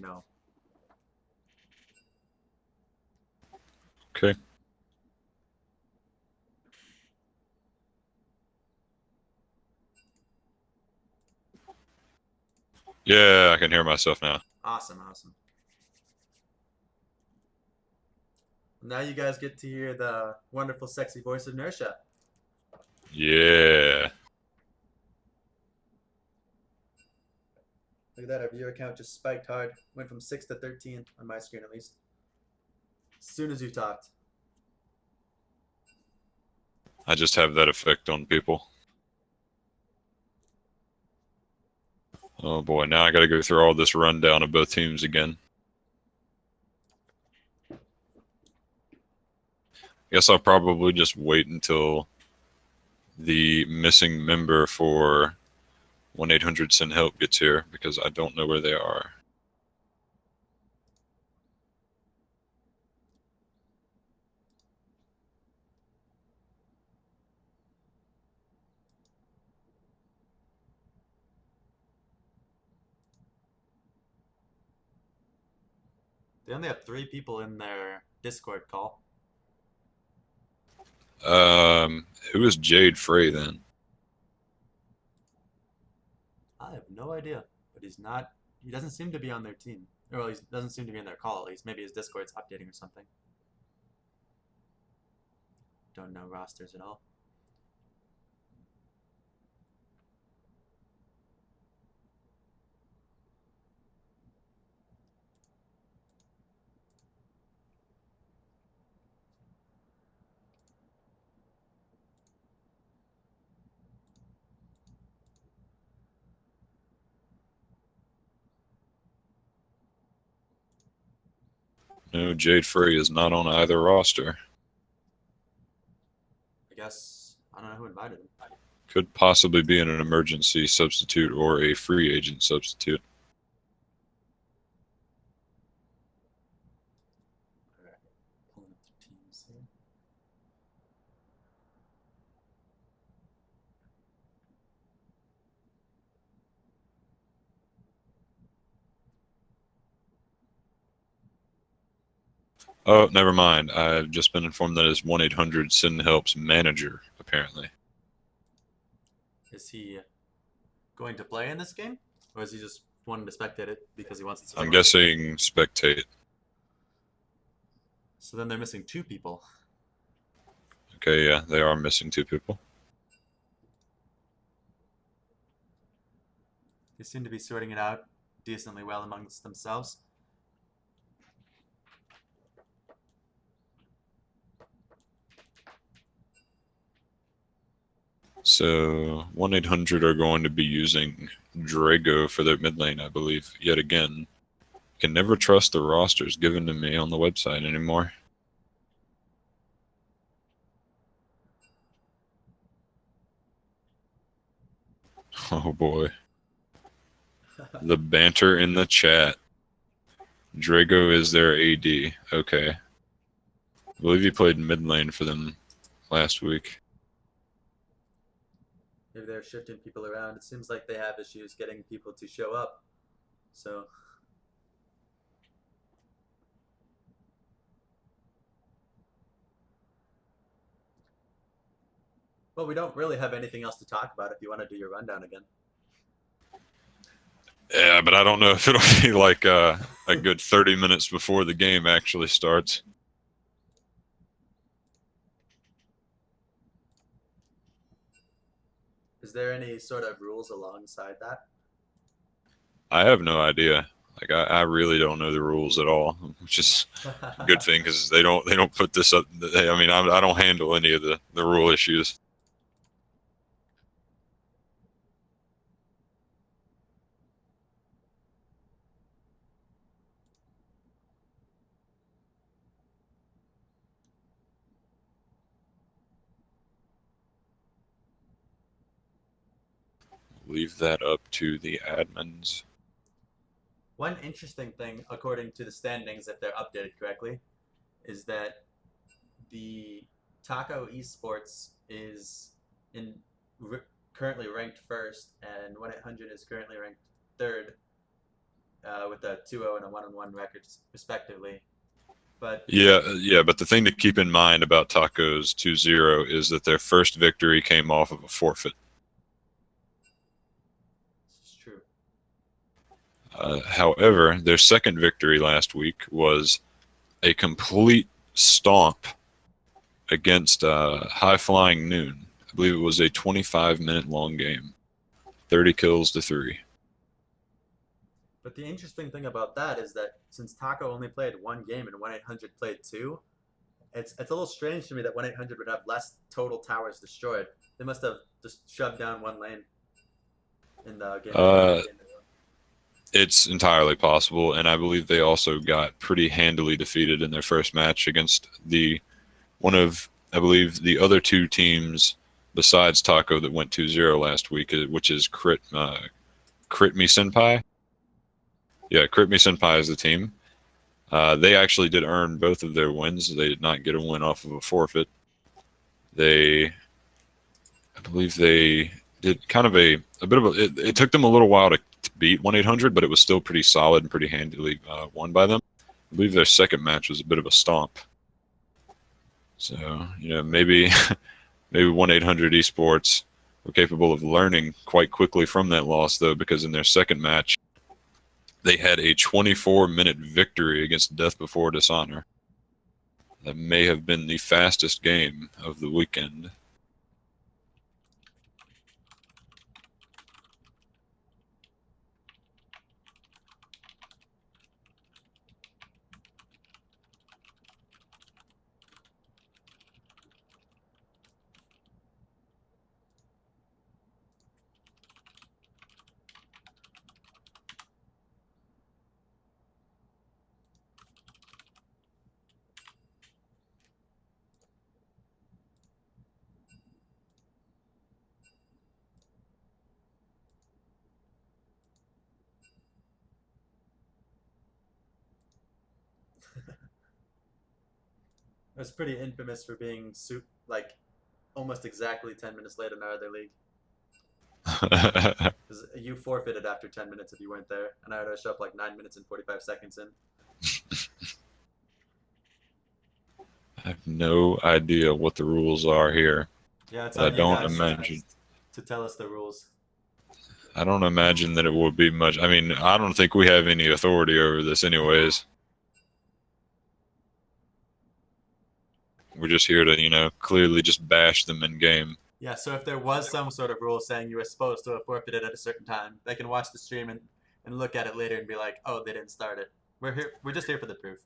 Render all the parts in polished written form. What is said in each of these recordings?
no? Okay. Yeah, I can hear myself now. Awesome, awesome. Now you guys get to hear the wonderful, sexy voice of Nersha. Yeah. Look at that, our viewer count just spiked hard. Went from 6 to 13 on my screen at least. As soon as you talked. I just have that effect on people. Oh boy, now I got to go through all this rundown of both teams again. Guess I'll probably just wait until the missing member for 1-800-SEND-HELP gets here because I don't know where they are. They only have 3 people in their Discord call. Who is Jade Frey then? I have no idea, but he's not. He doesn't seem to be on their team. Or well, he doesn't seem to be in their call at least. Maybe his Discord's updating or something. Don't know rosters at all. No, Jade Frey is not on either roster. I guess I don't know who invited him. Could possibly be an emergency substitute or a free agent substitute. Alright, pulling up the teams here. Oh, never mind. I've just been informed that it's 1-800-SEND-HELP's manager, apparently. Is he going to play in this game, or is he just wanting to spectate it because he wants to? I'm guessing spectate. So then they're missing 2 people. Okay, yeah, they are missing 2 people. They seem to be sorting it out decently well amongst themselves. So 1-800 are going to be using Drago for their mid lane, I believe. Yet again, can never trust the rosters given to me on the website anymore. Oh boy. The banter in the chat. Drago is their AD. Okay. I believe he played mid lane for them last week. Maybe they're shifting people around. It seems like they have issues getting people to show up. So well, we don't really have anything else to talk about if you want to do your rundown again. Yeah, but I don't know if it'll be like a good 30 minutes before the game actually starts. Is there any sort of rules alongside that? I have no idea. Like I really don't know the rules at all, which is a good thing because they don't put this up. I mean, I don't handle any of the rule issues. Leave that up to the admins. One interesting thing, according to the standings, if they're updated correctly, is that the Taco Esports is currently ranked first, and 1-800 is currently ranked third. with a 2-0 and a 1-1 records respectively. But Yeah, but the thing to keep in mind about Taco's 2-0 is that their first victory came off of a forfeit. this is true. However, their second victory last week was a complete stomp against High Flying Noon. I believe it was a 25-minute long game, 30 kills to 3. But the interesting thing about that is that since Taco only played one game and 1-800 played two, it's a little strange to me that 1-800 would have less total towers destroyed. They must have just shoved down one lane in the game before. Uh, it's entirely possible, and I believe they also got pretty handily defeated in their first match against I believe the other two teams besides Taco that went 2-0 last week, which is Crit Me Senpai. Yeah, Crit Me Senpai is the team. They actually did earn both of their wins. They did not get a win off of a forfeit. I believe they did kind of a bit of a. It took them a little while to beat 1-800, but it was still pretty solid and pretty handily won by them. I believe their second match was a bit of a stomp. So maybe 1-800 Esports were capable of learning quite quickly from that loss, though, because in their second match they had a 24-minute victory against Death Before Dishonor. That may have been the fastest game of the weekend. It was pretty infamous for being like almost exactly 10 minutes late in our other league. Because you forfeited after 10 minutes if you weren't there, and I had to show up like 9 minutes and 45 seconds in. I have no idea what the rules are here. Yeah, it's I on you don't guys imagine. to tell us the rules. I don't imagine that it will be much. I mean, I don't think we have any authority over this, anyways. We're just here to, clearly just bash them in game. Yeah, so if there was some sort of rule saying you were supposed to have forfeited at a certain time, they can watch the stream and look at it later and be like, oh, they didn't start it. We're just here for the proof.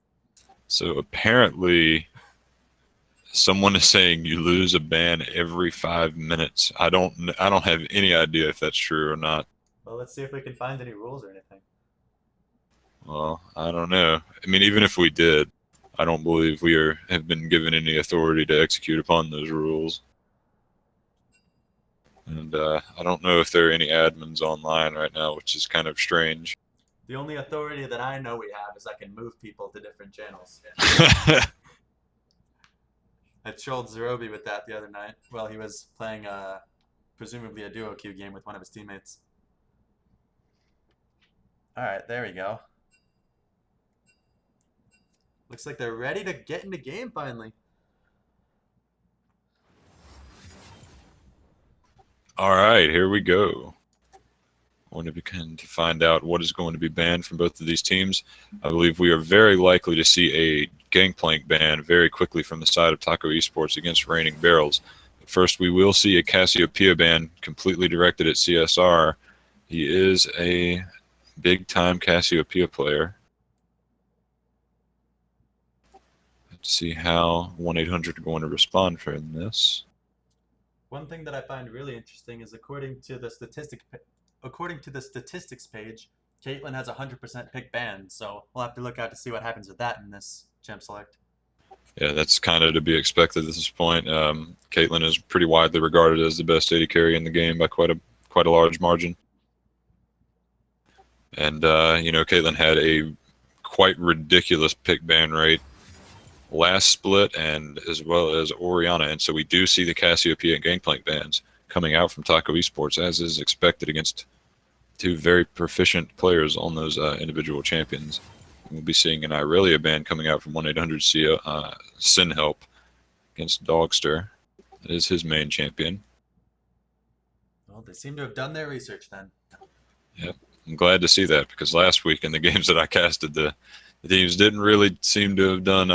So apparently, someone is saying you lose a ban every 5 minutes. I don't have any idea if that's true or not. Well, let's see if we can find any rules or anything. Well, I don't know. I mean, even if we did, I don't believe we have been given any authority to execute upon those rules. And I don't know if there are any admins online right now, which is kind of strange. The only authority that I know we have is I can move people to different channels. I trolled Zerobi with that the other night while he was playing presumably a duo queue game with one of his teammates. Alright, there we go. Looks like they're ready to get into game finally. All right, here we go. I want to begin to find out what is going to be banned from both of these teams. I believe we are very likely to see a Gangplank ban very quickly from the side of Taco Esports against Raining Barrels. But first, we will see a Cassiopeia ban completely directed at CSR. He is a big-time Cassiopeia player. Let's see how 1-800 are going to respond from this. One thing that I find really interesting is according to the statistics page, Caitlyn has 100% pick ban, so we'll have to look out to see what happens with that in this champ select. Yeah, that's kind of to be expected at this point. Caitlyn is pretty widely regarded as the best AD carry in the game by quite a large margin. And Caitlyn had a quite ridiculous pick ban rate last split, and as well as Oriana. And so we do see the Cassiopeia and Gangplank bans coming out from Taco Esports, as is expected against two very proficient players on those individual champions. We'll be seeing an Irelia ban coming out from 1-800 Sin Help against Dogster. That is his main champion. Well, they seem to have done their research then. Yep, I'm glad to see that because last week in the games that I casted, the teams didn't really seem to have done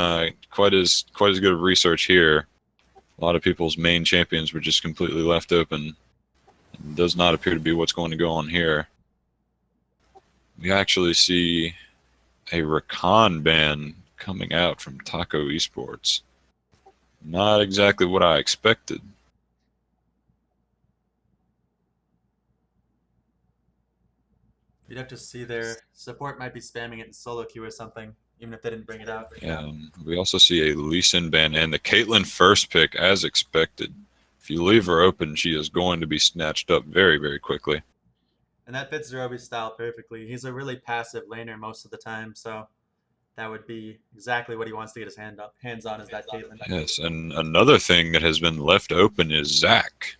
quite as good of research here. A lot of people's main champions were just completely left open. It does not appear to be what's going to go on here. We actually see a Rakan ban coming out from Taco Esports. Not exactly what I expected. You'd have to see their support might be spamming it in solo queue or something, even if they didn't bring it out. We also see a Lee Sin ban and the Caitlyn first pick as expected. If you leave her open, she is going to be snatched up very, very quickly. And that fits Zerobi's style perfectly. He's a really passive laner most of the time, so that would be exactly what he wants to get his hands on is that Caitlyn. Yes, and another thing that has been left open is Zach.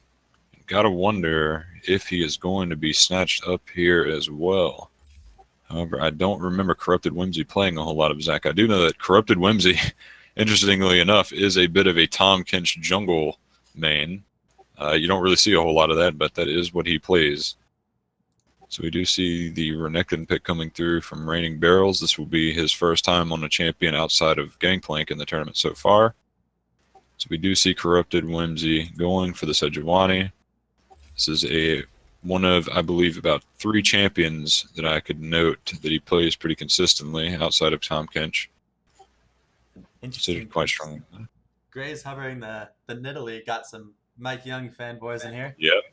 Gotta wonder if he is going to be snatched up here as well. However, I don't remember Corrupted Whimsy playing a whole lot of Zach. I do know that Corrupted Whimsy, interestingly enough, is a bit of a Tom Kench jungle main. You don't really see a whole lot of that, but that is what he plays. So we do see the Renekton pick coming through from Raining Barrels. This will be his first time on a champion outside of Gangplank in the tournament so far. So we do see Corrupted Whimsy going for the Sejuani. This is one of, I believe, about 3 champions that I could note that he plays pretty consistently outside of Tom Kench. Considered quite strong. Gray's hovering the Nidalee. Got some Mike Young fanboys in here. Yep.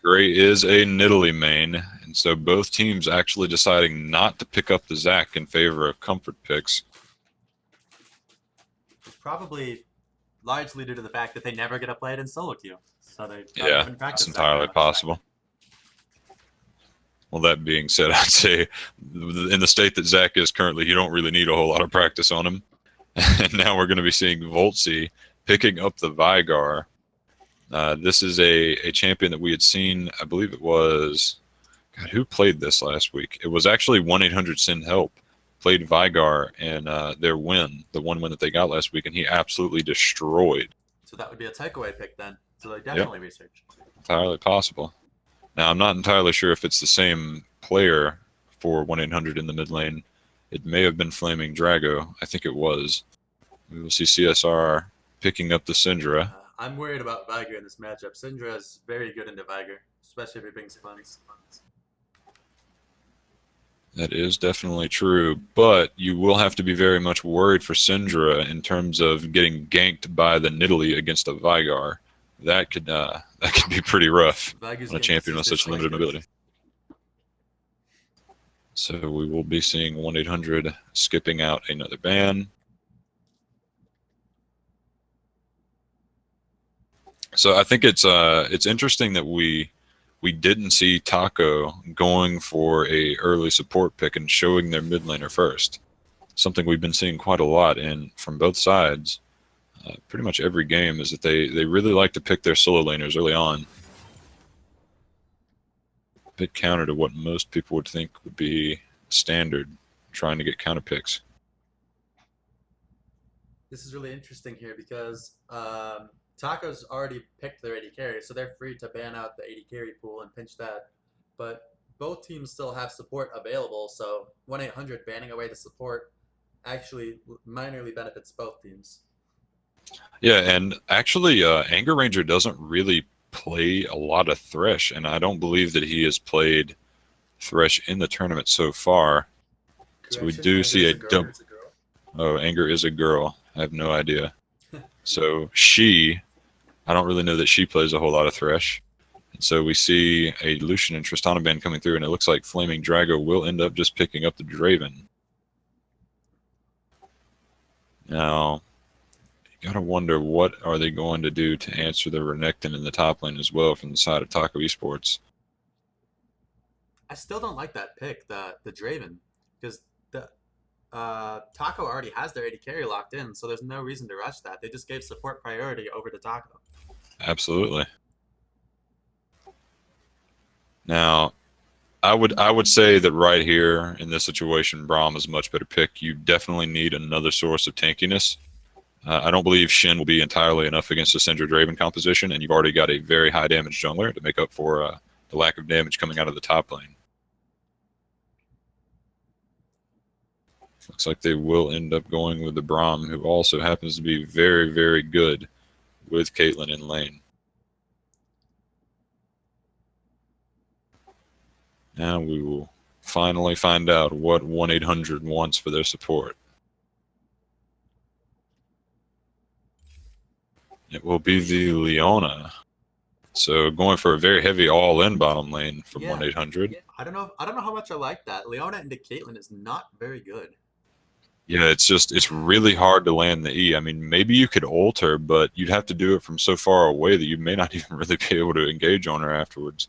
Gray is a Nidalee main, and so both teams actually deciding not to pick up the Zac in favor of comfort picks. Probably largely due to the fact that they never get to play it in solo queue. So they yeah, that's entirely possible. Well, that being said, I'd say in the state that Zac is currently, you don't really need a whole lot of practice on him. And now we're going to be seeing Voltzy picking up the Vigar. This is a champion that we had seen, I believe it was, God, who played this last week? It was actually 1-800 Sin Help played Vigar in their win, the one win that they got last week, and he absolutely destroyed. So that would be a takeaway pick then. So they definitely researched. Entirely possible. Now, I'm not entirely sure if it's the same player for 1-800 in the mid lane. It may have been Flaming Drago. I think it was. We will see CSR picking up the Syndra. I'm worried about Vigar in this matchup. Syndra is very good into Vigar, especially if he brings funds. That is definitely true, but you will have to be very much worried for Syndra in terms of getting ganked by the Nidalee against a Vigar. That could be pretty rough Vigar's on a champion with such limited mobility. So we will be seeing 1-800 skipping out another ban. So I think it's interesting that we didn't see Taco going for a early support pick and showing their mid laner first. Something we've been seeing quite a lot from both sides. Pretty much every game is that they really like to pick their solo laners early on. A bit counter to what most people would think would be standard, trying to get counter picks. This is really interesting here because Taco's already picked their AD carry, so they're free to ban out the AD carry pool and pinch that. But both teams still have support available, so 1-800 banning away the support actually minorly benefits both teams. Yeah, and actually, Anger Ranger doesn't really play a lot of Thresh, and I don't believe that he has played Thresh in the tournament so far. Correction, so we do see a girl. Oh, Anger is a girl. I have no idea. So I don't really know that she plays a whole lot of Thresh. And so we see a Lucian and Tristana ban coming through, and it looks like Flaming Drago will end up just picking up the Draven. Now, you gotta wonder what are they going to do to answer the Renekton in the top lane as well from the side of Taco Esports. I still don't like that pick, the Draven, because the Taco already has their AD carry locked in, so there's no reason to rush that. They just gave support priority over to Taco. Absolutely. Now, I would say that right here in this situation, Braum is a much better pick. You definitely need another source of tankiness. I don't believe Shin will be entirely enough against the Syndra Draven composition, and you've already got a very high damage jungler to make up for the lack of damage coming out of the top lane. Looks like they will end up going with the Braum, who also happens to be very, very good with Caitlyn in lane. Now we will finally find out what 1-800 wants for their support. It will be the Leona. So going for a very heavy all-in bottom lane from Yeah. 1-800. I don't know. I don't know how much I like that. Leona into Caitlyn is not very good. Yeah, it's really hard to land the E. I mean, maybe you could ult her, but you'd have to do it from so far away that you may not even really be able to engage on her afterwards.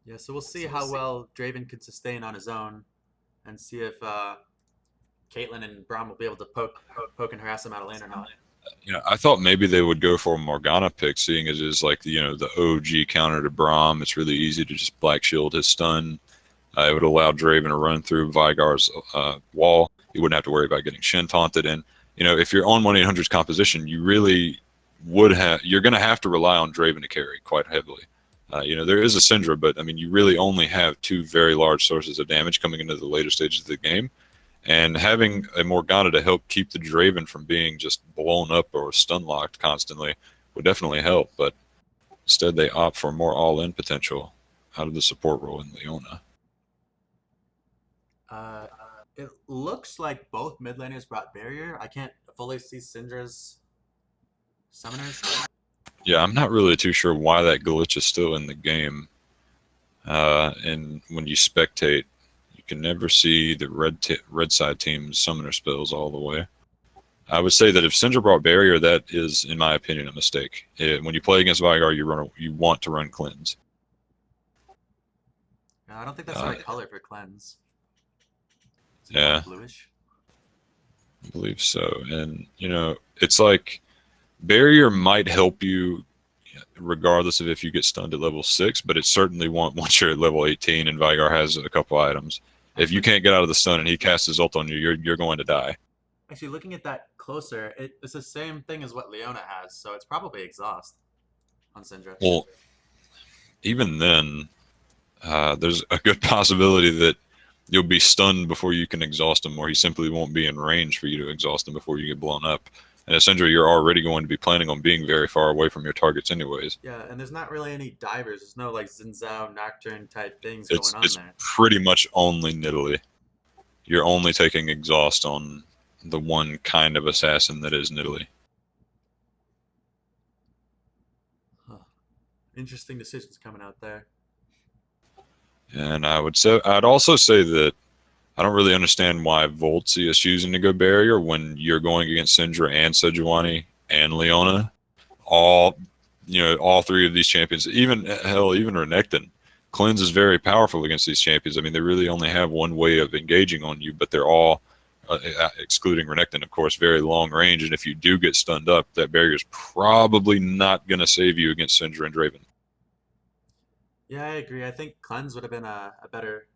Yeah, so we'll see how well Draven can sustain on his own, and see if Caitlyn and Braum will be able to poke and harass him out of lane or not. I thought maybe they would go for a Morgana pick, seeing as is like the OG counter to Braum. It's really easy to just black shield his stun. It would allow Draven to run through Vigar's wall. You wouldn't have to worry about getting Shin taunted. And if you're on 1-800's composition, you really you're going to have to rely on Draven to carry quite heavily. There is a Syndra, but I mean, you really only have two very large sources of damage coming into the later stages of the game. And having a Morgana to help keep the Draven from being just blown up or stun locked constantly would definitely help. But instead, they opt for more all-in potential out of the support role in Leona. It looks like both mid laners brought barrier. I can't fully see Syndra's summoners. Yeah, I'm not really too sure why that glitch is still in the game. And when you spectate, you can never see the red side team's summoner spells all the way. I would say that if Syndra brought barrier, that is, in my opinion, a mistake. When you play against Vigar, you want to run cleanse. No, I don't think that's the right color for cleanse. Yeah, bluish. I believe so. And it's like barrier might help you regardless of if you get stunned at level 6, but it certainly won't once you're at level 18 and Vigar has a couple items. If you can't get out of the stun and he casts his ult on you, you're going to die. Actually, looking at that closer, it's the same thing as what Leona has, so it's probably exhaust on Syndra. Well, even then, there's a good possibility that you'll be stunned before you can exhaust him, or he simply won't be in range for you to exhaust him before you get blown up. And essentially, you're already going to be planning on being very far away from your targets anyways. Yeah, and there's not really any divers. There's no like Zinzao, Nocturne type things It's going on there. pretty much only Nidalee. You're only taking exhaust on the one kind of assassin that is Nidalee. Huh. Interesting decisions coming out there. And I'd also say that I don't really understand why Voltzi is choosing to go barrier when you're going against Syndra and Sejuani and Leona. All three of these champions, even Renekton. Cleanse is very powerful against these champions. I mean, they really only have one way of engaging on you, but they're all, excluding Renekton, of course, very long range. And if you do get stunned up, that barrier is probably not going to save you against Syndra and Draven. Yeah, I agree. I think Cleanse would have been a better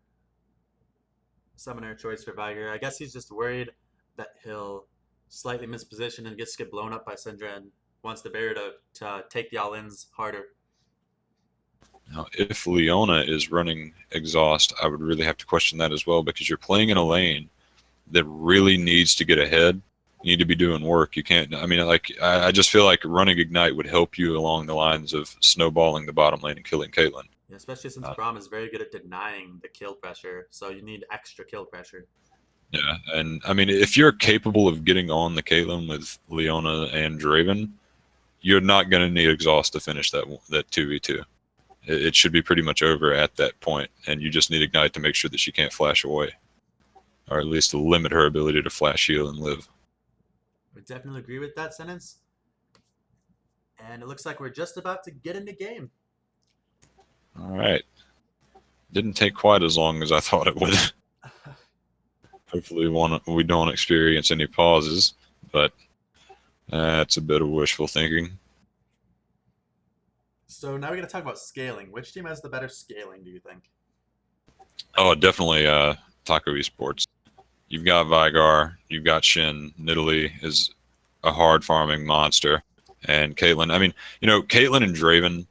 summoner choice for Viger. I guess he's just worried that he'll slightly misposition and get blown up by Syndra and wants the barrier to take the all-ins harder. Now, if Leona is running exhaust, I would really have to question that as well, because you're playing in a lane that really needs to get ahead. You need to be doing work. You can't. I mean, I just feel like running ignite would help you along the lines of snowballing the bottom lane and killing Caitlyn. Yeah, especially since Braum is very good at denying the kill pressure, so you need extra kill pressure. Yeah, and I mean, if you're capable of getting on the Caitlyn with Leona and Draven, you're not going to need exhaust to finish that 2v2. It should be pretty much over at that point, and you just need ignite to make sure that she can't flash away, or at least to limit her ability to flash heal and live. I would definitely agree with that sentence. And it looks like we're just about to get into game. All right. Didn't take quite as long as I thought it would. Hopefully we don't experience any pauses, but that's a bit of wishful thinking. So now we're going to talk about scaling. Which team has the better scaling, do you think? Oh, definitely Taco Esports. You've got Vigar, you've got Shin. Nidalee is a hard farming monster. And Caitlyn, I mean, Caitlyn and Draven,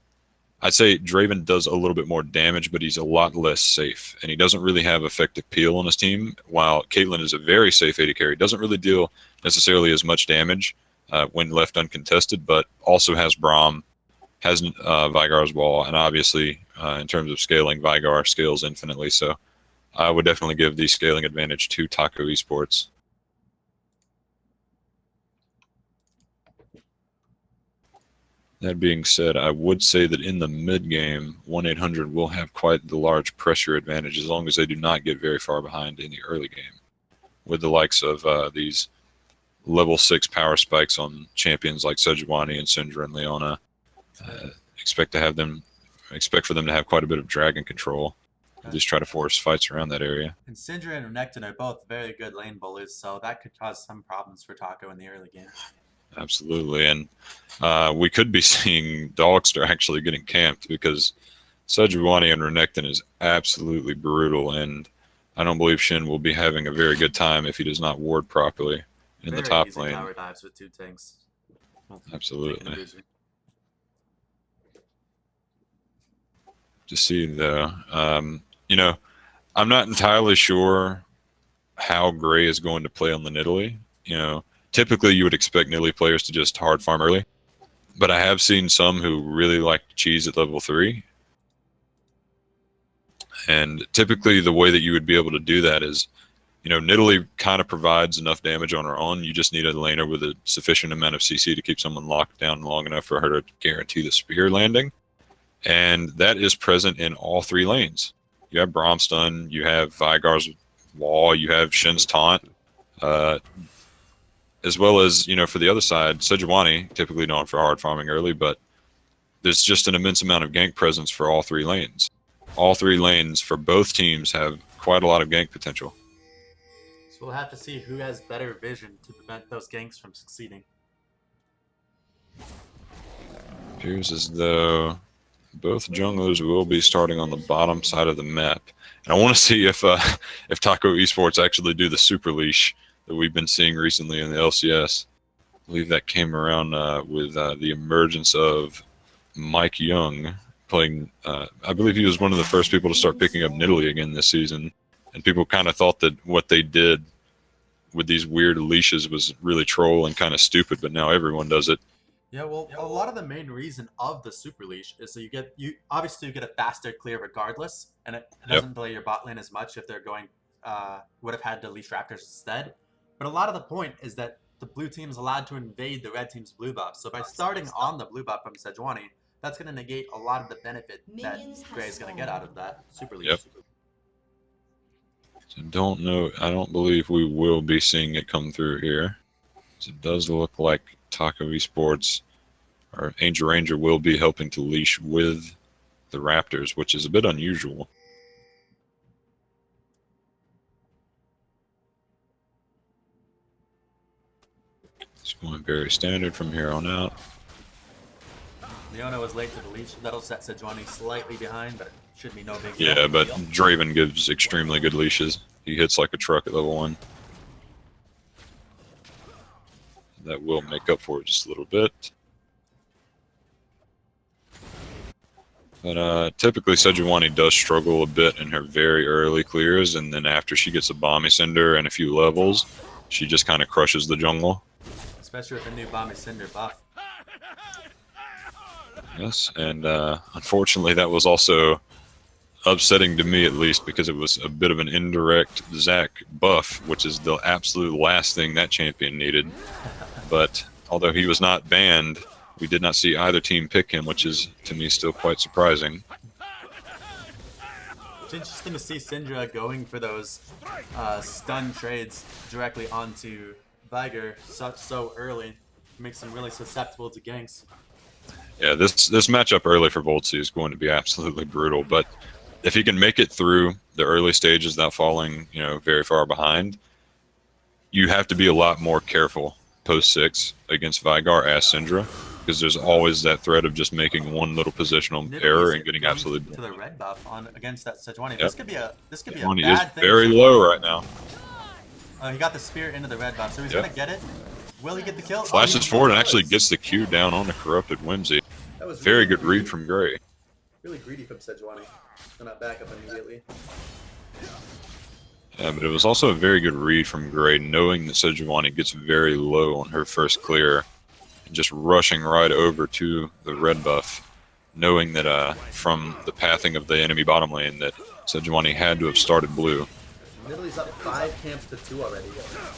I'd say Draven does a little bit more damage, but he's a lot less safe. And he doesn't really have effective peel on his team, while Caitlyn is a very safe AD carry. Doesn't really deal necessarily as much damage when left uncontested, but also has Braum, has Vigar's Wall, and obviously, in terms of scaling, Vigar scales infinitely. So I would definitely give the scaling advantage to Taco Esports. That being said, I would say that in the mid game, 1-800 will have quite the large pressure advantage as long as they do not get very far behind in the early game. With the likes of these level 6 power spikes on champions like Sejuani and Syndra and Leona, expect for them to have quite a bit of dragon control. Just try to force fights around that area. And Syndra and Renekton are both very good lane bullies, so that could cause some problems for Taco in the early game. Absolutely, and we could be seeing Dogster actually getting camped because Sejuani and Renekton is absolutely brutal, and I don't believe Shin will be having a very good time if he does not ward properly in the top lane. Tower dives with 2 tanks. Well, absolutely. To see though, I'm not entirely sure how Gray is going to play on the Nidalee. Typically you would expect Nidalee players to just hard farm early, but I have seen some who really like to cheese at level 3. And typically the way that you would be able to do that is, Nidalee kind of provides enough damage on her own. You just need a laner with a sufficient amount of CC to keep someone locked down long enough for her to guarantee the spear landing. And that is present in all 3 lanes. You have Braum stun, you have Vigar's Wall, you have Shin's taunt, as well as, for the other side, Sejuani, typically known for hard farming early, but there's just an immense amount of gank presence for all 3 lanes. All 3 lanes for both teams have quite a lot of gank potential. So we'll have to see who has better vision to prevent those ganks from succeeding. Appears as though both junglers will be starting on the bottom side of the map. And I want to see if Taco Esports actually do the super leash that we've been seeing recently in the LCS. I believe that came around with the emergence of Mike Young playing. I believe he was one of the first people to start picking up Nidalee again this season. And people kind of thought that what they did with these weird leashes was really troll and kind of stupid, but now everyone does it. Yeah, well, a lot of the main reason of the super leash is so you get a faster clear regardless, and it doesn't delay your bot lane as much if they're going would have had to leash Raptors instead. But a lot of the point is that the blue team is allowed to invade the red team's blue buff. So by starting on the blue buff from Sejuani, that's going to negate a lot of the benefit that Gray is going to get out of that super leash. Yep. So I don't believe we will be seeing it come through here. So it does look like Taco Esports or Angel Ranger will be helping to leash with the Raptors, which is a bit unusual. It's going very standard from here on out. Leona was late to the leash. That'll set Sejuani slightly behind, but it should be no big deal. Yeah, but Draven gives extremely good leashes. He hits like a truck at level 1. That will make up for it just a little bit. But typically Sejuani does struggle a bit in her very early clears, and then after she gets a Bomby Cinder and a few levels, she just kind of crushes the jungle. Especially with the new Bomby Cinder buff. Yes, and unfortunately that was also upsetting to me, at least, because it was a bit of an indirect Zac buff, which is the absolute last thing that champion needed. But although he was not banned, we did not see either team pick him, which is, to me, still quite surprising. It's interesting to see Syndra going for those stun trades directly onto Vigar so early. It makes him really susceptible to ganks. Yeah, this matchup early for Voltsy is going to be absolutely brutal, but if he can make it through the early stages without falling, very far behind, you have to be a lot more careful post 6 against Vigar as Syndra, because there's always that threat of just making one little positional error and getting absolutely to the red buff on against that Sejuani. Yep. This could be a Sejuani bad is thing. very low right now. He got the spear into the red buff, so he's Yep. gonna get it. Will he get the kill? Flashes forward and actually gets the Q down on the Corrupted Whimsy. That was Very really good greedy. read from Gray. Really greedy from Sejuani. So not back up immediately. Yeah, but it was also a very good read from Gray, knowing that Sejuani gets very low on her first clear, and just rushing right over to the red buff, knowing that from the pathing of the enemy bottom lane that Sejuani had to have started blue. Italy's up 5 camps to 2 already.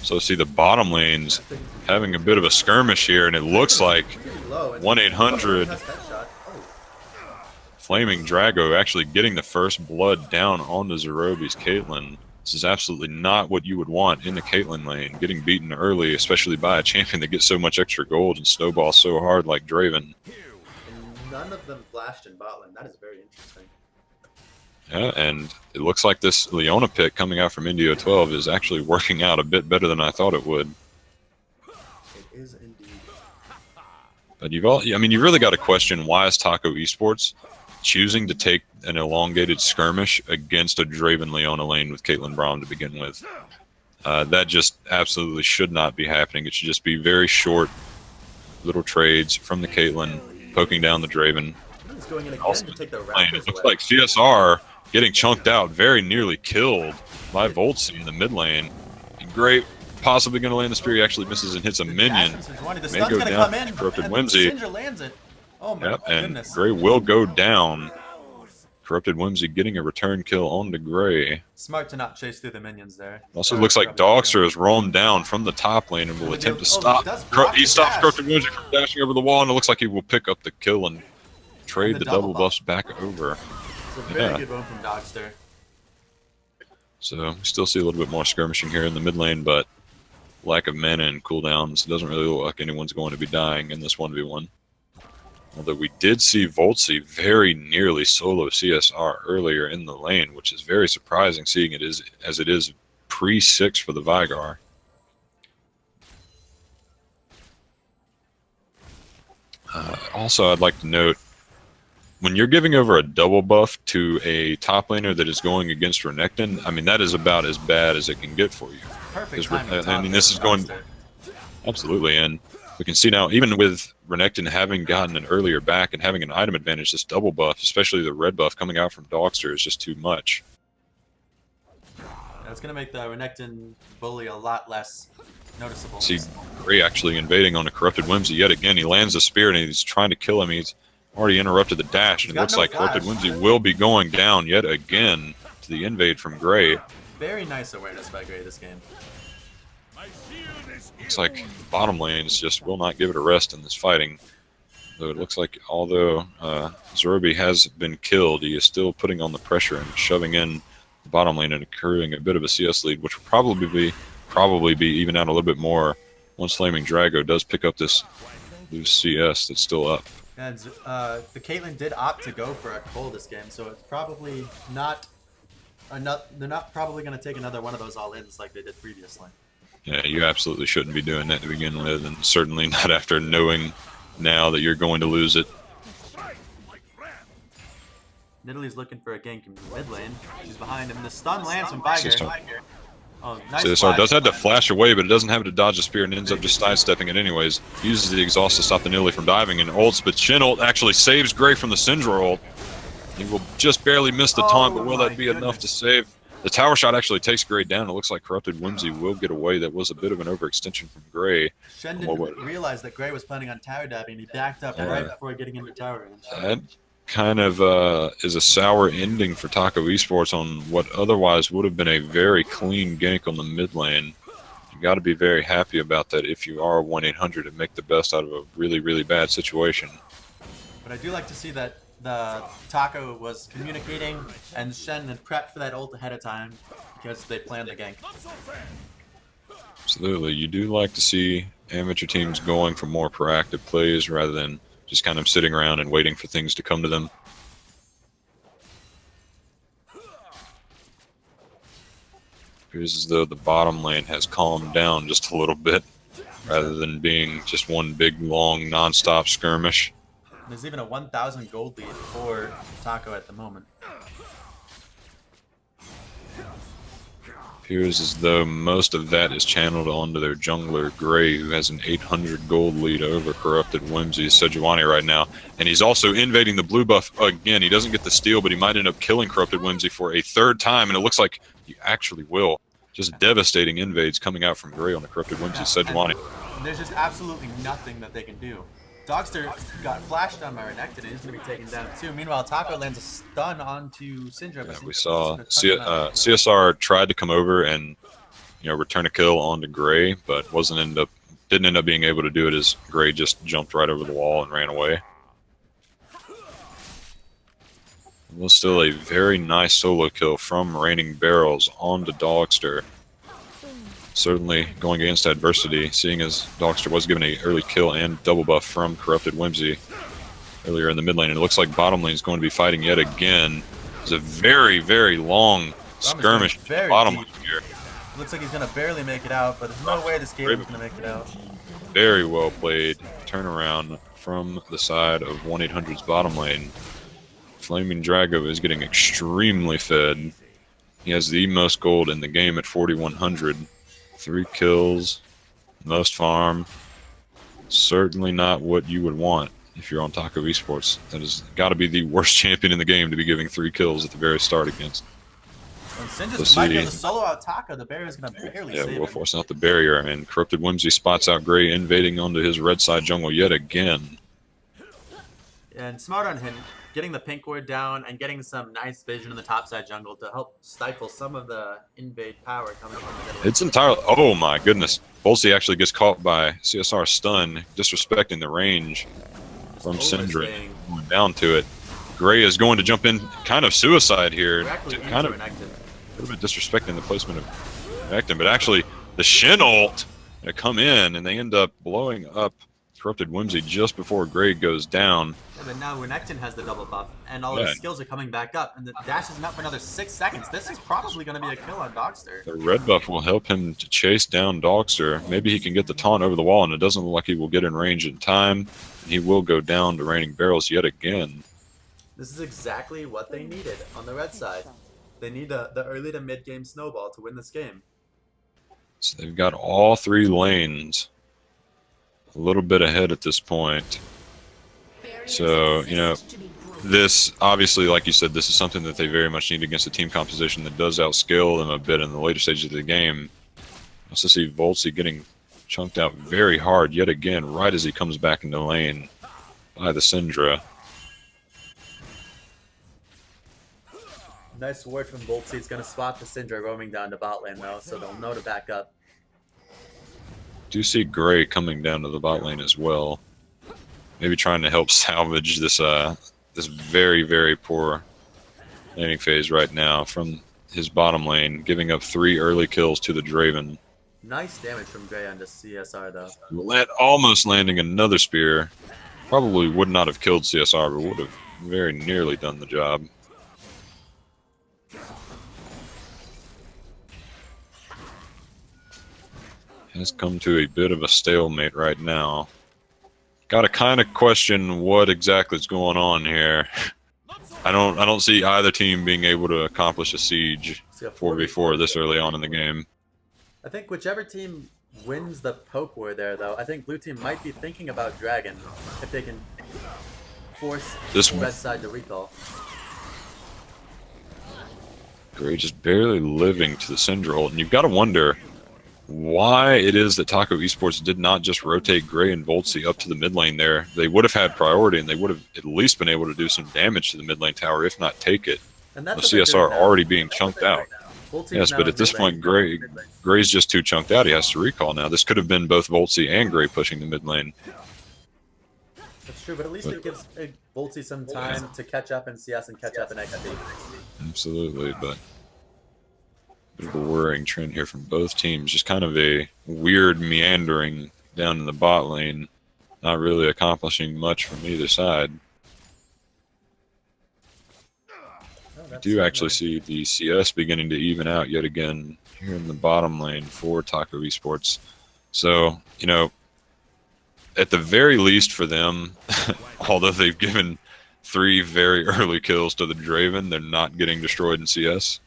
So see the bottom lane's having a bit of a skirmish here, and it looks like 1-800 Flaming Drago actually getting the first blood down onto Zerobi's Caitlyn. This is absolutely not what you would want in the Caitlyn lane, getting beaten early, especially by a champion that gets so much extra gold and snowballs so hard like Draven. And none of them flashed in bot lane. That is very interesting. Yeah, and it looks like this Leona pick coming out from Indio 12 is actually working out a bit better than I thought it would. It is indeed. But you really got to question, why is Taco Esports choosing to take an elongated skirmish against a Draven Leona lane with Caitlyn Braum to begin with? That just absolutely should not be happening. It should just be very short little trades from the Caitlyn, poking down the Draven. He's going in again Also, to take the it Raptors looks away. like CSR getting chunked out, very nearly killed by Voltsy in the mid lane. Great, possibly going to land the spear. He actually misses and hits a minion. The stun's May going go to down come in. Corrupted And Whimsy. Syndra lands it. Oh my Yep, and goodness. Gray will go down. Corrupted Whimsy getting a return kill onto Gray. Smart to not chase through the minions there. Also looks like Dogster has roamed down from the top lane and will attempt to stop. He stops Corrupted Whimsy from dashing over the wall, and it looks like he will pick up the kill and trade the double buffs back over. It's a very good one from Dogster. So we still see a little bit more skirmishing here in the mid lane, but lack of mana and cooldowns, it doesn't really look like anyone's going to be dying in this 1v1. Although we did see Voltsy very nearly solo CSR earlier in the lane, which is very surprising, seeing it is as it is pre-6 for the Vigar. Also, I'd like to note, when you're giving over a double buff to a top laner that is going against Renekton, I mean, that is about as bad as it can get for you. Perfect timing. I mean, this is going... Absolutely, and we can see now, even with Renekton having gotten an earlier back and having an item advantage, this double buff, especially the red buff coming out from Dogster, is just too much. That's going to make the Renekton bully a lot less noticeable. See Gray actually invading on a Corrupted Whimsy yet again. He lands a spear and he's trying to kill him. He's already interrupted the dash, and it looks like Corrupted Whimsy will be going down yet again to the invade from Gray. Very nice awareness by Gray this game. Looks like the bottom lanes just will not give it a rest in this fighting. Though it looks like, although Zerobi has been killed, he is still putting on the pressure and shoving in the bottom lane and accruing a bit of a CS lead, which will probably be even out a little bit more once Flaming Drago does pick up this loose CS that's still up. And the Caitlyn did opt to go for a Cole this game, so it's probably not enough. They're not probably going to take another one of those all-ins like they did previously. Yeah, you absolutely shouldn't be doing that to begin with, and certainly not after knowing now that you're going to lose it. Nidalee's looking for a gank in mid lane. She's behind him. The stun lands from Vigar. Oh, nice CSR does have to flash away, but it doesn't have to dodge a spear and ends up just sidestepping it anyways. Uses the exhaust to stop the Nidalee from diving, and ults, but Shin ult actually saves Gray from the Syndra ult. He will just barely miss the taunt, but will that be enough to save? The tower shot actually takes Gray down. It looks like Corrupted Whimsy will get away. That was a bit of an overextension from Gray. Shen didn't realize that Gray was planning on tower dabbing, and he backed up right before getting into tower range. That kind of is a sour ending for Taco Esports on what otherwise would have been a very clean gank on the mid lane. You got to be very happy about that if you are 1-800 and make the best out of a really, really bad situation. But I do like to see that the Taco was communicating and Shen had prepped for that ult ahead of time because they planned the gank. Absolutely. You do like to see amateur teams going for more proactive plays rather than just kind of sitting around and waiting for things to come to them. Appears as though the bottom lane has calmed down just a little bit. rather than being just one big, long, non-stop skirmish. There's even a 1,000 gold lead for Taco at the moment. Appears as though most of that is channeled onto their jungler, Gray, who has an 800 gold lead over Corrupted Whimsy Sejuani right now. And he's also invading the blue buff again. He doesn't get the steal, but he might end up killing Corrupted Whimsy for a third time, and it looks like he actually will. Just devastating invades coming out from Gray on the Corrupted Whimsy Sejuani. There's just absolutely nothing that they can do. Dogster got flashed on by Renekton, and he's going to be taken down too. Meanwhile, Taco lands a stun onto Syndra. Yeah, we saw CSR tried to come over and return a kill onto Gray, but didn't end up being able to do it as Gray just jumped right over the wall and ran away. It was still a very nice solo kill from Raining Barrels onto Dogster. Certainly going against adversity, seeing as Dogster was given an early kill and double buff from Corrupted Whimsy earlier in the mid lane. And it looks like bottom lane is going to be fighting yet again. It's a very, very long skirmish bottom lane here. Looks like he's going to barely make it out, but there's no way this game is going to make it out. Very well played turnaround from the side of 1-800's bottom lane. Flaming Drago is getting extremely fed. He has the most gold in the game at 4,100. 3 kills, most farm. Certainly not what you would want if you're on Taco Esports. That has got to be the worst champion in the game to be giving 3 kills at the very start against. When Syndra's might be able to solo out Taco, the barrier's going to barely save we'll him. force out the barrier, and Corrupted Whimsy spots out Gray invading onto his red side jungle yet again. And smart on him, getting the pink ward down and getting some nice vision in the top side jungle to help stifle some of the invade power coming from the middle. It's entirely... Oh my goodness. Bolsey actually gets caught by CSR stun, disrespecting the range from Syndra. Going down to it. Gray is going to jump in, kind of suicide here. Kind of a little bit disrespecting the placement of Renekton, but actually the Shin ult to come in, and they end up blowing up Corrupted Whimsy just before Gray goes down. Yeah, but now Renekton has the double buff, and all of his skills are coming back up, and the dash isn't up for another 6 seconds. This is probably going to be a kill on Dogster. The red buff will help him to chase down Dogster. Maybe he can get the taunt over the wall, and it doesn't look like he will get in range in time. He will go down to Raining Barrels yet again. This is exactly what they needed on the red side. They need the early to mid-game snowball to win this game. So they've got all 3 lanes a little bit ahead at this point. So, this, obviously, like you said, this is something that they very much need against a team composition that does outscale them a bit in the later stages of the game. Also see Voltsy getting chunked out very hard yet again, right as he comes back into lane by the Syndra. Nice word from Voltsy. He's going to spot the Syndra roaming down to bot lane, though, so they'll know to back up. Do see Gray coming down to the bot lane as well. Maybe trying to help salvage this this very, very poor laning phase right now from his bottom lane, giving up 3 early kills to the Draven. Nice damage from Gray onto CSR, though. Almost landing another spear. Probably would not have killed CSR, but would have very nearly done the job. Has come to a bit of a stalemate right now. Got to kind of question what exactly is going on here. I don't see either team being able to accomplish a siege 4v4 this early on in the game. I think whichever team wins the poke war there, though, I think blue team might be thinking about Dragon if they can force this red side to recall. Gray just barely living to the Syndra ult, and you've got to wonder why it is that Taco Esports did not just rotate Gray and Voltsy up to the mid lane there. They would have had priority, and they would have at least been able to do some damage to the mid lane tower, if not take it. And that's CSR already being chunked out. Yes, but at this point, Gray's just too chunked out. He has to recall now. This could have been both Voltsy and Gray pushing the mid lane. That's true, but at least it gives Voltsy some time to catch up in CS and catch up in XP. Absolutely, but bit of a worrying trend here from both teams. Just kind of a weird meandering down in the bot lane, not really accomplishing much from either side. I do actually see the CS beginning to even out yet again here in the bottom lane for Taco Esports. So, you know, at the very least for them, although they've given 3 very early kills to the Draven, they're not getting destroyed in CS.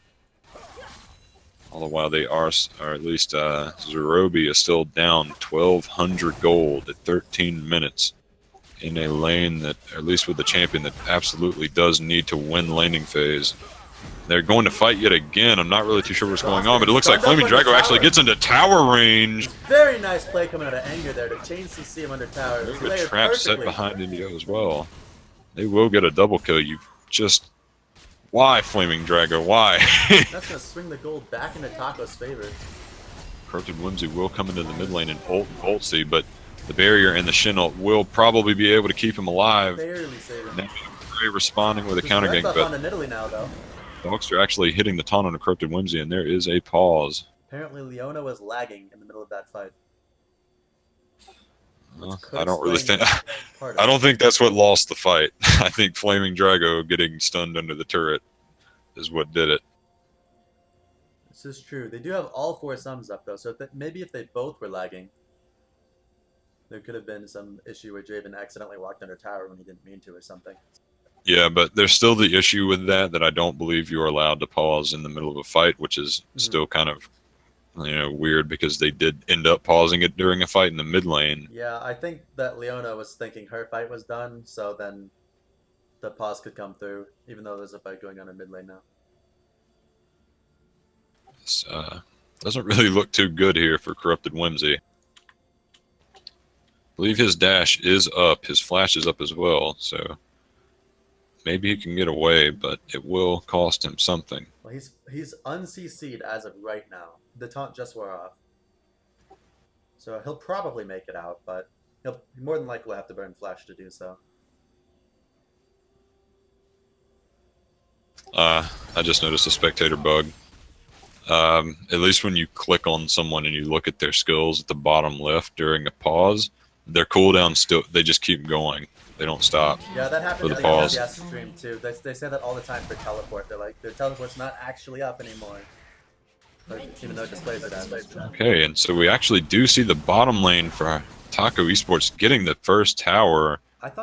All the while they are, or at least Zerobi is still down 1,200 gold at 13 minutes in a lane that, or at least with the champion that absolutely does need to win laning phase. They're going to fight yet again. I'm not really too sure what's going on, but it looks like Flaming Drago actually gets into tower range. Very nice play coming out of Anger there to chain CC him under tower. There's a trap set behind Indio as well. They will get a double kill. You just... Why, Flaming Drago? Why? That's going to swing the gold back into Taco's favor. Corrupted Whimsy will come into the mid lane and ult Voltsy, but the barrier and the Shin ult will probably be able to keep him alive. Barely save him. Now, Gray responding with a counter gank, but on Italy now, though. Dogs are actually hitting the taunt on a Corrupted Whimsy, and there is a pause. Apparently, Leona was lagging in the middle of that fight. Well, I don't really think. I don't think that's what lost the fight. I think Flaming Drago getting stunned under the turret is what did it. This is true. They do have all 4 sums up though, so maybe if they both were lagging, there could have been some issue where Draven accidentally walked under tower when he didn't mean to or something. Yeah, but there's still the issue with that I don't believe you're allowed to pause in the middle of a fight, which is still kind of, you know, weird because they did end up pausing it during a fight in the mid lane. Yeah, I think that Leona was thinking her fight was done, so then the pause could come through, even though there's a fight going on in mid lane now. This, doesn't really look too good here for Corrupted Whimsy. I believe his dash is up, his flash is up as well, so maybe he can get away, but it will cost him something. Well, he's un-CC'd as of right now. The taunt just wore off. So he'll probably make it out, but he more than likely will have to burn flash to do so. I just noticed a spectator bug. At least when you click on someone and you look at their skills at the bottom left during a pause, their cooldown still, they just keep going. They don't stop. Yeah, that happened in the LCS stream too. They say that all the time for teleport. They're like, their teleport's not actually up anymore. But even though it displays it as. Okay, and so we actually do see the bottom lane for Taco Esports getting the first tower,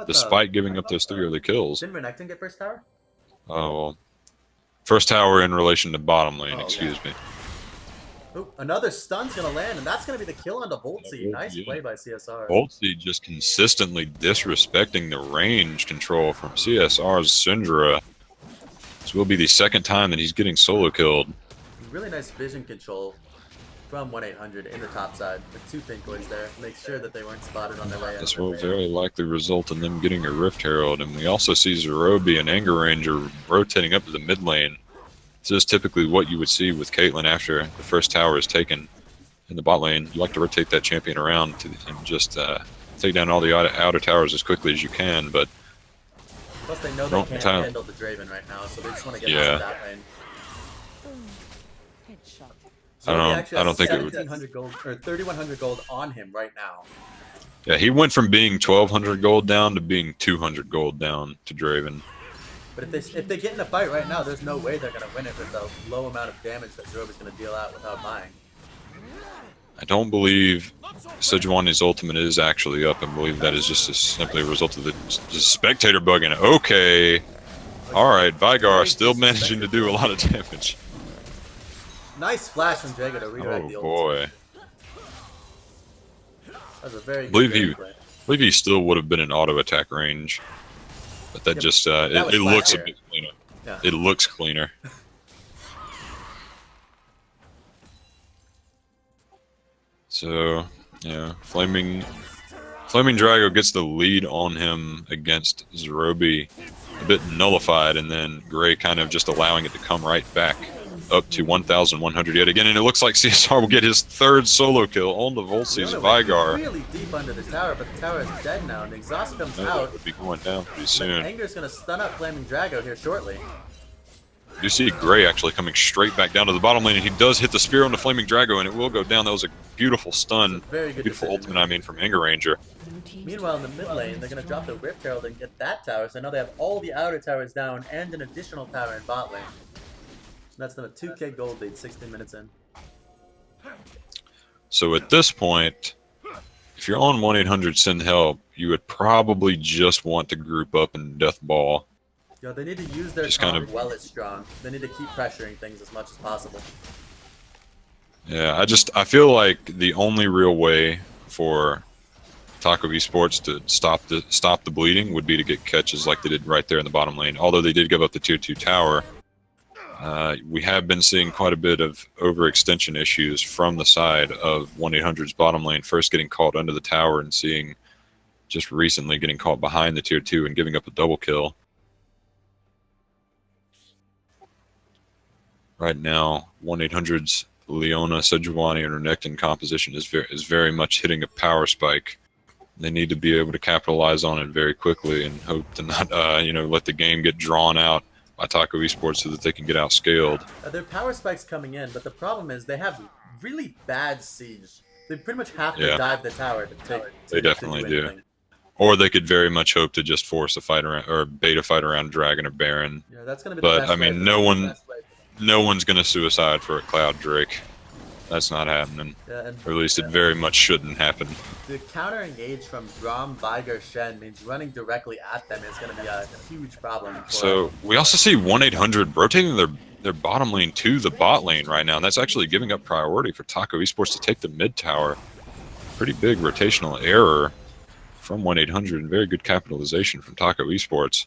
despite giving up those 3 early kills. Didn't Renekton get first tower? Oh, well. First tower in relation to bottom lane, excuse me. Ooh, another stun's going to land, and that's going to be the kill onto Voltsy. Nice play by CSR. Voltsy just consistently disrespecting the range control from CSR's Syndra. This will be the 2nd time that he's getting solo killed. Really nice vision control from 1-800 in the top side with 2 Pinkoids there. Make sure that they weren't spotted on their way in. This will very likely result in them getting a Rift Herald, and we also see Zerobi and Anger Ranger rotating up to the mid lane. This is typically what you would see with Caitlyn after the first tower is taken in the bot lane. You like to rotate that champion around and just take down all the outer towers as quickly as you can, but plus they know they can't handle the Draven right now, so they just want to get out of that lane. So I don't think it would. 1,700 gold or 3,100 gold on him right now. Yeah, he went from being 1,200 gold down to being 200 gold down to Draven. But if they get in a fight right now, there's no way they're going to win it with the low amount of damage that Zerobi's going to deal out without buying. I don't believe Sejuani's ultimate is actually up. I believe that is just simply a result of the spectator bugging. Okay. Alright, Vigar still managing to do a lot of damage. Nice flash from Jago to redirect the ult. Oh boy. That was a very good play. I believe he still would have been in auto attack range. But that just, it looks a bit cleaner. Yeah. It looks cleaner. So, yeah, Flaming Drago gets the lead on him against Zerobi, a bit nullified, and then Gray kind of just allowing it to come right back up to 1,100 yet again, and it looks like CSR will get his 3rd solo kill on the Voltsy's Vigar. Really deep under the tower, but the tower is dead now, and Exhaust comes out. It would be going down pretty soon. Anger's going to stun up Flaming Drago here shortly. You see Gray actually coming straight back down to the bottom lane, and he does hit the spear on the Flaming Drago, and it will go down. That was a beautiful stun. Very good beautiful decision. ultimate, I mean, from Anger Ranger. Meanwhile, in the mid lane, they're going to drop the Rift Herald and get that tower, so now they have all the outer towers down and an additional tower in bot lane. That's them a 2k gold lead 16 minutes in. So at this point, if you're on 1-800 send help, you would probably just want to group up and death ball. Yeah, they need to use their Just top kind of- well as strong. They need to keep pressuring things as much as possible. Yeah, I feel like the only real way for Taco Esports to stop the bleeding would be to get catches like they did right there in the bottom lane. Although they did give up the tier 2 tower, we have been seeing quite a bit of overextension issues from the side of 1-800's bottom lane. First getting caught under the tower and seeing just recently getting caught behind the tier 2 and giving up a double kill. Right now, 1-800's Leona, Sejuani, and Renekton composition is very much hitting a power spike. They need to be able to capitalize on it very quickly and hope to not, let the game get drawn out by Taco Esports so that they can get outscaled. Their power spikes coming in, but the problem is they have really bad siege. They pretty much have to Yeah. dive the tower to take. They definitely do. Or they could very much hope to just force a fight around or beta fight around Dragon or Baron. Yeah, that's gonna be. But the best I mean, way. no one's gonna suicide for a Cloud Drake. That's not happening. Yeah, and Or at least it very much shouldn't happen. the counter engage from Braum, Viger, Shen means running directly at them is going to be a huge problem. So we also see 1-800 rotating their bottom lane to the bot lane right now, and that's actually giving up priority for Taco Esports to take the mid tower. Pretty big rotational error from 1-800 and very good capitalization from Taco Esports.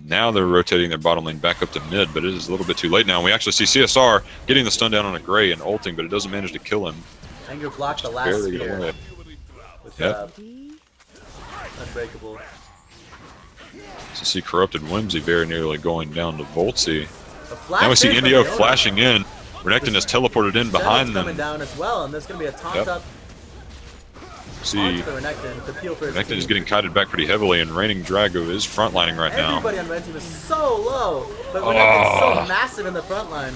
Now they're rotating their bottom lane back up to mid, but it is a little bit too late now. And we actually see CSR getting the stun down on a Gray and ulting, but it doesn't manage to kill him. Anger blocked the last Barely get spear away. with Yep. Unbreakable. So see Corrupted Whimsy very nearly going down to Voltsy. A flash Now we see in from Indio Leona. flashing in. Renekton has teleported in behind Shen's coming them. down as well, and there's going to be a taunt Yep. up See, onto the Renekton to peel for his Renekton is team. getting kited back pretty heavily, and Reigning Drago is frontlining right now. Everybody on red team is so low, but Renekton's so Oh. massive in the front line.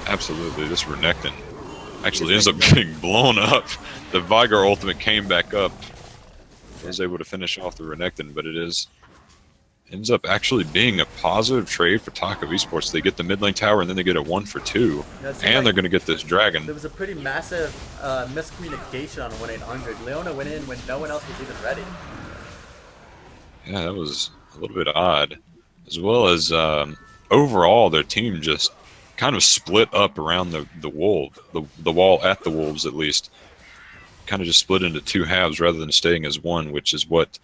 Absolutely, this Renekton actually ends up getting blown up. The Vigar ultimate came back up. Was able to finish off the Renekton, but ends up actually being a positive trade for Taco Esports. They get the mid lane tower, and then they get a 1-for-2, Yeah, it seemed and like they're going to get this dragon. There was a pretty massive miscommunication on 1-800. Leona went in when no one else was even ready. Yeah, that was a little bit odd. As well as overall, their team just kind of split up around the wall at the Wolves at least. Kind of just split into two halves rather than staying as one, which is what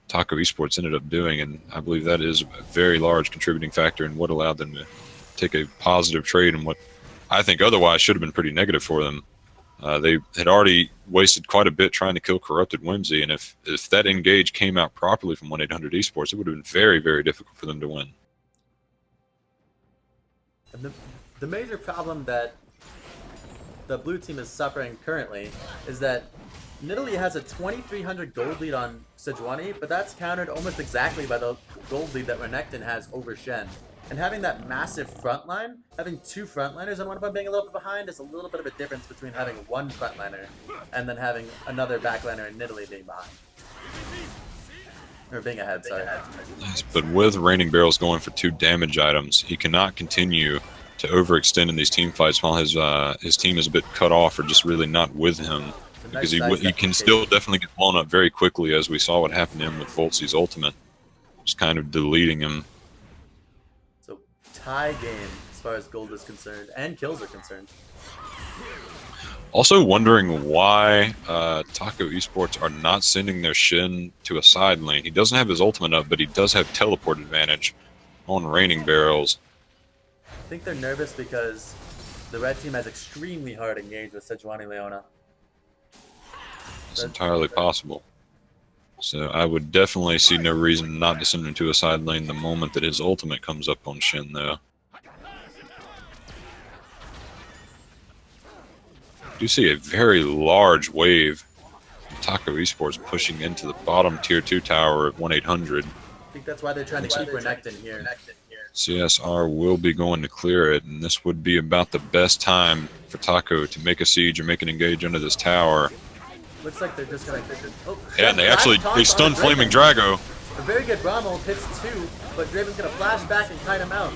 Taco Esports ended up doing, and I believe that is a very large contributing factor in what allowed them to take a positive trade and what I think otherwise should have been pretty negative for them. They had already wasted quite a bit trying to kill Corrupted Whimsy, and if that engage came out properly from 1-800 Esports, it would have been very, very difficult for them to win. And the major problem that the blue team is suffering currently is that Nidalee has a 2,300 gold lead on Sejuani, but that's countered almost exactly by the gold lead that Renekton has over Shen. And having that massive front line, having two frontliners and one of them being a little bit behind is a little bit of a difference between having one frontliner and then having another backliner and Nidalee being behind. Or being ahead, sorry. Yes, but with Raining Barrels going for 2 damage items, he cannot continue to overextend in these team fights while his team is a bit cut off or just really not with him. Because he can still definitely get blown up very quickly, as we saw what happened to him with Voltsy's ultimate. Just kind of deleting him. So, tie game as far as gold is concerned, and kills are concerned. Also wondering why Taco Esports are not sending their Shin to a side lane. He doesn't have his ultimate up, but he does have teleport advantage on Raining Barrels. I think they're nervous because the red team has extremely hard engage with Sejuani Leona. It's entirely possible. So I would definitely see no reason not to send him to a side lane the moment that his ultimate comes up on Shin, though. I do see a very large wave of Taco Esports pushing into the bottom tier 2 tower of 1-800. I think that's why they're trying to keep Renekton here. CSR will be going to clear it, and this would be about the best time for Taco to make a siege or make an engage under this tower. Looks like they're just gonna. Oh, Yeah, and they stun Flaming Drago. A very good Braum ult hits 2, but Draven's gonna flash back and kite him out.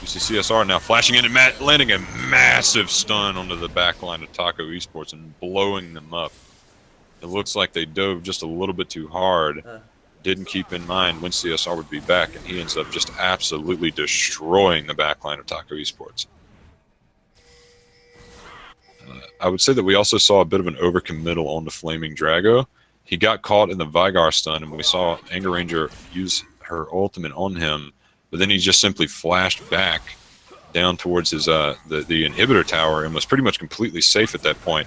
You see CSR now flashing in and landing a massive stun onto the back line of Taco Esports and blowing them up. It looks like they dove just a little bit too hard. Didn't keep in mind when CSR would be back, and he ends up just absolutely destroying the back line of Taco Esports. I would say that we also saw a bit of an overcommittal on the Flaming Drago. He got caught in the Vigar stun, and we saw Anger Ranger use her ultimate on him, but then he just simply flashed back down towards his the inhibitor tower and was pretty much completely safe at that point.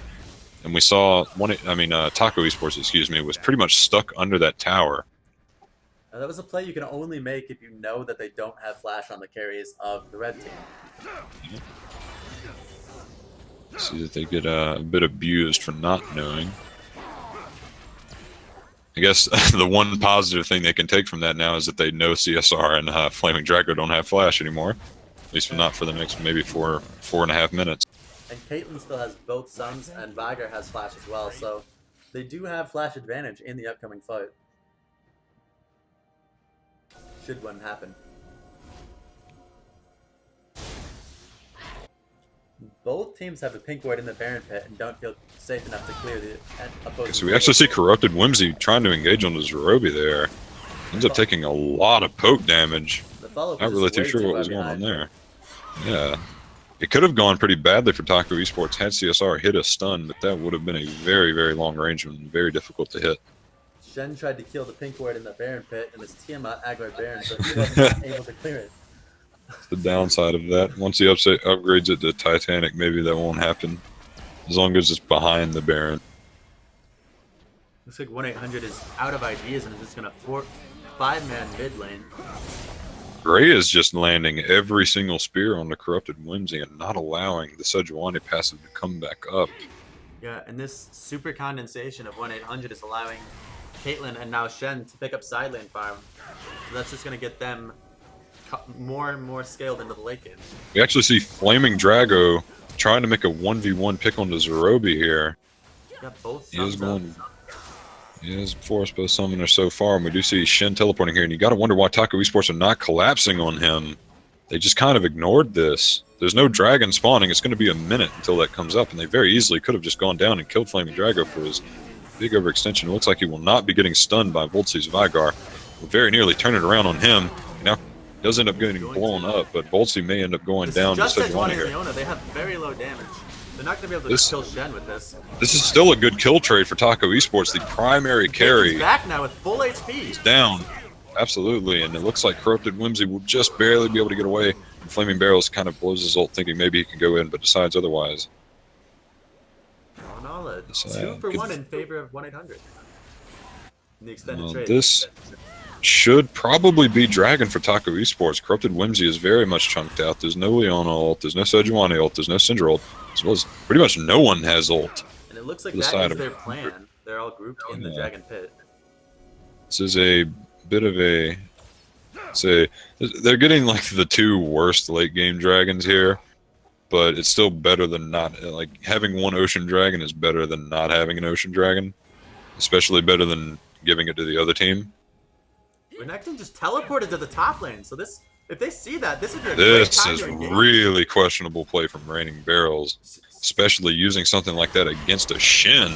And we saw Taco Esports, excuse me, was pretty much stuck under that tower. That was a play you can only make if you know that they don't have flash on the carries of the red team. See that they get a bit abused for not knowing. I guess the one positive thing they can take from that now is that they know CSR and Flaming Draco don't have flash anymore. At least not for the next maybe 4.5 minutes. And Caitlyn still has both Suns, and Vigar has flash as well, so they do have flash advantage in the upcoming fight. Should one happen. Both teams have a pink ward in the Baron pit and don't feel safe enough to clear the opposing. So we actually see Corrupted Whimsy trying to engage on the Zerobi there. Ends up taking a lot of poke damage. Not really too sure what was going on there. Yeah. It could have gone pretty badly for Taco Esports had CSR hit a stun, but that would have been a very, very long range and very difficult to hit. Shen tried to kill the pink ward in the Baron pit, and his Tiamat aggroed Baron, so he wasn't able to clear it. That's the downside of that. Once he upgrades it to Titanic, maybe that won't happen. As long as it's behind the Baron. Looks like 1-800 is out of ideas and is just going to 5-man mid lane. Gray is just landing every single spear on the Corrupted Whimsy and not allowing the Sejuani passive to come back up. Yeah, and this super condensation of 1-800 is allowing Caitlyn and now Shen to pick up side lane farm. So that's just going to get them more and more scaled into the late game. We actually see Flaming Drago trying to make a 1v1 pick on the Zerobi here. Got both he is going. He is forced both summoners so far, and we do see Shen teleporting here, and you got to wonder why Taco Esports are not collapsing on him. They just kind of ignored this. There's no dragon spawning. It's going to be a minute until that comes up, and they very easily could have just gone down and killed Flaming Drago for his big overextension. It looks like he will not be getting stunned by Voltzi's Vigar. Will very nearly turn it around on him. Now does end up getting blown up, but Voltzi may end up going down. Just as one here. Leona, they have very low damage. They're not going to be able to kill Shen with this. This is still a good kill trade for Taco Esports. The primary carry. He's back now with full HP. He's down. Absolutely, and it looks like Corrupted Whimsy will just barely be able to get away. And Flaming Barrels kind of blows his ult, thinking maybe he can go in, but decides otherwise. All in all, 2 for 1 in favor of 1-800. In the extended trade. This should probably be Dragon for Taco Esports. Corrupted Whimsy is very much chunked out. There's no Leona ult, there's no Sejuani ult, there's no Syndra ult, as well as pretty much no one has ult. And it looks like that is their plan. They're all grouped in the Dragon pit. This is a bit of a... they're getting like the 2 worst late game dragons here, but it's still better than not. Like, having one Ocean Dragon is better than not having an Ocean Dragon. Especially better than giving it to the other team. Renekton just teleported to the top lane, so this, if they see that, this would be a great time to engage. This is really questionable play from Raining Barrels, especially using something like that against a Shen.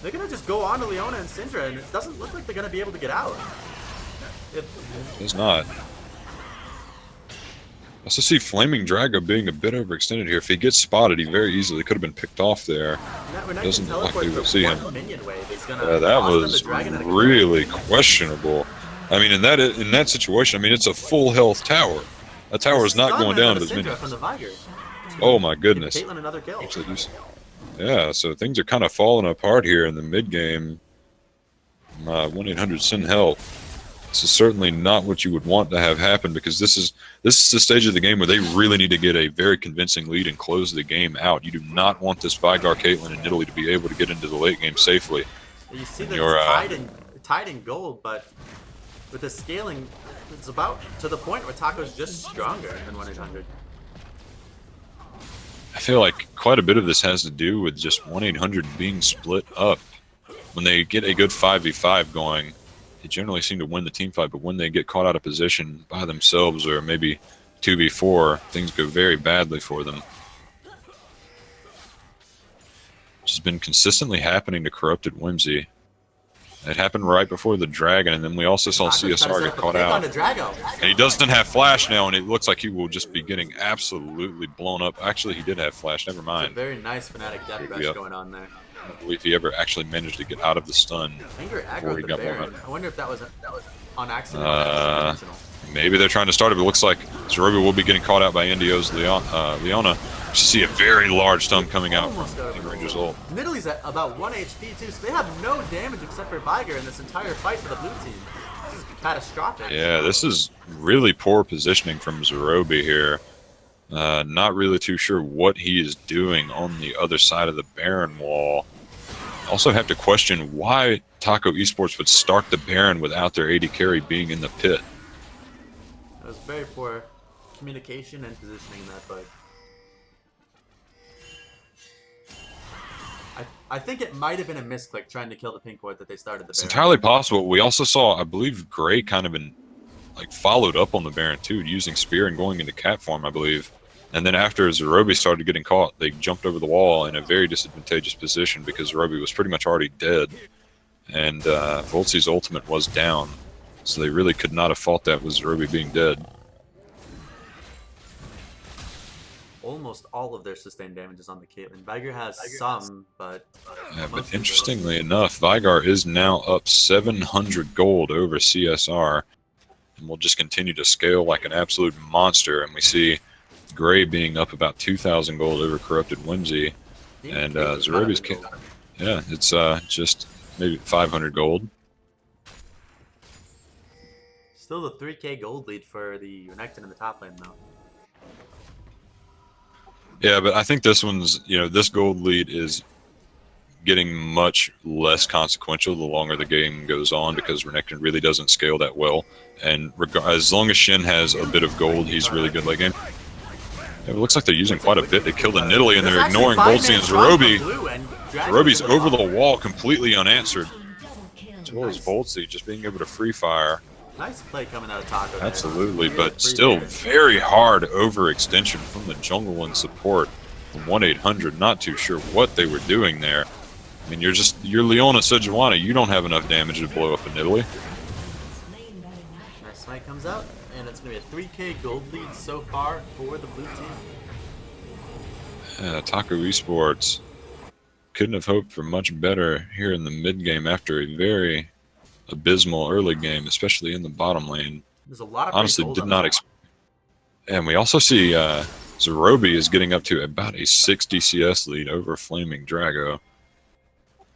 They're gonna just go on to Leona and Syndra, and it doesn't look like they're gonna be able to get out. It's not. I also see Flaming Drago being a bit overextended here. If he gets spotted, he very easily could have been picked off there. Doesn't look like we will see him. Yeah, that was really questionable. I mean, in that situation, I mean, it's a full health tower. That tower is not going down to his minions. Oh my goodness. Yeah, so things are kind of falling apart here in the mid game. 1-800 send help. This is certainly not what you would want to have happen, because this is the stage of the game where they really need to get a very convincing lead and close the game out. You do not want this Vigar, Caitlyn, and Italy to be able to get into the late game safely. You see that it's tied in gold, but with the scaling, it's about to the point where Taco's just stronger than 1-800. I feel like quite a bit of this has to do with just 1-800 being split up. When they get a good 5v5 going, they generally seem to win the team fight, but when they get caught out of position by themselves or maybe 2v4, things go very badly for them. Which has been consistently happening to Corrupted Whimsy. It happened right before the Dragon, and then we also saw CSR get caught out. And he doesn't have Flash now, and it looks like he will just be getting absolutely blown up. Actually, he did have Flash, never mind. It's a very nice Fnatic death rush going on there. I don't believe he ever actually managed to get out of the stun before he got blown up. I wonder if that was on accident or intentional. Maybe they're trying to start it, but it looks like Zerobi will be getting caught out by NDO's Leona. You see a very large stun coming out from Ranger's ult. Nidalee at about 1 HP too, so they have no damage except for Viger in this entire fight for the blue team. This is catastrophic. Yeah, this is really poor positioning from Zerobi here. Not really too sure what he is doing on the other side of the Baron wall. Also have to question why Taco Esports would start the Baron without their AD carry being in the pit. It was very poor communication and positioning in that fight. I think it might have been a misclick trying to kill the pink ward that they started the Baron. It's entirely possible. We also saw, I believe, Gray kind of followed up on the Baron too, using Spear and going into cat form, I believe. And then after Zerobi started getting caught, they jumped over the wall in a very disadvantageous position because Zerobi was pretty much already dead. And Voltzi's ultimate was down. So they really could not have fought that with Zerobi being dead. Almost all of their sustained damage is on the Caitlyn. Viger has some, but... Yeah, but interestingly enough, Vigar is now up 700 gold over CSR. And will just continue to scale like an absolute monster. And we see Gray being up about 2,000 gold over Corrupted Whimsy. And Zerobi's... Yeah, it's just maybe 500 gold. Still the 3k gold lead for the Renekton in the top lane, though. Yeah, but I think this one's, this gold lead is getting much less consequential the longer the game goes on because Renekton really doesn't scale that well. And as long as Shin has a bit of gold, he's really good late game. It looks like they're using quite a bit. They killed the Nidalee and they're ignoring Voltzi and Zerobi. Zerobi's over the wall completely unanswered. As well as Voltzi just being able to free fire. Nice play coming out of Taco. Absolutely, but still very hard overextension from the jungle and support from 1-800. Not too sure what they were doing there. I mean, you're Leona Sejuani. You don't have enough damage to blow up a Nidalee. Nice smite comes out, and it's going to be a 3k gold lead so far for the blue team. Yeah, Taco Esports couldn't have hoped for much better here in the mid game after a very abysmal early game, especially in the bottom lane. There's a lot of honestly did not expect. And we also see Zerobi is getting up to about a 60 CS lead over Flaming Drago,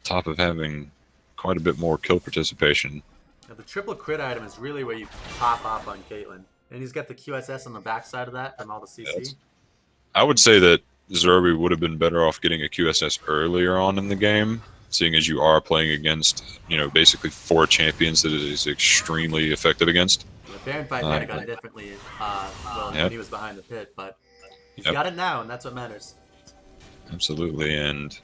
top of having quite a bit more kill participation. Now, the triple crit item is really where you pop off on Caitlyn, and he's got the QSS on the backside of that from all the CC. Yes. I would say that Zerobi would have been better off getting a QSS earlier on in the game, seeing as you are playing against, basically 4 champions that it is extremely effective against. The Baron fight might have gone differently when he was behind the pit, but he's got it now, and that's what matters. Absolutely, and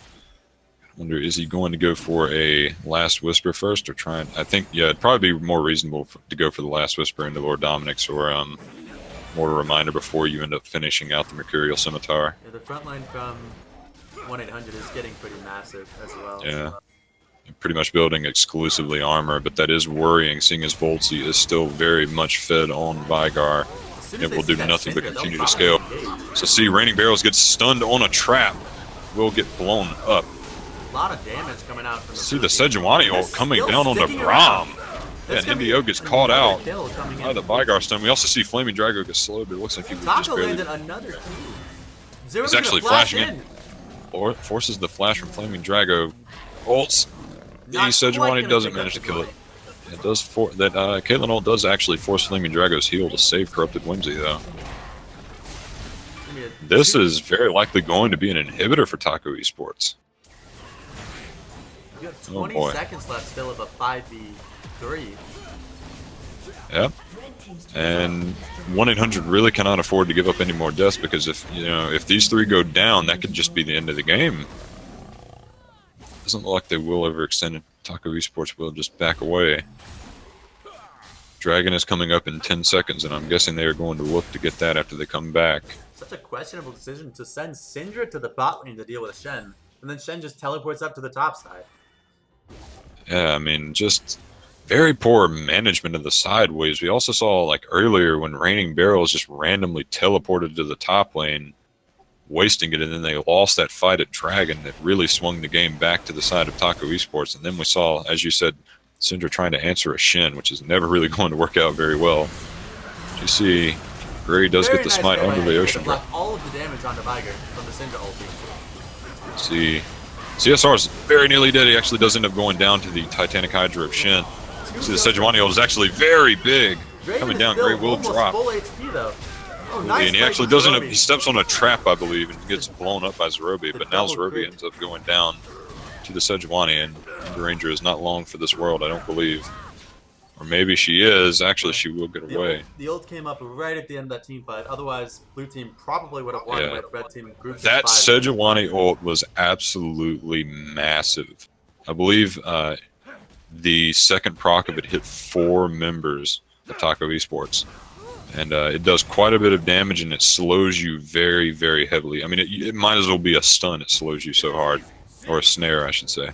I wonder, is he going to go for a Last Whisper first, or try and... I think, it'd probably be more reasonable to go for the Last Whisper into Lord Dominic's, or more a reminder before you end up finishing out the Mercurial Scimitar. Yeah, the front line from 1-800 is getting pretty massive as well. Yeah, pretty much building exclusively armor, but that is worrying, seeing as Voltzi is still very much fed on Vigar. It will do nothing but continue to scale. So see, Raining Barrels gets stunned on a trap, will get blown up. A lot of damage coming out from the see the Sejuani ult coming down on the Braum. Yeah, and NDO gets caught out by the Vigar stun. We also see Flaming Drago get slowed, but it looks like he was just barely... landed another He's actually flashing in. Or forces the flash from Flaming Drago. Ults. Sejuani doesn't manage to kill it. It does Caitlyn ult does actually force Flaming Drago's heal to save Corrupted Whimsy, though. This is very likely going to be an inhibitor for Taco Esports. You have 20 seconds left still of a 5v3. Yep. And 1-800 really cannot afford to give up any more deaths, because if these 3 go down, that could just be the end of the game. Doesn't look like they will overextend it. Taco Esports will just back away. Dragon is coming up in 10 seconds, and I'm guessing they are going to look to get that after they come back. Such a questionable decision to send Syndra to the bot lane to deal with Shen, and then Shen just teleports up to the top side. Yeah, I mean, just very poor management of the sideways. We also saw, like, earlier when Raining Barrels just randomly teleported to the top lane, wasting it, and then they lost that fight at Dragon that really swung the game back to the side of Taco Esports. And then we saw, as you said, Syndra trying to answer a Shen, which is never really going to work out very well. You see, Gray does Very get the nice smite onto the Ocean block Breath. all of the damage onto Viger from the Syndra ulti. See, CSR is very nearly dead. He actually does end up going down to the Titanic Hydra of Shen. See, the Sejuani ult is actually very big. Coming down, Gray will drop. Full HP though. Oh, nice, and he actually doesn't. He steps on a trap, I believe, and gets blown up by Zerobi. But now Zerobi ends up going down to the Sejuani, and the Ranger is not long for this world, I don't believe. Or maybe she is. Actually, she will get away. The ult came up right at the end of that team fight. Otherwise, blue team probably would have won with red team group. That Sejuani ult was absolutely massive. I believe the second proc of it hit 4 members of Taco Esports. And it does quite a bit of damage, and it slows you very, very heavily. I mean, it might as well be a stun. It slows you so hard. Or a snare, I should say.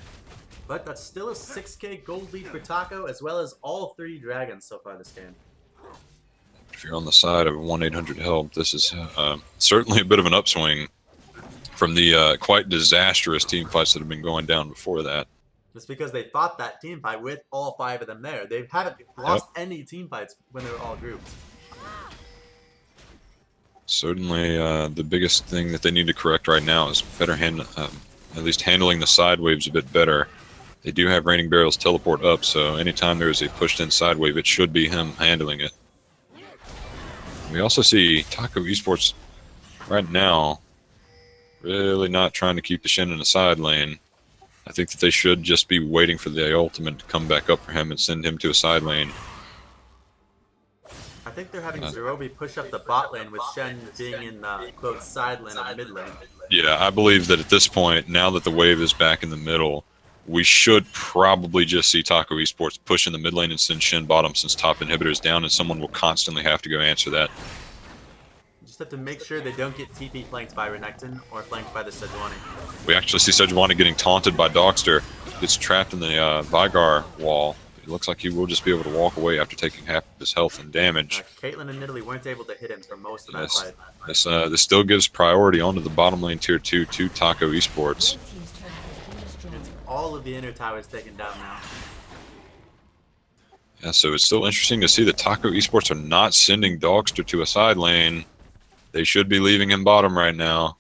But that's still a 6k gold lead for Taco, as well as all 3 dragons so far this game. If you're on the side of 1-800 help, this is certainly a bit of an upswing from the quite disastrous team fights that have been going down before that. Just because they fought that team fight with all 5 of them there. They haven't lost any team fights when they were all grouped. Certainly, the biggest thing that they need to correct right now is better at least handling the side waves a bit better. They do have Raining Barrels teleport up, so anytime there is a pushed-in side wave, it should be him handling it. We also see Taco Esports right now really not trying to keep the Shen in the side lane. I think that they should just be waiting for the ultimate to come back up for him and send him to a side lane. I think they're having Zerobi push up the bot lane with Shen being in quote side lane or mid lane. Yeah, I believe that at this point, now that the wave is back in the middle, we should probably just see Taco Esports push in the mid lane and send Shen bottom since top inhibitor is down, and someone will constantly have to go answer that. You just have to make sure they don't get TP flanked by Renekton or flanked by the Sejuani. We actually see Sejuani getting taunted by Dogster, gets trapped in the Vigar wall. It looks like he will just be able to walk away after taking half of his health and damage. Caitlyn and Nidalee weren't able to hit him for most of that fight. This still gives priority onto the bottom lane tier 2 to Taco Esports. It's all of the inner towers taken down now. Yeah, so it's still interesting to see that Taco Esports are not sending Dogster to a side lane. They should be leaving him bottom right now,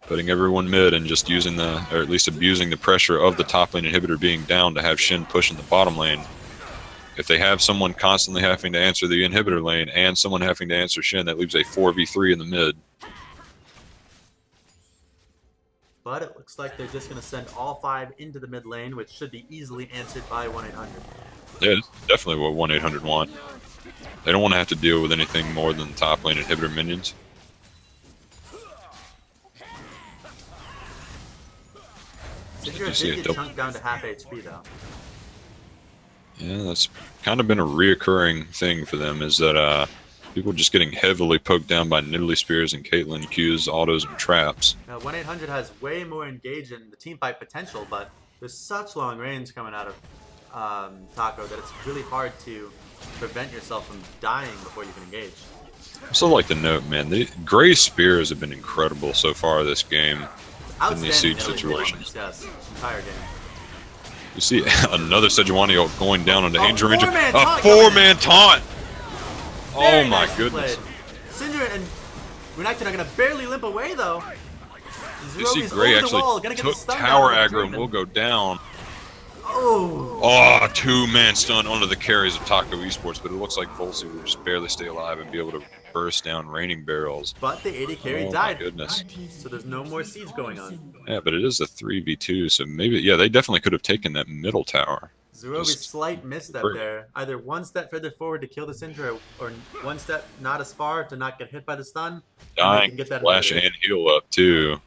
putting everyone mid and just using or at least abusing the pressure of the top lane inhibitor being down to have Shen push in the bottom lane. If they have someone constantly having to answer the inhibitor lane and someone having to answer Shen, that leaves a 4v3 in the mid. But it looks like they're just going to send all 5 into the mid lane, which should be easily answered by 1-800. Yeah, it's definitely what 1-800 want. They don't want to have to deal with anything more than top lane inhibitor minions. Syndra did get chunked down to half HP though. Yeah, that's kind of been a reoccurring thing for them, is that people just getting heavily poked down by Nidalee Spears and Caitlyn Q's, autos, and traps. Now 1-800 has way more engage in the team fight potential, but there's such long range coming out of Taco that it's really hard to prevent yourself from dying before you can engage. I also like to note, man, the Gray Spears have been incredible so far this game in these siege situations. Yes, entire game. You see another Sejuani ult going down on the Angel Ranger. A four-man taunt! Oh my goodness. Syndra and Renekton are going to barely limp away though. You see Gray actually took tower aggro and will go down. Oh, 2-man stun onto the carries of Taco Esports, but it looks like Volsey will just barely stay alive and be able to burst down Raining Barrels. But the AD carry died. My goodness. So there's no more siege going on. Yeah, but it is a 3v2, so maybe, yeah, they definitely could have taken that middle tower. Zerobi's slight misstep there. Either one step further forward to kill the Syndra, or one step not as far to not get hit by the stun. Dying, flash, and heal up, too.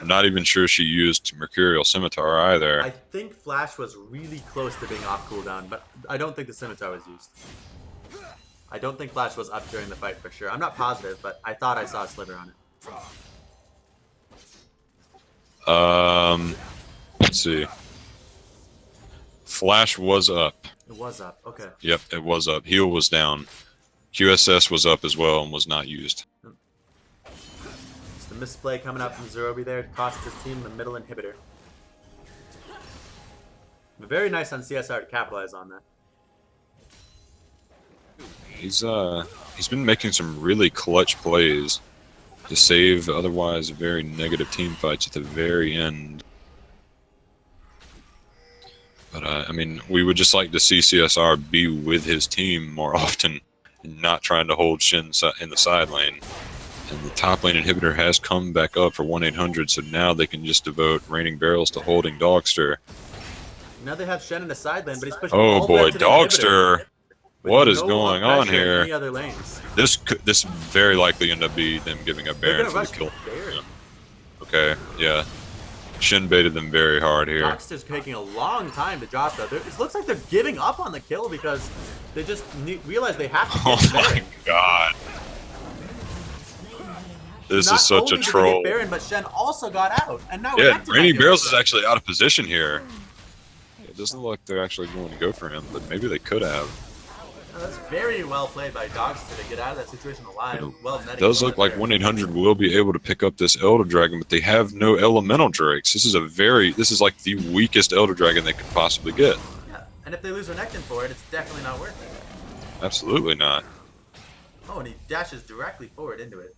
I'm not even sure she used Mercurial Scimitar either. I think Flash was really close to being off cooldown, but I don't think the Scimitar was used. I don't think Flash was up during the fight for sure. I'm not positive, but I thought I saw a sliver on it. Let's see. Flash was up. It was up. Okay. Yep, it was up. Heal was down. QSS was up as well and was not used. Just a misplay coming out from Zerobi there. Cost his team the middle inhibitor. Very nice on CSR to capitalize on that. He's been making some really clutch plays to save otherwise very negative team fights at the very end. But I mean, we would just like to see CSR be with his team more often and not trying to hold Shin in the side lane. And the top lane inhibitor has come back up for 1-800, so now they can just devote Raining Barrels to holding Dogster. Now they have Shen in the side lane, but he's pushing Oh all the way boy, up to the Dogster! inhibitor, What with is no going on pressure in here? Any other lanes. This very likely end up be them giving up They're Baron gonna for the rush kill. Baron. Okay, yeah. Shin baited them very hard here. Dogster's taking a long time to drop though. It looks like they're giving up on the kill because they just realize they have to Oh get my Baron. god. This Not is such a only did they troll. get Baron, but Shen also got out, and now Yeah, Renekton might Raining be Barrels able is to- actually out of position here. It doesn't look like they're actually going to go for him, but maybe they could have. Oh, that's very well played by Dogster to get out of that situation alive. Well, It does look like there. 1-800 will be able to pick up this Elder Dragon, but they have no Elemental Drakes. This is like the weakest Elder Dragon they could possibly get. Yeah, and if they lose Renekton for it, it's definitely not worth it. Absolutely not. Oh, and he dashes directly forward into it.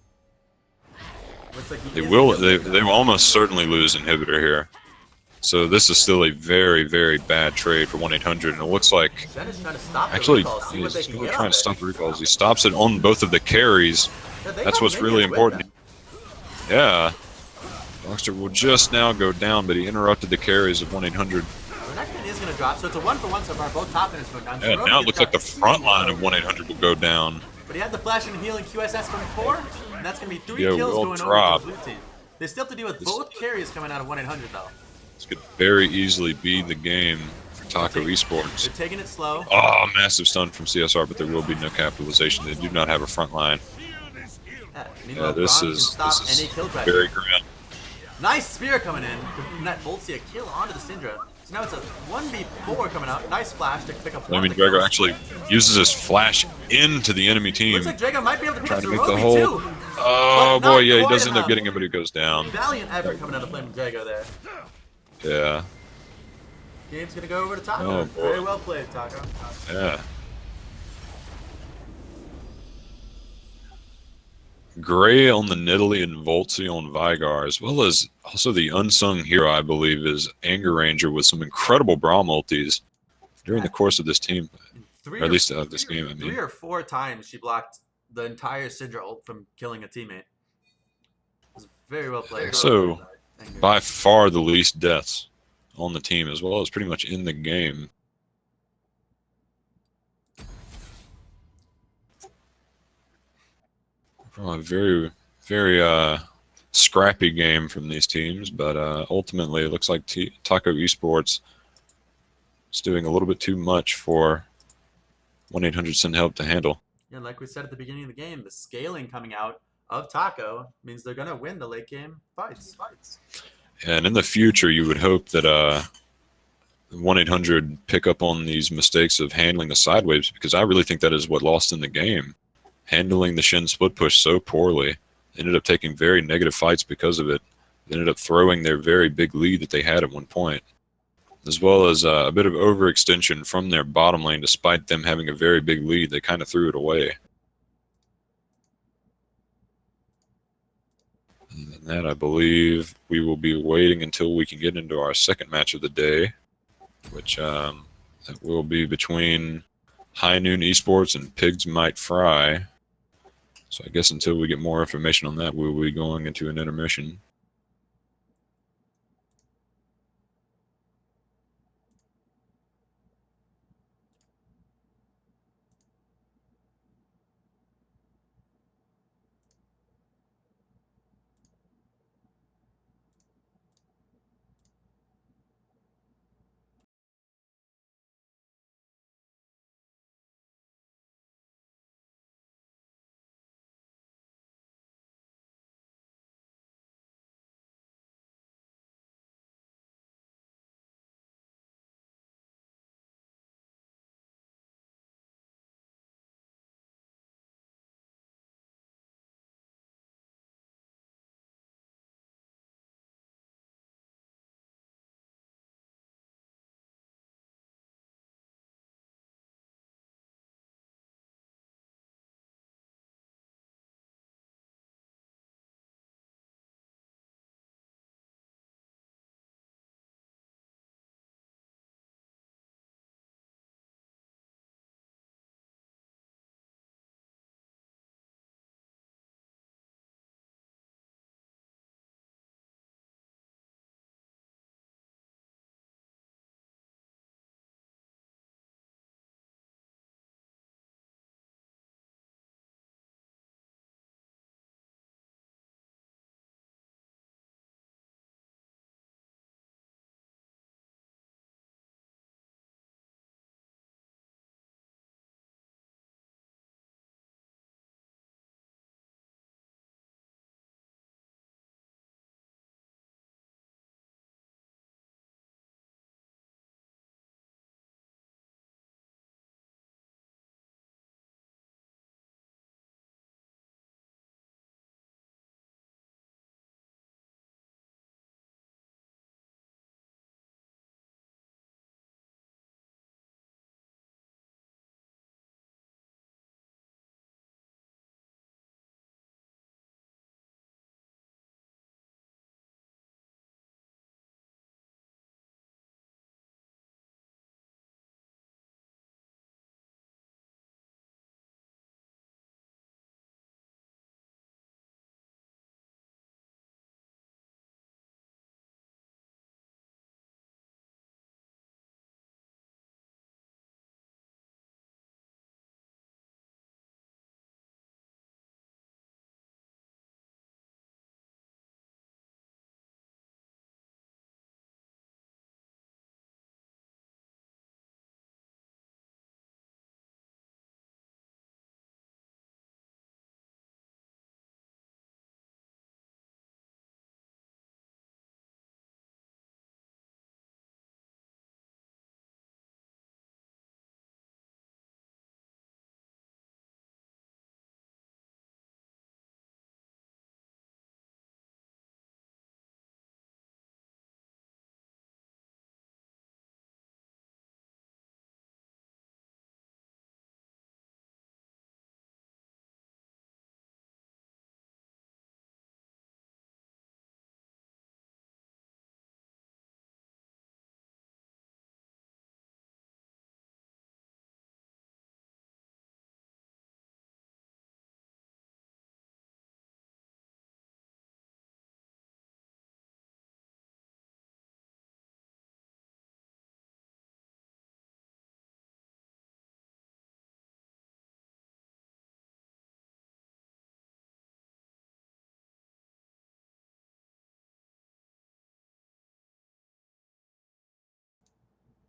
Looks like They will almost certainly lose Inhibitor here. So this is still a very, very bad trade for 1-800, and it looks like Shen is trying to stop actually the recall, see what they he's can really get trying off to it. stop the recalls. He stops it on both of the carries. Yeah, they That's got what's really minions with important. them. Yeah. Dogster will just now go down, but he interrupted the carries of 1-800. Renekton is going to drop, so it's a 1-for-1 so far. Both top laners going down. Yeah, Zerobi now it gets looks like the dropped. front line of 1-800 will go down. But he had the flash and heal and QSS from 4, and that's going to be 3 Yeah, kills will going drop. over to the blue team. They still have to deal with both carries coming out of 1-800 though. This could very easily be the game for Taco Esports. They're taking it slow. Oh, massive stun from CSR, but there will be no capitalization. They do not have a front line. Meanwhile, This Braum can is stop any kill pressure. very grim. Nice spear coming in to net Boltsy a kill onto the Syndra. So now it's a 1v4 coming out. Nice flash to pick up one Flaming of the kills. Drago actually uses his flash into the enemy team. Looks like Drago might be able to pick Trying up to make the Zerobi hold. too. Oh But not boy, yeah, he quite does end up enough. getting him, but he goes down. Valiant effort coming out of Flaming Drago there. Yeah, Game's gonna go over to Taco. Oh, boy. Very well played, Taco. yeah. Gray on the Nidalee and Voltsy on Vigar, as well as also the unsung hero, I believe, is Anger Ranger with some incredible Braum ultis during the course of this team, or at least of this game, I mean. 3 or 4 times she blocked the entire Syndra ult from killing a teammate. It was very well played. So, by far the least deaths on the team, as well as pretty much in the game. A very, very scrappy game from these teams, but ultimately it looks like Taco Esports is doing a little bit too much for 1-800 Send Help to handle. Yeah, like we said at the beginning of the game, the scaling coming out of Taco means they're gonna win the late game fights. And in the future, you would hope that 1-800 pick up on these mistakes of handling the sideways, because I really think that is what lost in the game. Handling the Shin split push so poorly. They ended up taking very negative fights because of it. They ended up throwing their very big lead that they had at one point, as well as a bit of overextension from their bottom lane. Despite them having a very big lead, they kind of threw it away. And that, I believe, we will be waiting until we can get into our second match of the day, which that will be between High Noon Esports and Pigs Might Fry. So I guess until we get more information on that, we will be going into an intermission.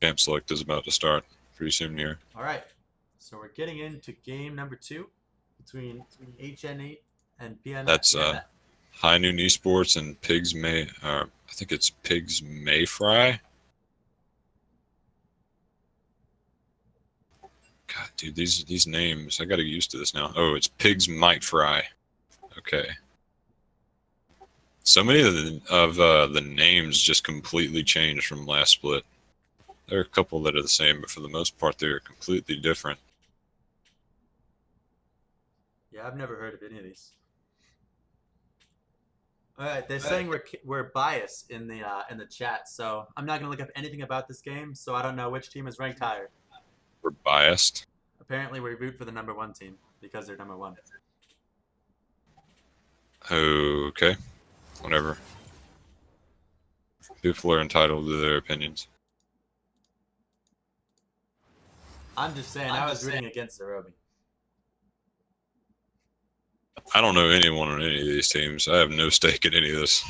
Camp select is about to start pretty soon here. All right. So we're getting into game number 2 between HNE and PMF. That's High Noon Esports and Pigs May. I think it's Pigs May Fry. God, dude, these names, I got to get used to this now. Oh, it's Pigs Might Fry. Okay. So many of the names just completely changed from last split. There are a couple that are the same, but for the most part, they're completely different. Yeah, I've never heard of any of these. All right, they're saying we're biased in the chat, so I'm not gonna look up anything about this game, so I don't know which team is ranked higher. We're biased. Apparently, we root for the number 1 team because they're number 1. Okay, whatever. People are entitled to their opinions. I'm just saying, I was rooting against Zerobi. I don't know anyone on any of these teams. I have no stake in any of this.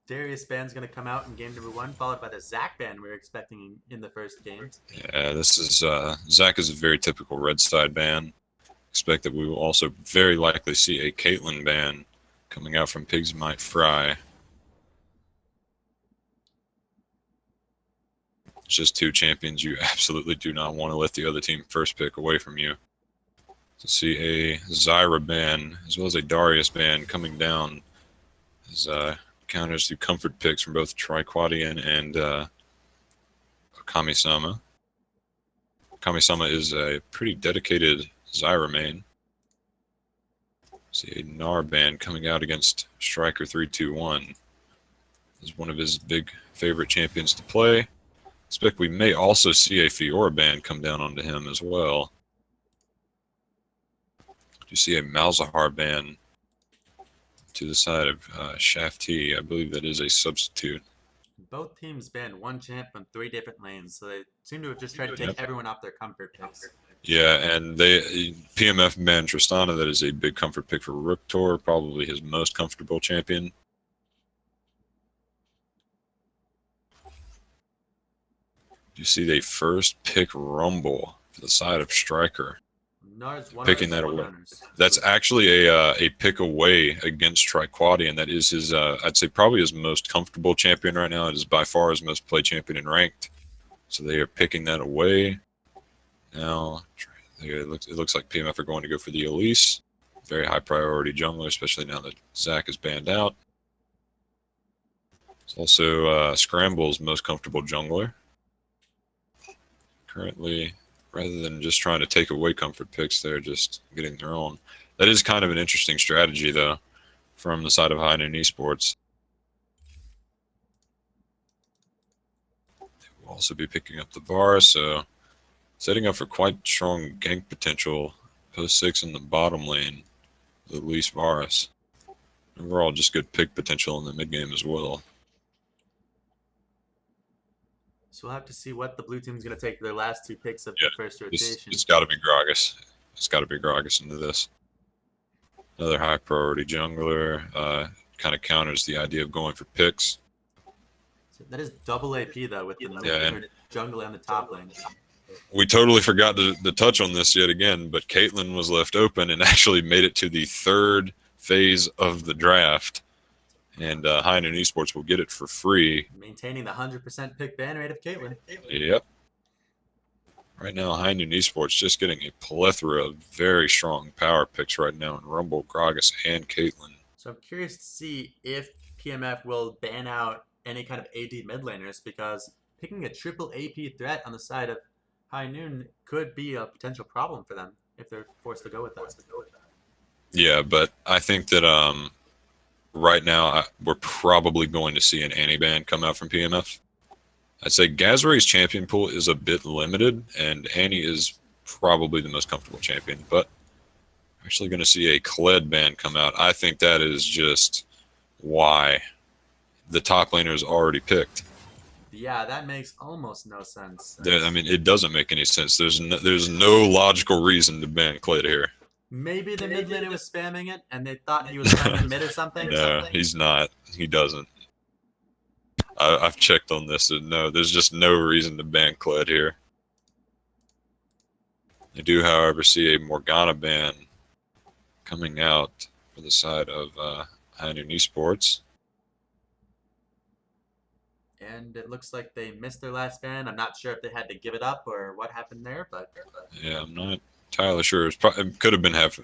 Darius band's going to come out in game number 1, followed by the Zach band we were expecting in the first game. Yeah, this is Zach is a very typical red side ban. Expect that we will also very likely see a Caitlyn ban coming out from Pigs Might Fry. It's just 2 champions you absolutely do not want to let the other team first pick away from you. To see a Zyra ban as well as a Darius ban coming down as counters to comfort picks from both Triquadian and Kami-sama. Kami-sama is a pretty dedicated Zyra main. See a Gnar ban coming out against Striker 321. Is one of his big favorite champions to play. Expect we may also see a Fiora ban come down onto him as well. You see a Malzahar ban to the side of Shafty. I believe that is a substitute. Both teams banned 1 champ from 3 different lanes, so they seem to have just tried to take everyone off their comfort picks. Yeah, and they PMF banned Tristana. That is a big comfort pick for Riptor, probably his most comfortable champion. You see they first pick Rumble for the side of Striker. Picking that away. That's actually a pick away against Triquadian. That is his, I'd say probably his most comfortable champion right now. It is by far his most played champion in ranked. So they are picking that away. Now, it looks like PMF are going to go for the Elise. Very high priority jungler, especially now that Zach is banned out. It's also Scramble's most comfortable jungler. Currently, rather than just trying to take away comfort picks, they're just getting their own. That is kind of an interesting strategy, though, from the side of High Noon Esports. They will also be picking up the VAR, so setting up for quite strong gank potential. Post 6 in the bottom lane, the least Varus. Overall, just good pick potential in the mid game as well. So we'll have to see what the blue team's going to take for their last 2 picks of the first rotation. It's got to be Gragas. It's got to be Gragas into this. Another high priority jungler. Kind of counters the idea of going for picks. So that is double AP, though, with the jungler on the top lane. We totally forgot to touch on this yet again, but Caitlyn was left open and actually made it to the 3rd phase of the draft. And High Noon Esports will get it for free. Maintaining the 100% pick ban rate of Caitlyn. Yep. Right now, High Noon Esports just getting a plethora of very strong power picks right now in Rumble, Gragas, and Caitlyn. So I'm curious to see if PMF will ban out any kind of AD mid laners, because picking a triple AP threat on the side of High Noon could be a potential problem for them if they're forced to go with that. Yeah, but I think that right now we're probably going to see an anti-ban come out from PMF. I'd say Gazray's champion pool is a bit limited, and Annie is probably the most comfortable champion, but we're actually going to see a Kled ban come out. I think that is just why the top laner is already picked. Yeah, that makes almost no sense. I mean, it doesn't make any sense. There's no logical reason to ban Kled here. Maybe the mid laner was spamming it, and they thought he was playing mid or something. No, he's not. He doesn't. I've checked on this, and no, there's just no reason to ban Kled here. I do, however, see a Morgana ban coming out for the side of HNE Esports. And it looks like they missed their last ban. I'm not sure if they had to give it up or what happened there, but Yeah, I'm not entirely sure. It could have been half.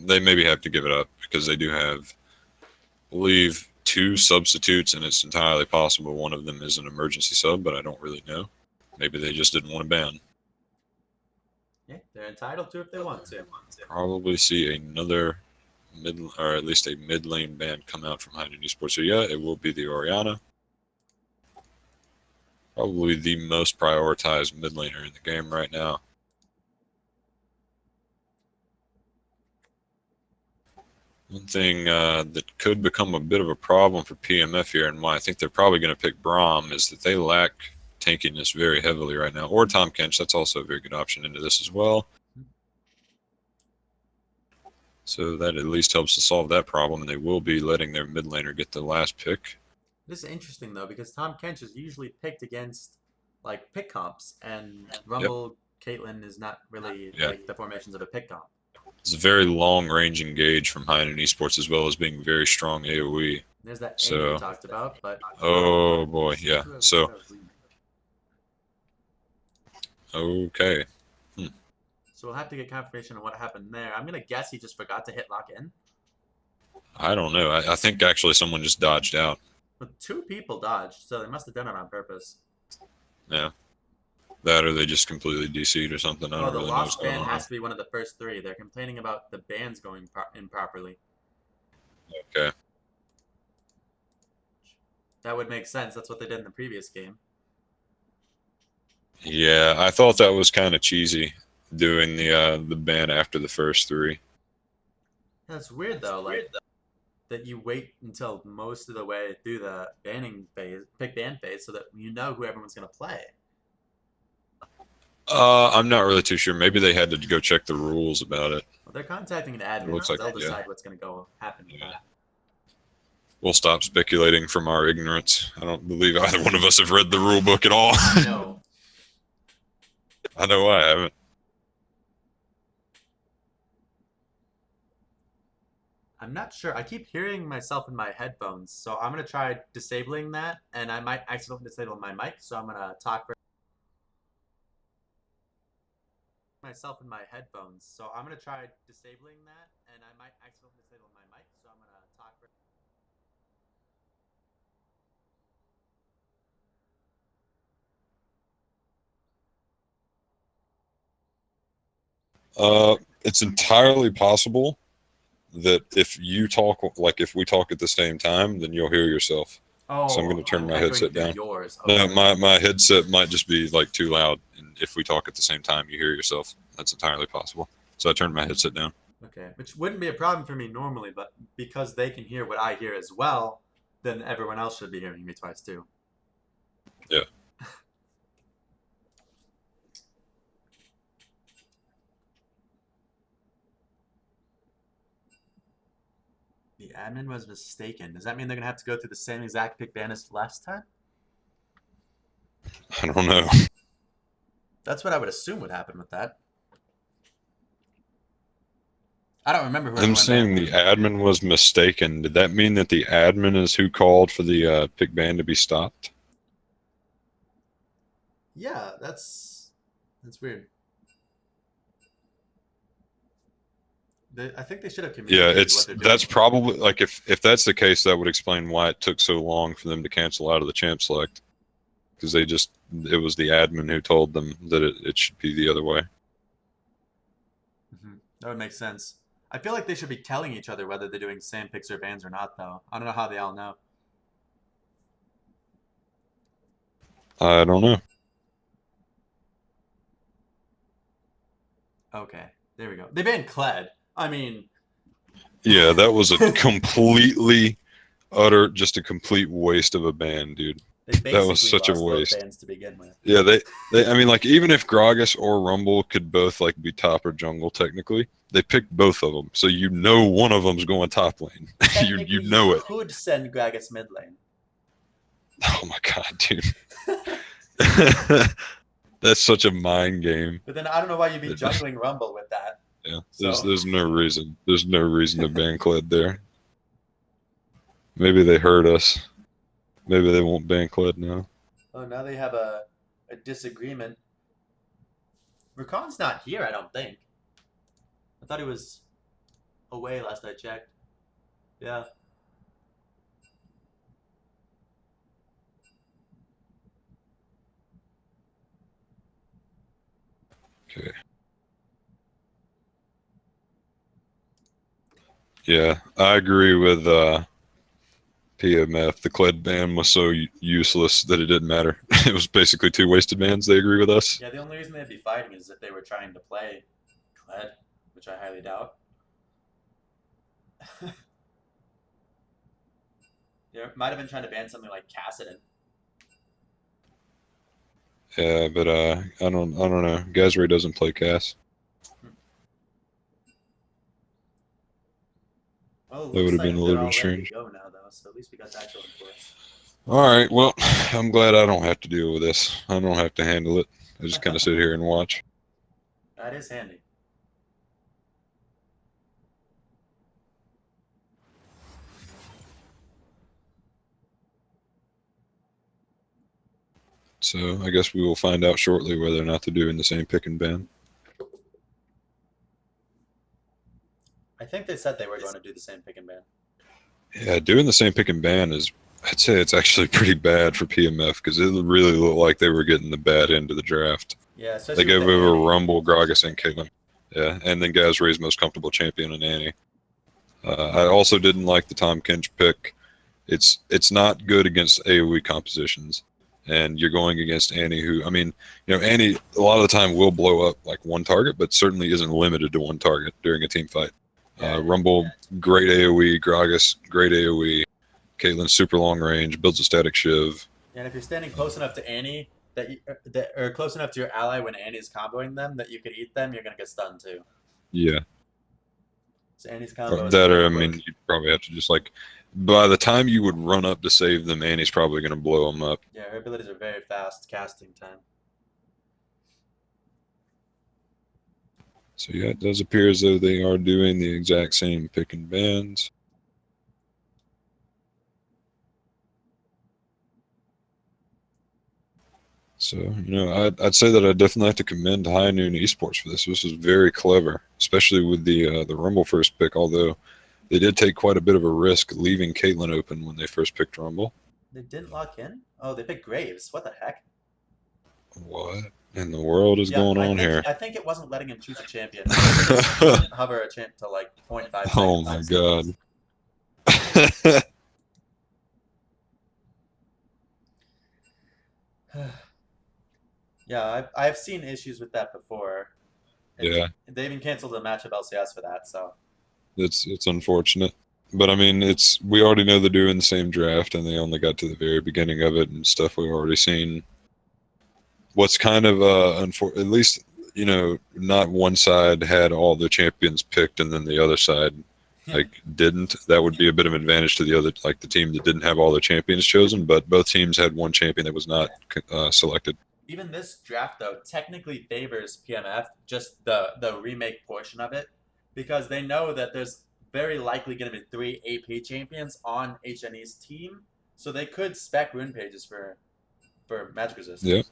They maybe have to give it up because they do have, I believe, 2 substitutes, and it's entirely possible one of them is an emergency sub, but I don't really know. Maybe they just didn't want to ban. yeah, they're entitled to if they want to. Probably see another mid, or at least a mid lane ban come out from HNE Esports. So yeah, it will be the Orianna. Probably the most prioritized mid laner in the game right now. One thing that could become a bit of a problem for PMF here, and why I think they're probably going to pick Braum, is that they lack tankiness very heavily right now. Or Tom Kench, that's also a very good option into this as well. So that at least helps to solve that problem, and they will be letting their mid laner get the last pick. This is interesting though because Tom Kench is usually picked against like pick comps, and Rumble Caitlyn is not really like the formations of a pick comp. It's a very long range engage from HNE Esports as well as being very strong AoE. There's that so, we talked about, but oh boy, yeah. So okay. So we'll have to get confirmation on what happened there. I'm gonna guess he just forgot to hit lock in. I don't know. I think actually someone just dodged out. But 2 people dodged, so they must have done it on purpose. Yeah. That or they just completely DC'd or something. I don't really know what's going on. The lost ban has to be one of the first 3. They're complaining about the bans going improperly. Okay. That would make sense. That's what they did in the previous game. Yeah, I thought that was kind of cheesy, doing the ban after the first 3. That's weird though. Like that you wait until most of the way through the banning phase, pick ban phase, so that you know who everyone's gonna play. I'm not really too sure. Maybe they had to go check the rules about it. Well, they're contacting an admin. It looks like they'll decide what's gonna go happen. Yeah. We'll stop speculating from our ignorance. I don't believe either one of us have read the rule book at all. No. I know I haven't. I'm not sure. I keep hearing myself in my headphones, so I'm gonna try disabling that, and I might accidentally disable my mic, so I'm gonna talk for myself in my headphones. So I'm gonna try disabling that, and I might accidentally disable my mic, so I'm gonna talk for It's entirely possible that if you talk, like if we talk at the same time, then you'll hear yourself. Oh, so I'm going to turn my headset down. Yours. Okay. No, my headset might just be like too loud, and if we talk at the same time, you hear yourself. That's entirely possible. So I turned my headset down. Okay, which wouldn't be a problem for me normally, but because they can hear what I hear as well, then everyone else should be hearing me twice too. Yeah. The admin was mistaken. Does that mean they're going to have to go through the same exact pick ban as last time? I don't know. That's what I would assume would happen with that. I don't remember who I'm saying the admin was mistaken. Did that mean that the admin is who called for the pick ban to be stopped? Yeah, that's weird. I think they should have communicated. Yeah, that's probably like if that's the case, that would explain why it took so long for them to cancel out of the champ select, because it was the admin who told them that it should be the other way. Mm-hmm. That would make sense. I feel like they should be telling each other whether they're doing same picks or bans or not, though. I don't know how they all know. I don't know. Okay, there we go. They banned Kled. I mean... Yeah, that was a completely, just a complete waste of a ban, dude. They That was basically such a lost both waste. bans to begin with. Yeah, I mean, like, even if Gragas or Rumble could both like be top or jungle, technically, they picked both of them, so you know one of them's going top lane. You Technically, you know it. could send Gragas mid lane. Oh my god, dude, that's such a mind game. But then I don't know why you'd be That- jungling Rumble with that. Yeah, So there's no reason. There's no reason to ban Kled there. Maybe they heard us. Maybe they won't ban Kled now. oh, now they have a disagreement. Rakan's not here, I don't think. I thought he was away last I checked. Yeah. Okay. Yeah, I agree with PMF. The Kled ban was so useless that it didn't matter. It was basically two wasted bans. They agree with us. Yeah, the only reason they'd be fighting is if they were trying to play Kled, which I highly doubt. They might have been trying to ban something like Cassidon. Yeah, but I don't know. Gazray doesn't play Cass. Well, it That would looks have been a like they're little all bit ready to strange. go now, though, so at least we got that going for us. All right, well, I'm glad I don't have to deal with this. I don't have to handle it. I just kind of sit here and watch. That is handy. So I guess we will find out shortly whether or not they're doing the same pick and ban. I think they said they were going to do the same pick and ban. Yeah, doing the same pick and ban is, I'd say it's actually pretty bad for PMF because it really looked like they were getting the bad end of the draft. Yeah, They especially with gave the over Annie. Rumble, Gragas, and Caitlyn. Yeah, and then Gazray's most comfortable champion in Annie. I also didn't like the Tom Kench pick. It's not good against AoE compositions, and you're going against Annie, who, I mean, Annie a lot of the time will blow up like one target, but certainly isn't limited to one target during a team fight. Yeah, Rumble, great AoE. Gragas, great AoE. Caitlyn, super long range, builds a static shiv. and if you're standing close enough to Annie or close enough to your ally when Annie's comboing them that you could eat them, you're gonna get stunned too. Yeah, So Annie's combo is that pretty or I quick. mean, you'd probably have to just like, by the time you would run up to save them, Annie's probably going to blow them up. Yeah, her abilities are very fast casting time. So yeah, it does appear as though they are doing the exact same pick and bans. So, I'd say that I definitely have to commend High Noon Esports for this. This was very clever, especially with the Rumble first pick, although they did take quite a bit of a risk leaving Caitlyn open when they first picked Rumble. They didn't lock in? Oh, they picked Graves. What the heck? What in the world is Yeah, going I on think here? I think it wasn't letting him choose a champion. He didn't hover a champ to like 0.5 Oh seconds. my 6 god. seconds. Yeah, I've seen issues with that before. And Yeah, they even canceled the match of LCS for that, so it's unfortunate. But I mean, we already know they're doing the same draft, and they only got to the very beginning of it and stuff we've already seen. What's kind of at least not one side had all the champions picked, and then the other side like didn't. That would be a bit of an advantage to the other, like the team that didn't have all their champions chosen. But both teams had one champion that was not selected. even this draft though technically favors PMF, just the remake portion of it, because they know that there's very likely going to be 3 AP champions on HNE's team, so they could spec rune pages for magic resistance. Yeah.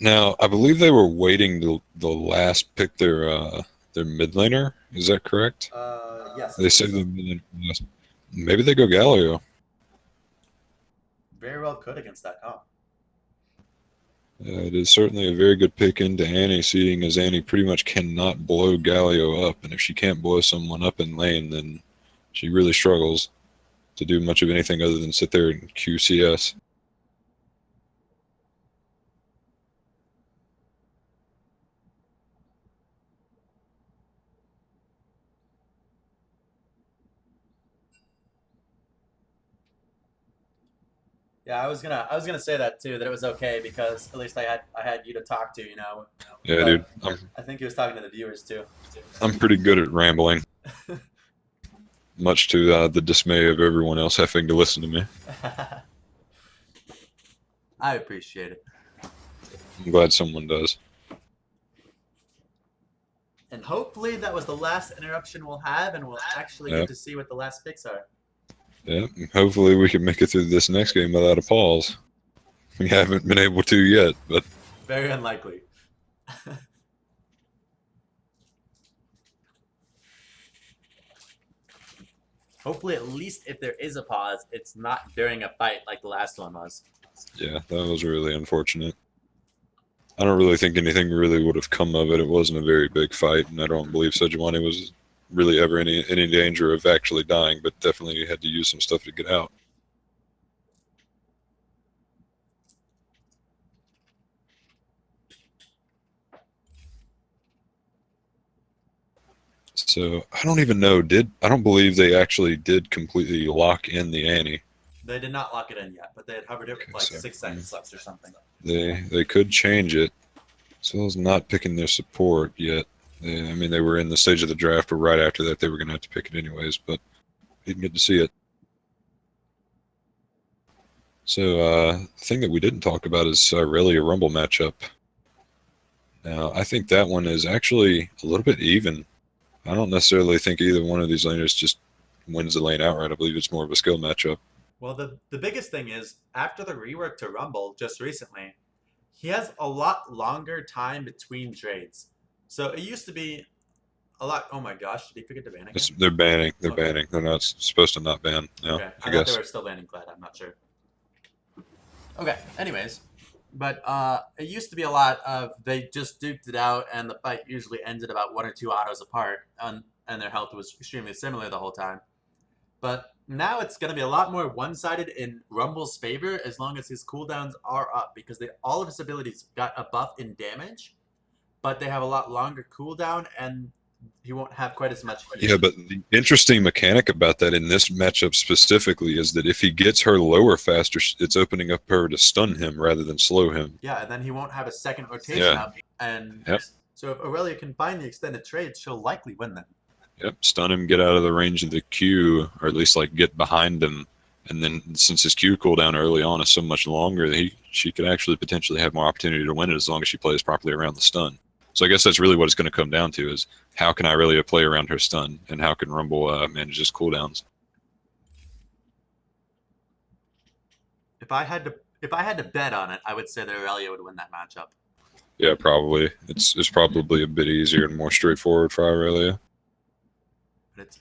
Now, I believe they were waiting the last pick their mid laner. Is that correct? Yes, I They believe saved so. the mid laner for last. Maybe they go Galio. Very well could against that comp. It is certainly a very good pick into Annie, seeing as Annie pretty much cannot blow Galio up, and if she can't blow someone up in lane, then she really struggles to do much of anything other than sit there and QCS. Yeah, I was gonna say that too, that it was okay because at least I had you to talk to, Yeah, dude. But I think he was talking to the viewers too. I'm pretty good at rambling, much to the dismay of everyone else having to listen to me. I appreciate it. I'm glad someone does. And hopefully that was the last interruption we'll have, and we'll actually Yeah, get to see what the last picks are. yeah. Hopefully we can make it through this next game without a pause. We haven't been able to yet, but Very unlikely. Hopefully, at least if there is a pause, it's not during a fight like the last one was. yeah, that was really unfortunate. I don't really think anything really would have come of it. It wasn't a very big fight, and I don't believe Sejuani was really ever any danger of actually dying, but definitely had to use some stuff to get out. So I don't even know. I don't believe they actually did completely lock in the ante. They did not lock it in yet, but they had hovered it with Okay, like so 6 seconds left or something. they could change it, as well as not picking their support yet. I mean, they were in the stage of the draft, but right after that, they were going to have to pick it anyways. But didn't get to see it. So, the thing that we didn't talk about is really a Rumble matchup. Now, I think that one is actually a little bit even. I don't necessarily think either one of these laners just wins the lane outright. I believe it's more of a skill matchup. Well, the biggest thing is after the rework to Rumble just recently, he has a lot longer time between trades. So it used to be a lot. Oh my gosh, did he forget to ban again? They're banning. They're Okay. banning. They're not supposed to not ban now, Okay, I I thought they guess. were still banning Glad. I'm not sure. Okay. Anyways, but it used to be a lot of they just duked it out, and the fight usually ended about 1 or 2 autos apart, and their health was extremely similar the whole time. But now it's going to be a lot more one-sided in Rumble's favor as long as his cooldowns are up because all of his abilities got a buff in damage, but they have a lot longer cooldown and he won't have quite as much heat. Yeah, but the interesting mechanic about that in this matchup specifically is that if he gets her lower faster, it's opening up her to stun him rather than slow him. Yeah, and then he won't have a second rotation Yeah. up. And Yep. so if Aurelia can find the extended trades, she'll likely win them. Yep. Stun him, get out of the range of the Q, or at least like get behind him. And then since his Q cooldown early on is so much longer, she could actually potentially have more opportunity to win it as long as she plays properly around the stun. So I guess that's really what it's going to come down to is how can Aurelia play around her stun and how can Rumble manage his cooldowns. If I had to bet on it, I would say that Aurelia would win that matchup. Yeah, probably. It's probably a bit easier and more straightforward for Aurelia. But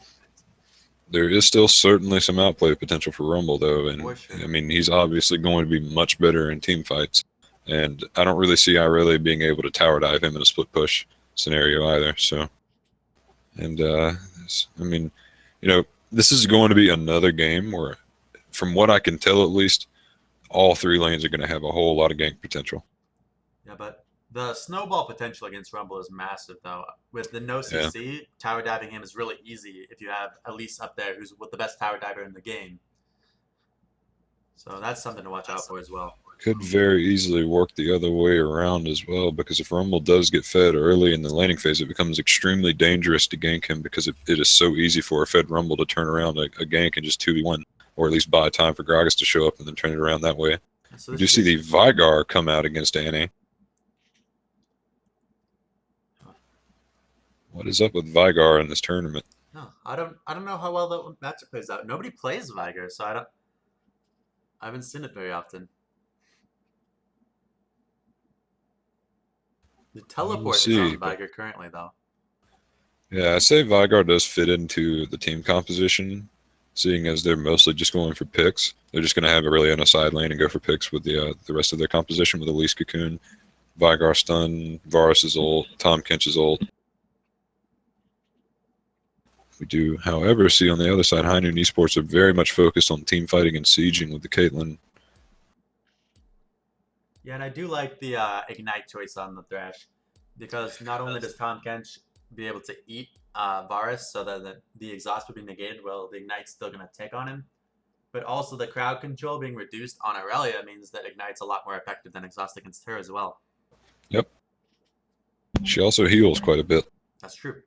There is still certainly some outplay potential for Rumble, though, and for sure. I mean he's obviously going to be much better in team fights, and I don't really see Aurelia being able to tower dive him in a split push scenario either. So, and I mean, this is going to be another game where, from what I can tell at least, all three lanes are going to have a whole lot of gank potential. Yeah, but the snowball potential against Rumble is massive, though. With the no Yeah. CC, tower diving him is really easy if you have Elise up there, who's the best tower diver in the game. So that's something to watch out for as well. Could very easily work the other way around as well, because if Rumble does get fed early in the laning phase, it becomes extremely dangerous to gank him because it is so easy for a fed Rumble to turn around a gank and just 2v1, or at least buy time for Gragas to show up and then turn it around that way. So We do see the Vigar come out against Annie. What is up with Vigar in this tournament? No, I don't know how well that matchup plays out. Nobody plays Viger, so I haven't seen it very often. The teleport is on Viger currently, though. Yeah, I say Vigar does fit into the team composition, seeing as they're mostly just going for picks. They're just going to have Aurelia on a side lane and go for picks with the rest of their composition with Elise Cocoon, Vigar stun, Varus' ult, Tom Kench's ult. We do, however, see on the other side, High Noon Esports are very much focused on team fighting and sieging with the Caitlyn. Yeah, and I do like the Ignite choice on the Thresh, because not only does Tom Kench be able to eat Varus so that the exhaust would be negated, well, the Ignite's still going to tick on him. But also the crowd control being reduced on Aurelia means that Ignite's a lot more effective than Exhaust against her as well. Yep. She also heals quite a bit. That's true.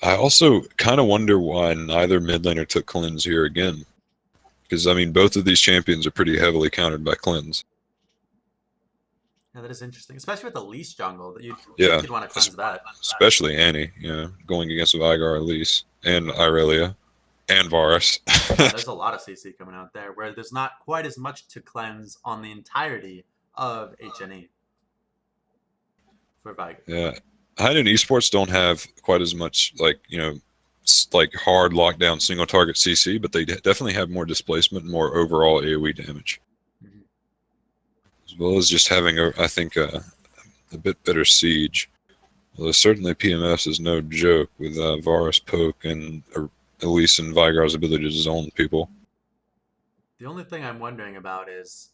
I also kind of wonder why neither mid laner took cleanse here again. Because, I mean, both of these champions are pretty heavily countered by cleanse. Yeah, that is interesting, especially with the Leash jungle. That you'd Yeah, think you'd want to cleanse that. especially Annie, going against Vigar Elise and Irelia and Varus. Yeah, there's a lot of CC coming out there where there's not quite as much to cleanse on the entirety of HNE for Vigar. Yeah, Hidden Esports don't have quite as much like hard lockdown single target CC, but they definitely have more displacement and more overall AOE damage, as well as just having I think a bit better siege. Although certainly PMF is no joke with Varus poke and Elise and Vigar's ability to zone people. The only thing I'm wondering about is,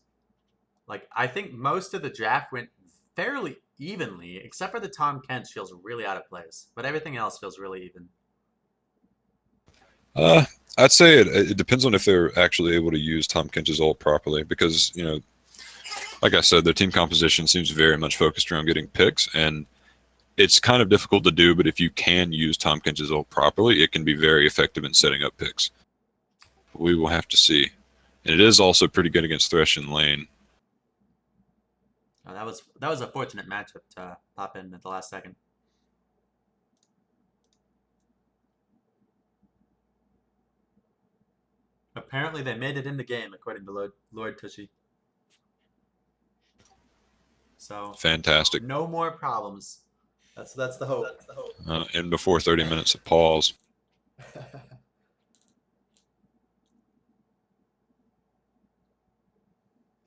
like, I think most of the draft went fairly evenly, except for the Tom Kent feels really out of place, but everything else feels really even. I'd say it depends on if they're actually able to use Tom Kench's ult properly, because like I said, their team composition seems very much focused around getting picks, and it's kind of difficult to do. But if you can use Tom Kench's ult properly, it can be very effective in setting up picks. We will have to see, and it is also pretty good against Thresh in lane. Oh, that was a fortunate matchup to pop in at the last second. Apparently, they made it in the game, according to Lord Tushy. So Fantastic. no more problems. That's the hope. And before 30 minutes of pause.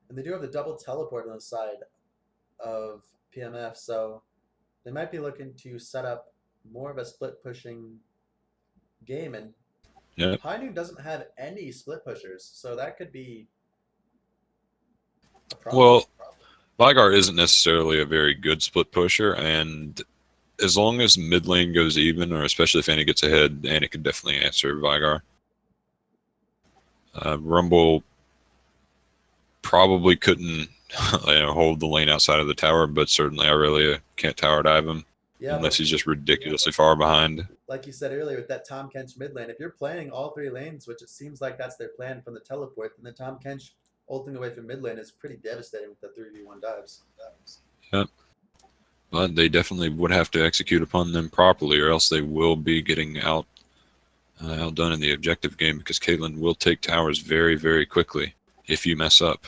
And they do have the double teleport on the side of PMF, so they might be looking to set up more of a split pushing game. And Yep. High Noon doesn't have any split pushers, so that could be a problem. Well, Vigar isn't necessarily a very good split pusher, and as long as mid lane goes even, or especially if Annie gets ahead, Annie can definitely answer Vigar. Rumble probably couldn't hold the lane outside of the tower, but certainly Aurelia can't tower dive him unless he's just ridiculously far behind. Like you said earlier with that Tom Kench mid lane, if you're playing all three lanes, which it seems like that's their plan from the teleport, then the Tom Kench ulting away from mid lane is pretty devastating with the 3v1 dives. Yep. But they definitely would have to execute upon them properly, or else they will be getting outdone in the objective game, because Caitlyn will take towers very, very quickly if you mess up.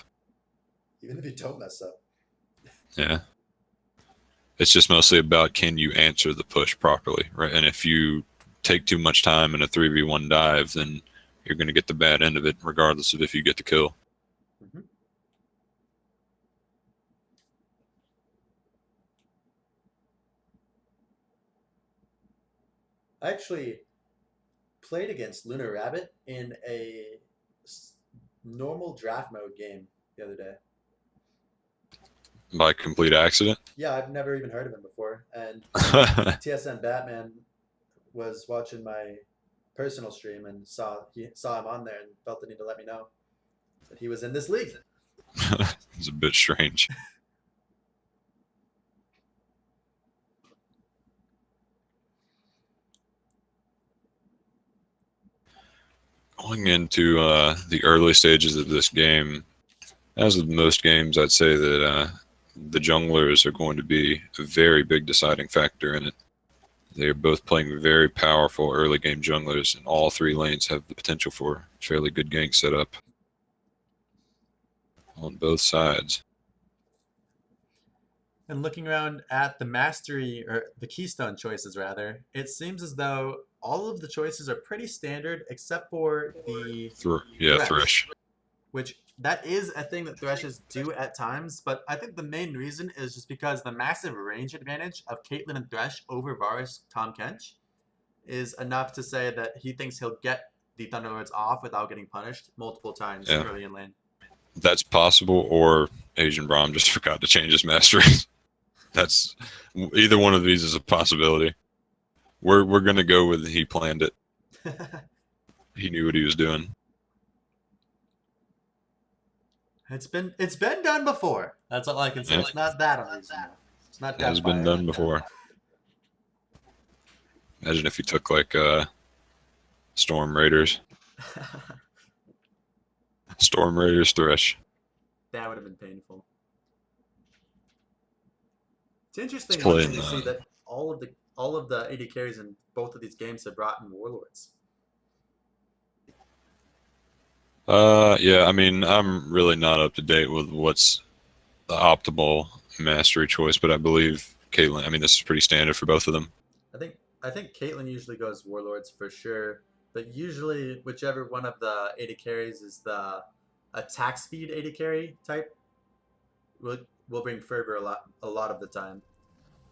Even if you don't mess up. Yeah. It's just mostly about, can you answer the push properly, right? And if you take too much time in a 3v1 dive, then you're going to get the bad end of it, regardless of if you get the kill. Mm-hmm. I actually played against Lunar Rabbit in a normal draft mode game the other day. By complete accident? Yeah, I've never even heard of him before. And TSN Batman was watching my personal stream and saw him on there and felt the need to let me know that he was in this league. It's a bit strange. Going into the early stages of this game, as with most games, I'd say that the junglers are going to be a very big deciding factor in it. They are both playing very powerful early game junglers, and all three lanes have the potential for fairly good gank setup on both sides. And looking around at the mastery, or the keystone choices rather, it seems as though all of the choices are pretty standard except for the Thresh. Which that is a thing that Threshes do at times, but I think the main reason is just because the massive range advantage of Caitlyn and Thresh over Varus Tom Kench is enough to say that he thinks he'll get the Thunderlords off without getting punished multiple times early in lane. That's possible, or Asian Braum just forgot to change his mastery. That's either one of these is a possibility. We're gonna go with he planned it. He knew what he was doing. It's been done before. That's all I can say. Yeah. It's not that unreasonable. It's not It has that been fire. done before. Imagine if he took like Storm Raiders. Storm Raiders Thresh. That would have been painful. It's interesting It's watching playing, to see that all of the AD carries in both of these games have brought in warlords. Yeah, I mean, I'm really not up to date with what's the optimal mastery choice, but I believe Caitlyn. I mean, this is pretty standard for both of them. I think Caitlyn usually goes warlords for sure, but usually whichever one of the AD carries is the attack speed AD carry type will bring fervor a lot of the time.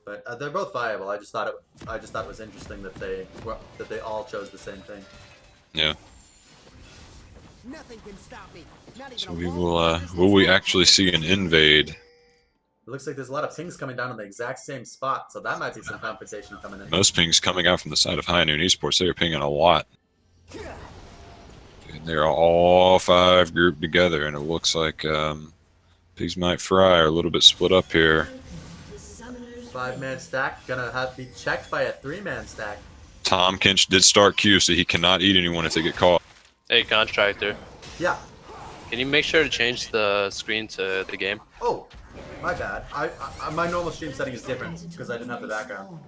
But they're both viable. I just thought it was interesting that they all chose the same thing. Yeah. Nothing can stop me. Not even So a we wall. will we actually see an invade? It looks like there's a lot of pings coming down on the exact same spot, so that might be some compensation coming in. Most pings coming out from the side of High Noon Esports. They are pinging a lot. And they're all 5 grouped together, and it looks like Pigs Might Fry are a little bit split up here. 5-man stack gonna be checked by a 3-man stack. Tom Kinch did start Q, so he cannot eat anyone if they get caught. Hey, contractor. Yeah. Can you make sure to change the screen to the game? Oh, my bad. I my normal stream setting is different because I didn't have the background.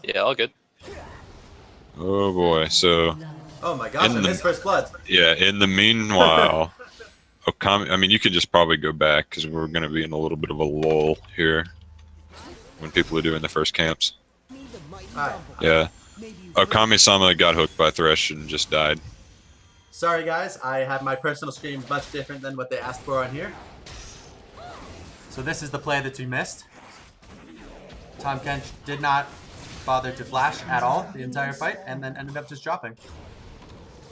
Yeah, all good. Oh boy, so Oh my gosh, I missed first blood. yeah, in the meanwhile, Okami, I mean, you could just probably go back because we're going to be in a little bit of a lull here when people are doing the first camps. Alright. Yeah. Okami-sama got hooked by Thresh and just died. Sorry guys, I had my personal stream much different than what they asked for on here. So this is the play that you missed. Tom Kench did not bother to flash at all the entire fight and then ended up just dropping.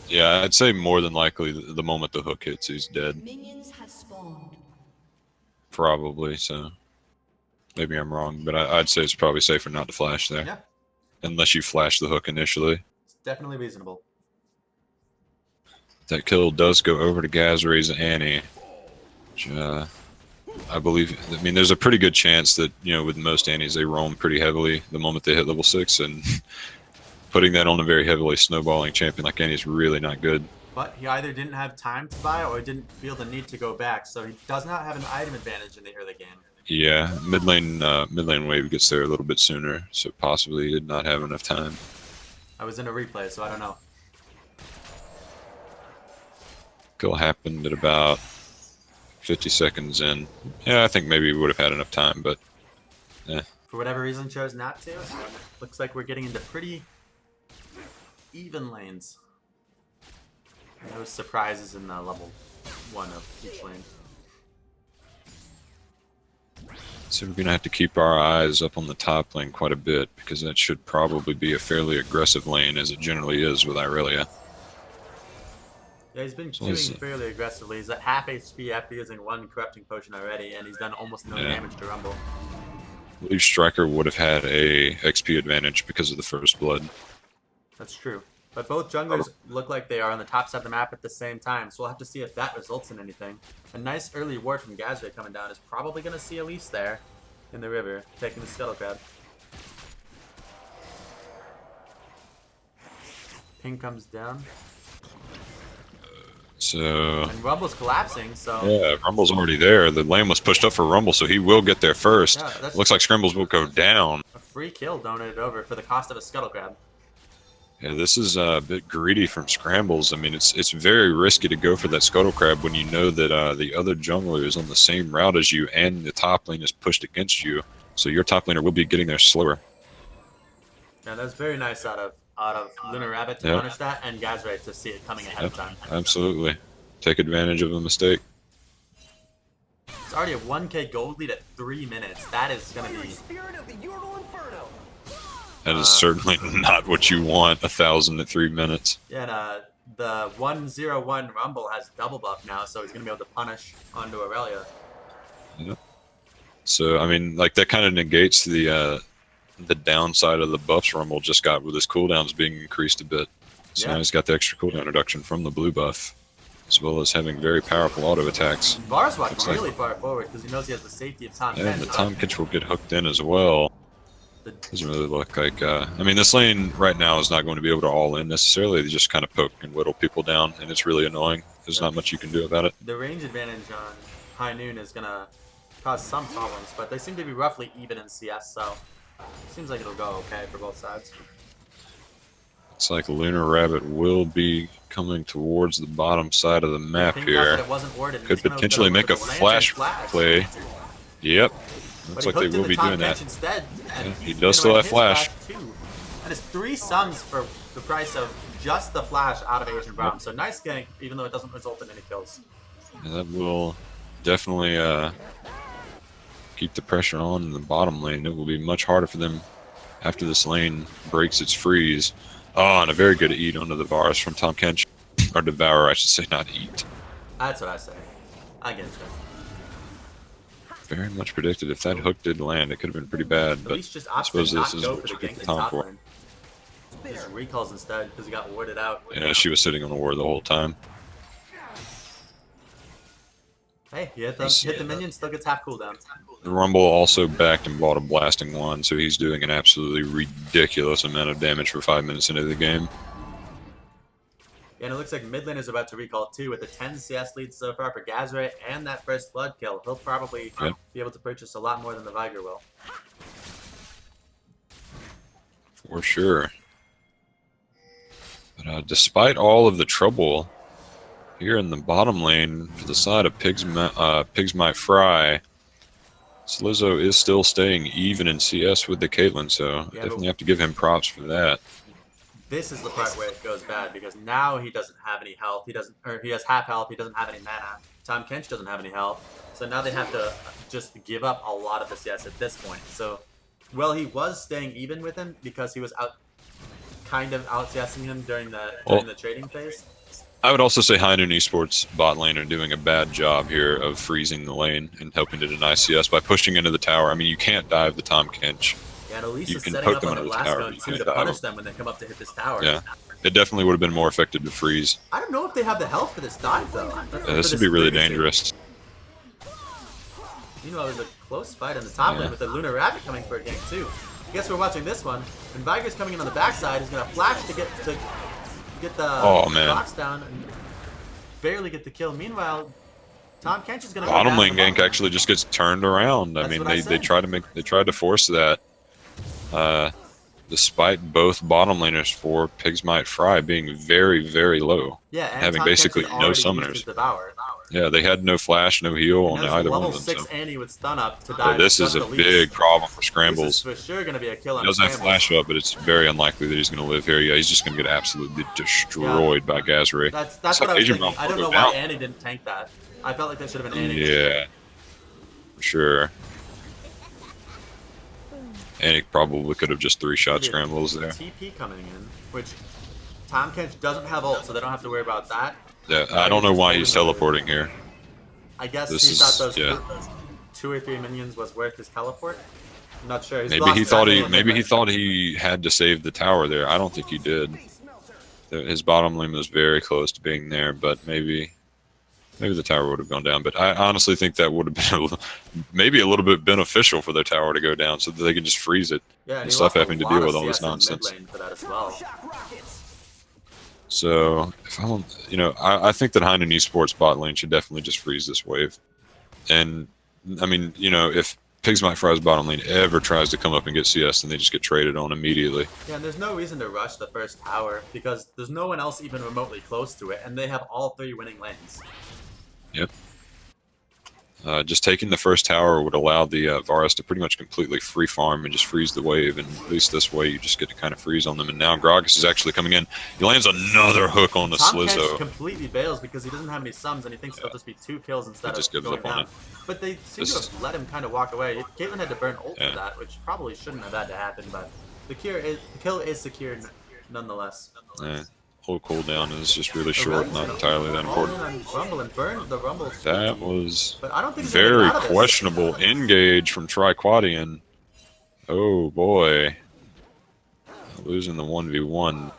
Yeah, I'd say more than likely the moment the hook hits, he's dead. Minions have spawned. Probably, so maybe I'm wrong, but I'd say it's probably safer not to flash there. Yeah. Unless you flash the hook initially. It's definitely reasonable. That kill does go over to Gazray's Annie. Which, I believe, I mean, there's a pretty good chance that, you know, with most Annies, they roam pretty heavily the moment they hit level 6, and putting that on a very heavily snowballing champion like Annie is really not good. But he either didn't have time to buy or didn't feel the need to go back, so he does not have an item advantage in the early game. Yeah, mid lane wave gets there a little bit sooner, so possibly he did not have enough time. I was in a replay, so I don't know. Kill happened at about 50 seconds in. Yeah, I think maybe we would have had enough time, but For whatever reason, chose not to. So looks like we're getting into pretty even lanes. No surprises in the level 1 of each lane. so we're gonna have to keep our eyes up on the top lane quite a bit, because that should probably be a fairly aggressive lane, as it generally is with Irelia. Yeah, he's been So he's- queuing fairly aggressively. He's at half HP after using 1 corrupting potion already, and he's done almost no Yeah. damage to Rumble. I believe Striker would have had a XP advantage because of the first blood. That's true. But both junglers look like they are on the top side of the map at the same time, so we'll have to see if that results in anything. A nice early ward from Gazray coming down is probably going to see Elise there in the river, taking the Scuttle Crab. Ping comes down, So and Rumble's collapsing, so... yeah, Rumble's already there. The lane was pushed up for Rumble, so he will get there first. Yeah, that's Looks like Scrambles will go down. a free kill donated over for the cost of a Scuttle Crab. Yeah, this is a bit greedy from Scrambles. I mean, it's very risky to go for that Scuttle Crab when you know that the other jungler is on the same route as you and the top lane is pushed against you. So your top laner will be getting there slower. Yeah, that's very nice out of Lunar Rabbit to Yep. punish that, and Gazray to see it coming ahead of time. Absolutely. Take advantage of a mistake. It's already a 1k gold lead at 3 minutes. That is going to be... Spirit of the Ural Inferno. That is certainly not what you want, 1,000 at 3 minutes. Yeah, and the 101 Rumble has double buff now, so he's going to be able to punish onto Aurelia. So, I mean, like, that kind of negates the the downside of the buffs Rumble just got with his cooldowns being increased a bit. So Yeah. now he's got the extra cooldown reduction from the blue buff, as well as having very powerful auto attacks. Varus walked Looks like- really far forward because he knows he has the safety of Tom And the Kench. Tom Kench will get hooked in as well. The- Doesn't really look like. I mean, this lane right now is not going to be able to all in necessarily. They just kind of poke and whittle people down, and it's really annoying. There's not much you can do about it. The range advantage on High Noon is going to cause some problems, but they seem to be roughly even in CS, so seems like it'll go okay for both sides. It's like Lunar Rabbit will be coming towards the bottom side of the map Pink out here. that it wasn't warded, and Could he's gonna potentially go make for a the lantern flash play. Yep. But Looks he like they hooked will into be Tom doing that. Kench instead, and Yeah, he he's does gonna still win have his flash. too. And it's 3 suns for the price of just the flash out of Asian Brown. So nice gank, even though it doesn't result in any kills. Yeah, that will definitely keep the pressure on in the bottom lane. It will be much harder for them after this lane breaks its freeze. Oh, and a very good eat onto the Varus from Tom Kench. Or Devour, I should say, not eat. That's what I say. I get you. Very much predicted. If that hook did land, it could have been pretty bad. At But least just I opts suppose to not this is go what for you the get gank the in time top for. lane. Just recalls instead because he got warded out. Yeah, she was sitting on the ward the whole time. Hey, he hit Yes. the minion, still gets half cooldown. The Rumble also backed and bought a blasting one, so he's doing an absolutely ridiculous amount of damage for 5 minutes into the game. And it looks like mid lane is about to recall too with a 10 CS lead so far for Gazray and that first blood kill. He'll probably Yep. be able to purchase a lot more than the Viger will. For sure. But despite all of the trouble here in the bottom lane for the side of Pigs Might Fry, Slizzo is still staying even in CS with the Caitlyn, so Yeah, definitely have to give him props for that. This is the part where it goes bad because now he doesn't have any health. He has half health. He doesn't have any mana. Tom Kench doesn't have any health. So now they have to just give up a lot of the CS at this point. So, well, he was staying even with him because he was kind of out CSing him during the trading phase. I would also say High Noon Esports bot lane are doing a bad job here of freezing the lane and helping to deny CS by pushing into the tower. I mean, you can't dive the Tom Kench. Yeah, and Elise You is can setting poke up them on the under the blast tower, zone you too can't to dive punish them. them when they come up to hit this tower. Yeah. It definitely would have been more effective to freeze. I don't know if they have the health for this dive though. Yeah, this would be really dangerous. Meanwhile, there's a close fight in the top Yeah. lane with the Lunar Rabbit coming for a gank too. I guess we're watching this one. And Viger's coming in on the backside. He's gonna flash to get the box down and barely get the kill. Meanwhile, Tom Kench is gonna go Bottom down lane the gank bottom. actually just gets turned around. I That's mean, what I they said. tried to force that. Despite both bottom laners for Pigs Might Fry being very, very low. Yeah, and having Tom basically Kench has no already used summoners. his Devour. Yeah, they had no flash, no heal And on there's either a one level of them. 6 So Annie with stun up to yeah, dive. this is just a the big least. problem for This scrambles. is for sure gonna be a kill on He does have scrambles. flash up, but it's very unlikely that he's going to live here. Yeah, he's just going to get absolutely destroyed by Gazray. That's It's what like I was Asian thinking. Brown I don't will know go why down. Annie didn't tank that. I felt like that should have been Annie. Yeah, for sure. And he probably could have just 3-shot scrambles there. TP coming in, which Tom Kench doesn't have ult, so they don't have to worry about that. Yeah, I don't know why he's teleporting here. I guess This he is- thought those yeah. 2 or 3 minions was worth his teleport. I'm not sure. He's Maybe lost he thought track of maybe he it. thought he had to save the tower there. I don't think he did. His bottom lane was very close to being there, but maybe the tower would have gone down. But I honestly think that would have been maybe a little bit beneficial for their tower to go down, so that they can just freeze it. Yeah, and he Instead of lost a having to lot deal of with all this CS in nonsense. mid lane for that as well. So if I'm, I think that High Noon Esports bot lane should definitely just freeze this wave. And I mean, if Pigs Might Fry's bottom lane ever tries to come up and get CS, then they just get traded on immediately. Yeah, and there's no reason to rush the first tower because there's no one else even remotely close to it, and they have all 3 winning lanes. Yep. Just taking the first tower would allow the Varus to pretty much completely free farm and just freeze the wave, and at least this way you just get to kind of freeze on them. And now Gragas is actually coming in. He lands another hook on the Tom Kench Slizzo. completely bails because he doesn't have any sums, and he thinks it'll just be 2 kills instead just of gives going up on down. it. But they seem This to is- have let him kind of walk away. Caitlyn had to burn ult Yeah. for that, which probably shouldn't have had to happen, but the kill is secured nonetheless. Whole cooldown is just really short, not entirely that important. On Rumble and burn the Rumble. That was But I don't think he's gonna very get out of this. questionable engage from Triquadian. Oh boy. Losing the 1v1.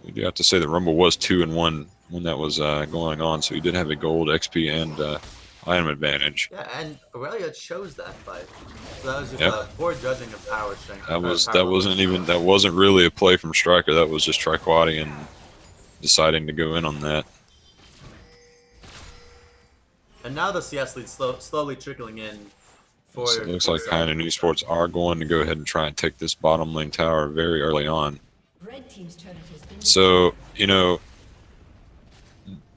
We do have to say the Rumble was 2-1 when that was going on, so he did have a gold, XP, and item advantage. Yeah, and Aurelia chose that fight. So that was just Yep. a poor judging of power strength. That wasn't really a play from Striker. That was just Triquati and deciding to go in on that. And now the CS lead slowly trickling in. So it looks like HNE Esports are going to go ahead and try and take this bottom lane tower very early on. Red team's turret has been So, you know,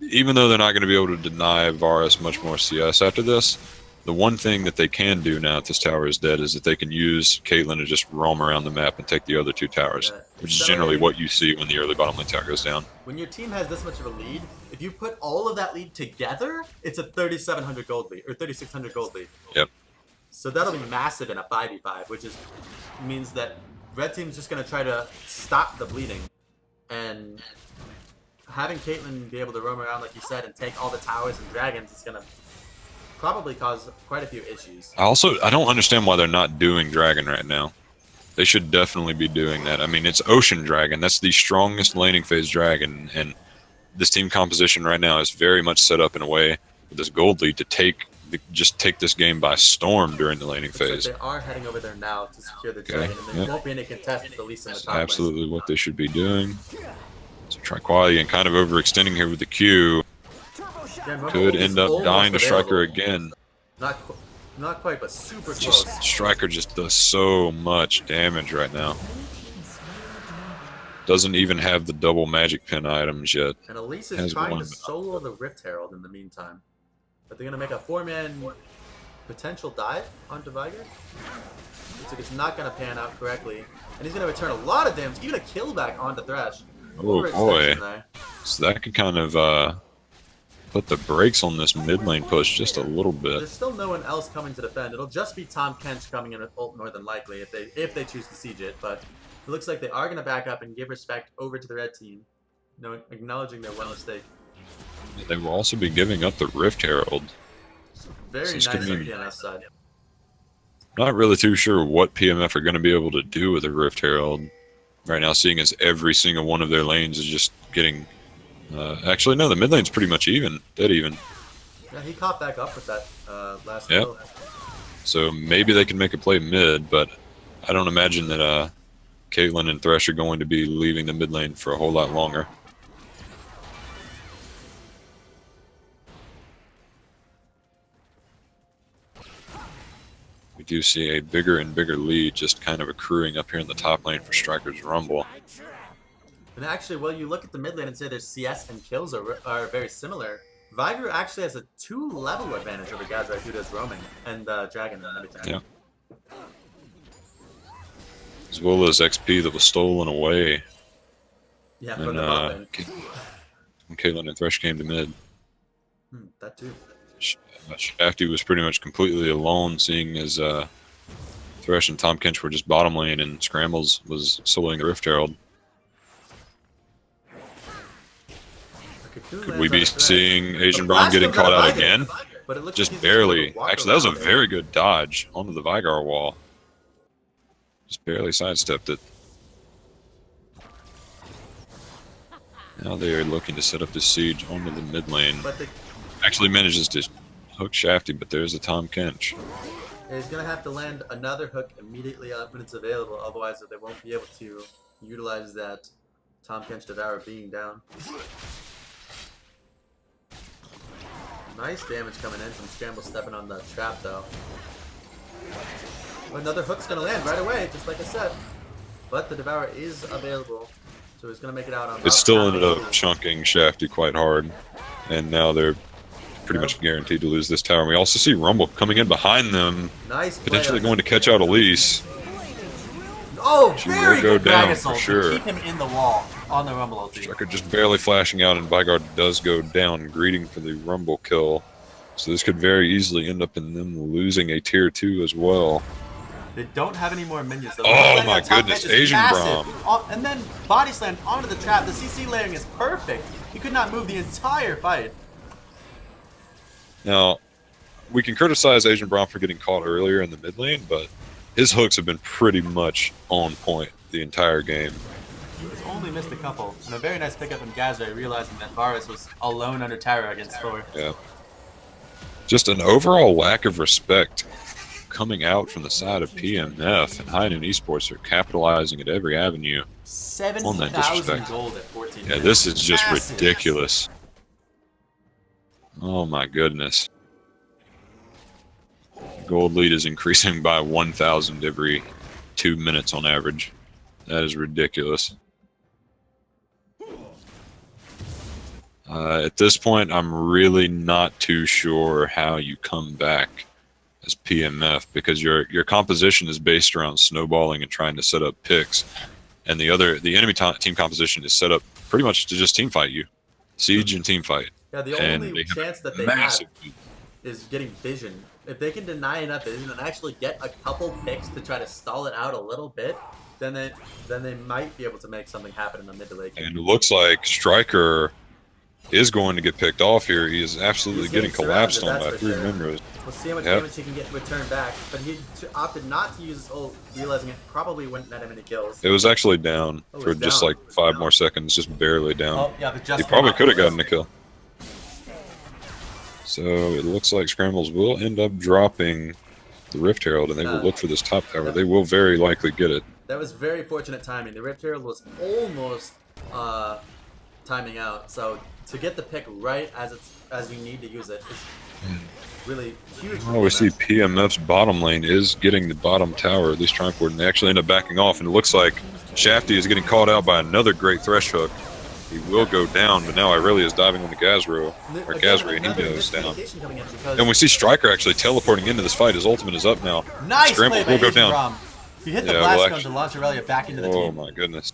even though they're not going to be able to deny Varus much more CS after this, the one thing that they can do now that this tower is dead is that they can use Caitlyn to just roam around the map and take the other two towers, which is generally what you see when the early bottom lane tower goes down. When your team has this much of a lead, if you put all of that lead together, it's a 3,700 gold lead, or 3,600 gold lead. Yep. So that'll be massive in a 5v5, which means that red team's just going to try to stop the bleeding. And having Caitlyn be able to roam around, like you said, and take all the towers and dragons is going to probably cause quite a few issues. I don't understand why they're not doing Dragon right now. They should definitely be doing that. I mean, it's Ocean Dragon. That's the strongest laning phase dragon, and this team composition right now is very much set up in a way with this gold lead to just take this game by storm during the laning phase. They are heading over there now to secure the dragon, and there won't be any contest with the least in the That's top lane. absolutely what they should be doing. So Triquati and kind of overextending here with the Q. Again, Rumble Could is end up almost dying to Striker available. again. Not quite, but super close. Just Striker just does so much damage right now. Doesn't even have the double magic pin items yet. And Elise is Has trying one. to solo the Rift Herald in the meantime. But they're going to make a 4-man potential dive onto Viger. Looks like it's not going to pan out correctly. And he's going to return a lot of damage, even a kill back onto Thresh. Oh boy. Overextension there. So that could kind of put the brakes on this mid lane push just a little bit. There's still no one else coming to defend. It'll just be Tom Kench coming in with ult more than likely if they choose to siege it. But it looks like they are going to back up and give respect over to the red team, acknowledging their one mistake. They will also be giving up the Rift Herald. Very So nice this on could be- PMF side. Not really too sure what PMF are going to be able to do with the Rift Herald right now, seeing as every single one of their lanes is just getting... actually, no, the mid lane's pretty much dead even. Yeah, he caught back up with that last Yep. kill. So maybe they can make a play mid, but I don't imagine that Caitlyn and Thresh are going to be leaving the mid lane for a whole lot longer. We do see a bigger and bigger lead just kind of accruing up here in the top lane for Striker's Rumble. And actually, well, you look at the mid lane and say their CS and kills are very similar. Viger actually has a 2-level advantage over Gazra, who does roaming, and Dragon and everything. Yeah. As well as XP that was stolen away Yeah, from when, the bot lane. when Caitlyn and Thresh came to mid. That too. Shafty was pretty much completely alone, seeing as Thresh and Tom Kench were just bottom lane and Scrambles was soloing the Rift Herald. Could we be seeing Asian Braum getting caught out again? But it looks Just like he's able barely. to walk Actually, that was a around. very good dodge onto the Vigar wall. Just barely sidestepped it. Now they are looking to set up the siege onto the mid lane. But Actually manages to hook Shafty, but there's a Tom Kench. he's going to have to land another hook immediately when it's available, otherwise they won't be able to utilize that Tom Kench Devour being down. Nice damage coming in from Scramble stepping on the trap, though. Another hook's going to land right away, just like I said. But the Devourer is available, so he's going to make it out on... It still ended up chunking Shafty quite hard, and now they're pretty much guaranteed to lose this tower. And we also see Rumble coming in behind them, Nice play potentially on- going to catch out Elise. Oh, She very will go good down drag for assault sure. to keep him in the wall on the Rumble ulti. Striker just barely flashing out, and Vigard does go down, greeting for the Rumble kill. So this could very easily end up in them losing a tier 2 as well. They don't have any more minions, though. Oh The my top goodness, edge is Asian massive. Braum. And then body slammed onto the trap. The CC layering is perfect. He could not move the entire fight. Now, we can criticize Asian Braum for getting caught earlier in the mid lane, but His hooks have been pretty much on point the entire game. He's only missed a couple. And a very nice pickup from Gazray, realizing that Varus was alone under tower against 4. Yeah. Just an overall lack of respect coming out from the side of PMF, and HNE Esports are capitalizing at every avenue on that 7,000 disrespect. gold at 14 Yeah, minutes. this is just Massive. ridiculous. Oh my goodness. Gold lead is increasing by 1,000 every 2 minutes on average. That is ridiculous. At this point, I'm really not too sure how you come back as PMF, because your composition is based around snowballing and trying to set up picks, and the enemy team composition is set up pretty much to just team fight you, siege and team fight. Yeah, the And only they have chance that they have massive lead. is getting vision. If they can deny enough vision and actually get a couple picks to try to stall it out a little bit, then they might be able to make something happen in the mid to late game. And it looks like Striker is going to get picked off here. He is absolutely He's getting getting collapsed surrounded, on by that's 3 for sure. members. We'll see how much Yep. damage he can get return back, but he opted not to use his ult, realizing it probably wouldn't net him any kills. It was actually down Oh, for it's just down. like 5 more seconds, just barely down. Oh, yeah, but just He probably came could have up. gotten a kill. So it looks like Scrambles will end up dropping the Rift Herald, and they will look for this top tower. They will very likely get it. That was very fortunate timing. The Rift Herald was almost timing out, so to get the pick right as you need to use it is really huge. for Oh, we see PMF. PMF's bottom lane is getting the bottom tower, at least trying for it, and they actually end up backing off, and it looks like Shafty is getting caught out by another great Thresh hook. He will go down, but now Irelia is diving on the Gazro, or Again, Gazray, and he another goes down. miscommunication coming in because- And we see Striker actually teleporting into this fight. His ultimate is up now. Nice Scramble play by will go Asian down. Rom. He hit the Yeah, blast well, cone to launch Aurelia back into the Oh team. my goodness.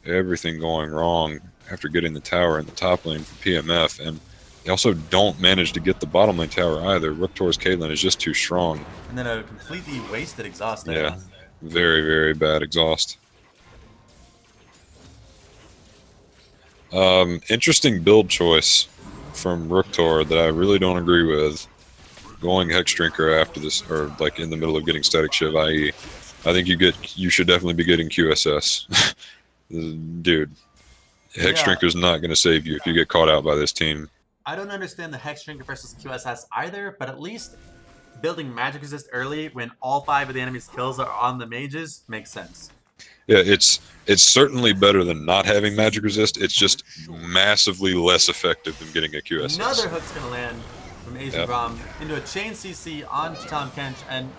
Everything going wrong after getting the tower in the top lane for PMF, and they also don't manage to get the bottom lane tower either. Ruktor's Caitlyn is just too strong. And then a completely wasted exhaust there. Yeah, very, very bad exhaust. Interesting build choice from Ruktor that I really don't agree with. Going Hex Drinker after this, or like in the middle of getting Static Shiv, i.e., I think you should definitely be getting QSS. Dude, Hex Yeah. Drinker is not going to save you if you get caught out by this team. I don't understand the Hex Drinker versus QSS either, but at least building Magic Resist early when all 5 of the enemy's kills are on the mages makes sense. Yeah, it's certainly better than not having Magic Resist. It's just massively less effective than getting a QSS. Another hook's going to land from Asian Yep. Rom into a chain CC on Tom Kench, and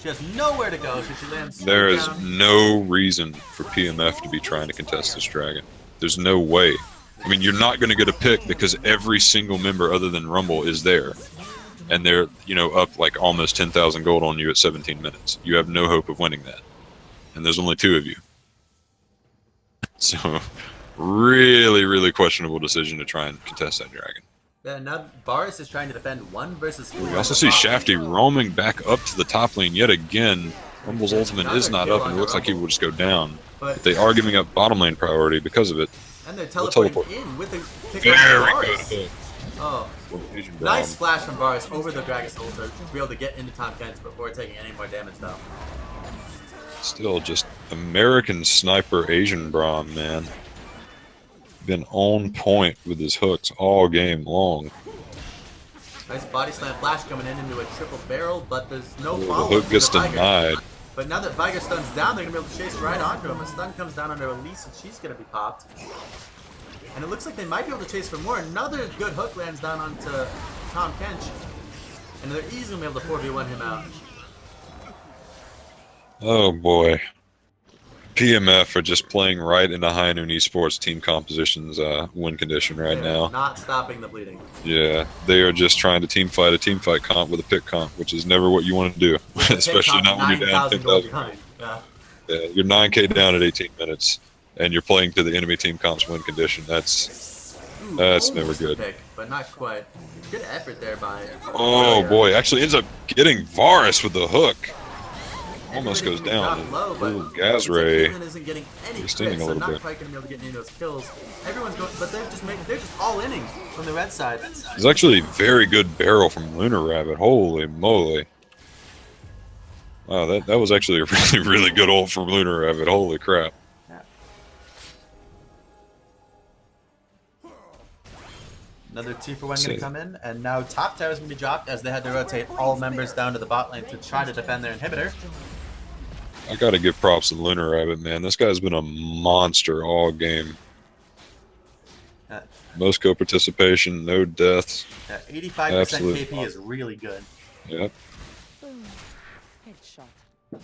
she has nowhere to go, so she lands straight There is down. no reason for PMF to be trying to contest this dragon. There's no way. I mean, you're not going to get a pick because every single member other than Rumble is there. And they're, up like almost 10,000 gold on you at 17 minutes. You have no hope of winning that. And there's only 2 of you. So, really, really questionable decision to try and contest that dragon. Yeah, now Varus is trying to defend 1 versus 4. We also see Shafty roaming back up to the top lane yet again. Rumble's ultimate is not up, and it looks like he will just go down. But they are giving up bottom lane priority because of it. And they're They'll teleporting teleport. in with the pick Very up good Varus. hit. Oh, Asian nice Braum. flash from Varus over the Dragon's ult to be able to get into Tom Kench before taking any more damage though. Still just American sniper Asian Braum, man. Been on point with his hooks all game long. Nice body slam flash coming in into a triple barrel, but there's no The follow-up. hook to gets the Viger. denied. But now that Viger stun's down, they're gonna be able to chase right onto him. A stun comes down under Elise, and she's gonna be popped. And it looks like they might be able to chase for more. Another good hook lands down onto Tom Kench, and they're easily gonna be able to 4v1 him out. Oh boy. PMF are just playing right into HNE Esports team composition's win condition right They're now. not stopping the bleeding. Yeah, they are just trying to team fight a team fight comp with a pick comp, which is never what you want to do, With the especially pick not when you're down 9,000 gold 10,000. behind. Yeah. Yeah, you're 9k down at 18 minutes, and you're playing to the enemy team comp's win condition. That's Ooh, That's never almost a good. Pick, but not quite. Good effort there by. oh Aurelia. boy, actually ends up getting Varus with the hook. Almost Everybody goes down. dropped Low, but Ooh, looks like Gazray. Caitlyn isn't getting any He's crits, standing a so little not bit. quite gonna be able to get any of those kills. Everyone's going, but they're just all inning from the red side. There's actually a very good barrel from Lunar Rabbit. Holy moly. Wow, that was actually a really, really good ult from Lunar Rabbit. Holy crap. Another 2 for 1 So- going to come in, and now top tower is going to be dropped as they had to rotate all members down to the bot lane to try to defend their inhibitor. I gotta give props to Lunar Rabbit, man. This guy's been a monster all game. Uh, Most co-participation, no deaths. 85% Absolute KP is really good. Yep. Headshot.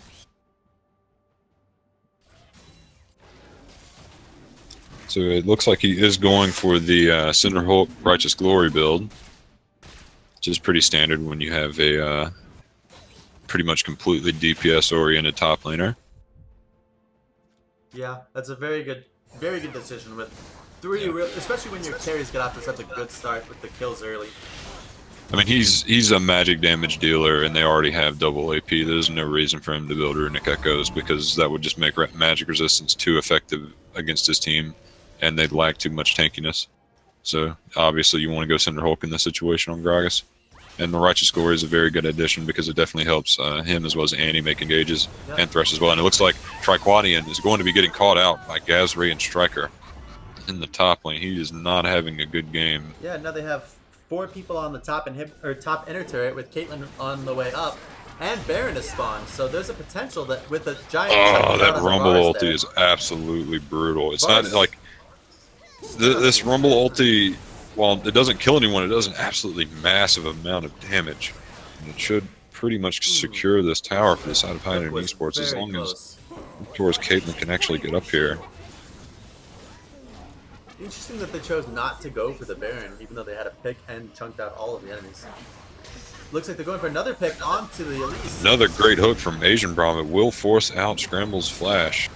So it looks like he is going for the Cinderhulk Righteous Glory build, which is pretty standard when you have a pretty much completely DPS-oriented top laner. Yeah, that's a very good decision with 3 real, especially when your carries get off to such a good start with the kills early. I mean, he's a magic damage dealer, and they already have double AP. There's no reason for him to build Runic Echoes, because that would just make magic resistance too effective against his team, and they'd lack too much tankiness. So obviously you want to go Cinderhulk in this situation on Gragas. And the Righteous Glory is a very good addition because it definitely helps him as well as Annie make engages and Thresh as well. And it looks like Triquadian is going to be getting caught out by Gazri and Striker in the top lane. He is not having a good game. Yeah, now they have 4 people on the top top inner turret with Caitlyn on the way up, and Baron is spawned. So there's a potential that with a giant. Oh, that Rumble Varus ulti there, is absolutely brutal. It's Varus- not like this Rumble ulti, while it doesn't kill anyone, it does an absolutely massive amount of damage. And it should pretty much secure this tower for the side of High that Noon was Esports as very long close. as towards Caitlyn can actually get up here. Interesting that they chose not to go for the Baron, even though they had a pick and chunked out all of the enemies. Looks like they're going for another pick onto the Elise. Another great hook from Asian Braum. It will force out Scramble's flash.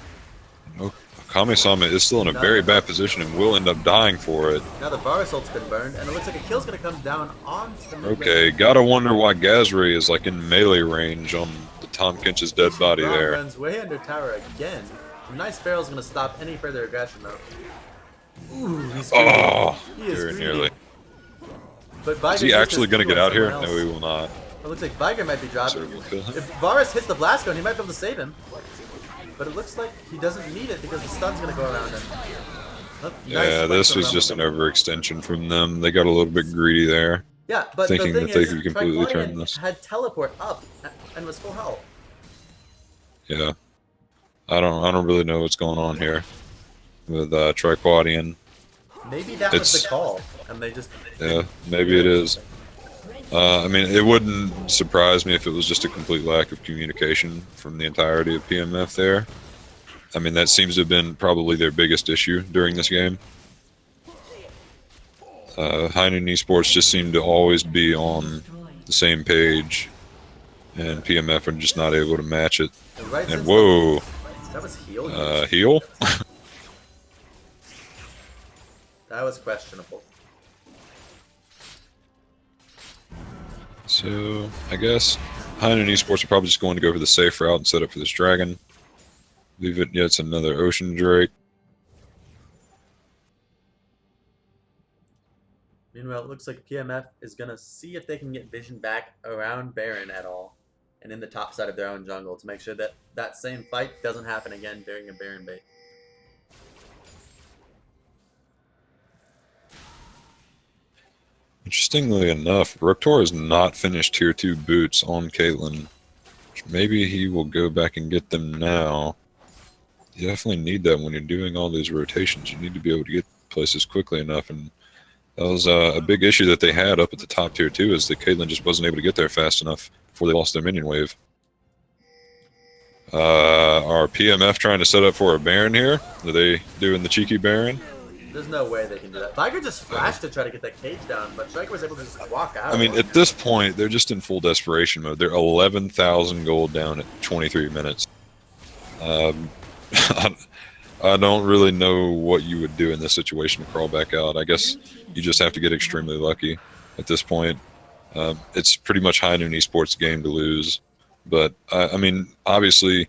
Kami-sama is still in a very bad position and will end up dying for it. Now the Varus ult's been burned, and it looks like a kill's going to come down onto the mid Okay, lane. gotta wonder why Gazri is like in melee range on the Tom Kinch's dead body Braum there. runs way under tower again. A nice barrel's going to stop any further aggression, though. Ooh, he's greedy. Oh, He is very greedy. nearly. But Is Viger he just actually is going to get doing out here? someone No, else. he will not. It looks like Viger might be dropped. So we'll kill him. If Varus hits the blast cone, he might be able to save him. But it looks like he doesn't need it because the stun's going to go around him. Oh, nice Yeah, flick this from was just an Rumble. overextension from them. They got a little bit greedy there. Yeah, but thinking the thing that they is, could completely turn Triquadian this. had teleport up and was full health. Yeah, I don't really know what's going on here with Triquadian. Maybe that was It's- the call, and they just Yeah, maybe it is. I mean, it wouldn't surprise me if it was just a complete lack of communication from the entirety of PMF there. I mean, that seems to have been probably their biggest issue during this game. High Noon Esports just seemed to always be on the same page, and PMF are just not able to match it. right And since whoa, that was heal. heal? That was questionable. So, I guess High Noon Esports are probably just going to go for the safe route and set up for this dragon. Leave it, yeah, it's another Ocean Drake. Meanwhile, it looks like PMF is gonna see if they can get vision back around Baron at all, and in the top side of their own jungle to make sure that that same fight doesn't happen again during a Baron bait. Interestingly enough, Riptor has not finished Tier 2 boots on Caitlyn. Maybe he will go back and get them now. You definitely need that when you're doing all these rotations. You need to be able to get places quickly enough, and that was a big issue that they had up at the top Tier 2, is that Caitlyn just wasn't able to get there fast enough before they lost their minion wave. Are PMF trying to set up for a Baron here? Are they doing the cheeky Baron? There's no way they can do that. Viger just flashed to try to get that cage down, but Striker was able to just walk out. I mean, at this point, they're just in full desperation mode. They're 11,000 gold down at 23 minutes. I don't really know what you would do in this situation to crawl back out. I guess you just have to get extremely lucky at this point. It's pretty much High Noon Esports' game to lose. But, I mean, obviously,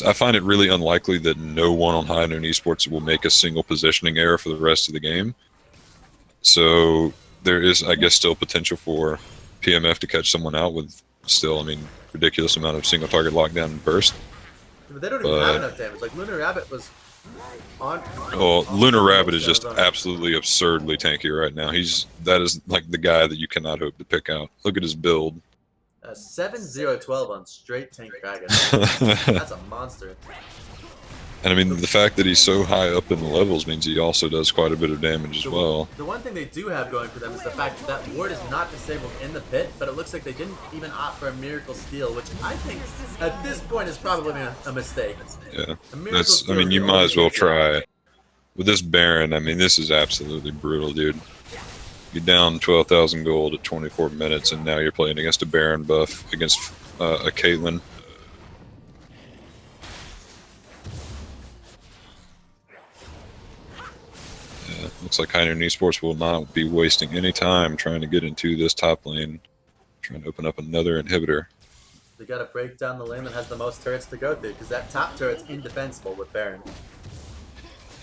I find it really unlikely that no one on High Noon Esports will make a single positioning error for the rest of the game. So there is, I guess, still potential for PMF to catch someone out with still, I mean, ridiculous amount of single target lockdown and burst. But they don't even have enough damage. Like Lunar Rabbit was on. Well, Lunar Rabbit is just on- absolutely absurdly tanky right now. That is like the guy that you cannot hope to pick out. Look at his build. 7-0-12 on straight tank dragon. And That's a monster. I mean, the fact that he's so high up in the levels means he also does quite a bit of damage as well. The one thing they do have going for them is the fact that ward is not disabled in the pit, but it looks like they didn't even opt for a Miracle Steal, which I think at this point is probably a mistake. Yeah, A Miracle that's. I Steal mean, is you the might only as well chance. try it. With this Baron, I mean, this is absolutely brutal, dude. You're down 12,000 gold at 24 minutes, and now you're playing against a Baron buff against a Caitlyn. Yeah, looks like HNE Esports will not be wasting any time trying to get into this top lane, trying to open up another inhibitor. They gotta break down the lane that has the most turrets to go through, because that top turret's indefensible with Baron.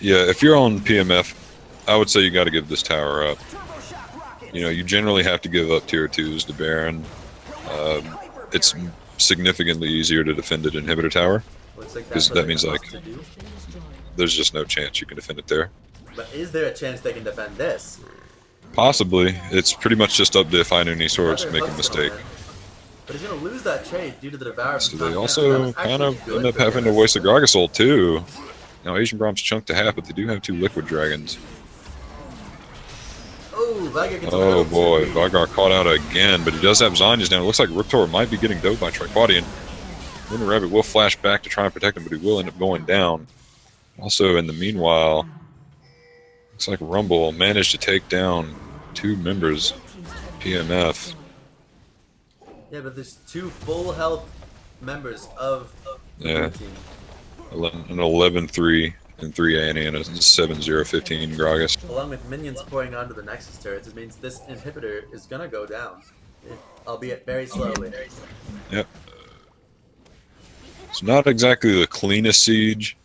Yeah, if you're on PMF, I would say you got to give this tower up. You know, you generally have to give up tier 2s to Baron. It's significantly easier to defend an inhibitor tower. Looks like 'Cause that's what that they're means, gonna like, opt to do. There's just no chance you can defend it there. But is there a chance they can defend this? Possibly. It's pretty much just up to if HNE Esports Another make a hook's gonna mistake. work. But he's gonna lose that trade due to the Devour. So from they Tom Hanks, also that was kind actually of good end up for having to him. waste a Gragas ult too. Now Asian Brom's chunked to half, but they do have 2 liquid dragons. Oh, Viger gets a Oh little boy, too Vigar caught out again, but he does have Zanyas down. It looks like Riptor might be getting doped by Triquadian. Lunar Rabbit will flash back to try and protect him, but he will end up going down. Also, in the meanwhile, looks like Rumble managed to take down 2 members PMF. Yeah, but there's 2 full health members of the Yeah. blue team. An 11-3 and 3 ANE and a 7-0-15 Gragas. Along with minions pouring onto the Nexus turrets, it means this inhibitor is gonna go down, albeit very slowly. Yep. It's not exactly the cleanest siege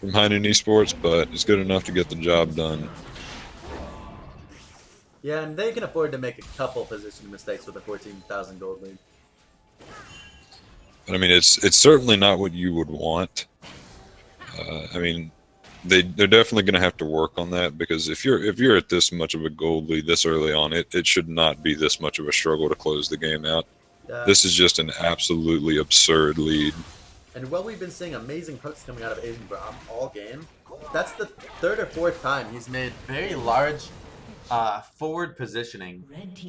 from HNE Esports, but it's good enough to get the job done. Yeah, and they can afford to make a couple position mistakes with a 14,000 gold lead. But I mean, it's certainly not what you would want. I mean, they're definitely going to have to work on that, because if you're at this much of a gold lead this early on, it should not be this much of a struggle to close the game out. This is just an absolutely absurd lead. And while we've been seeing amazing hooks coming out of Asian Brom all game, that's the 3rd or 4th time he's made very large forward positioning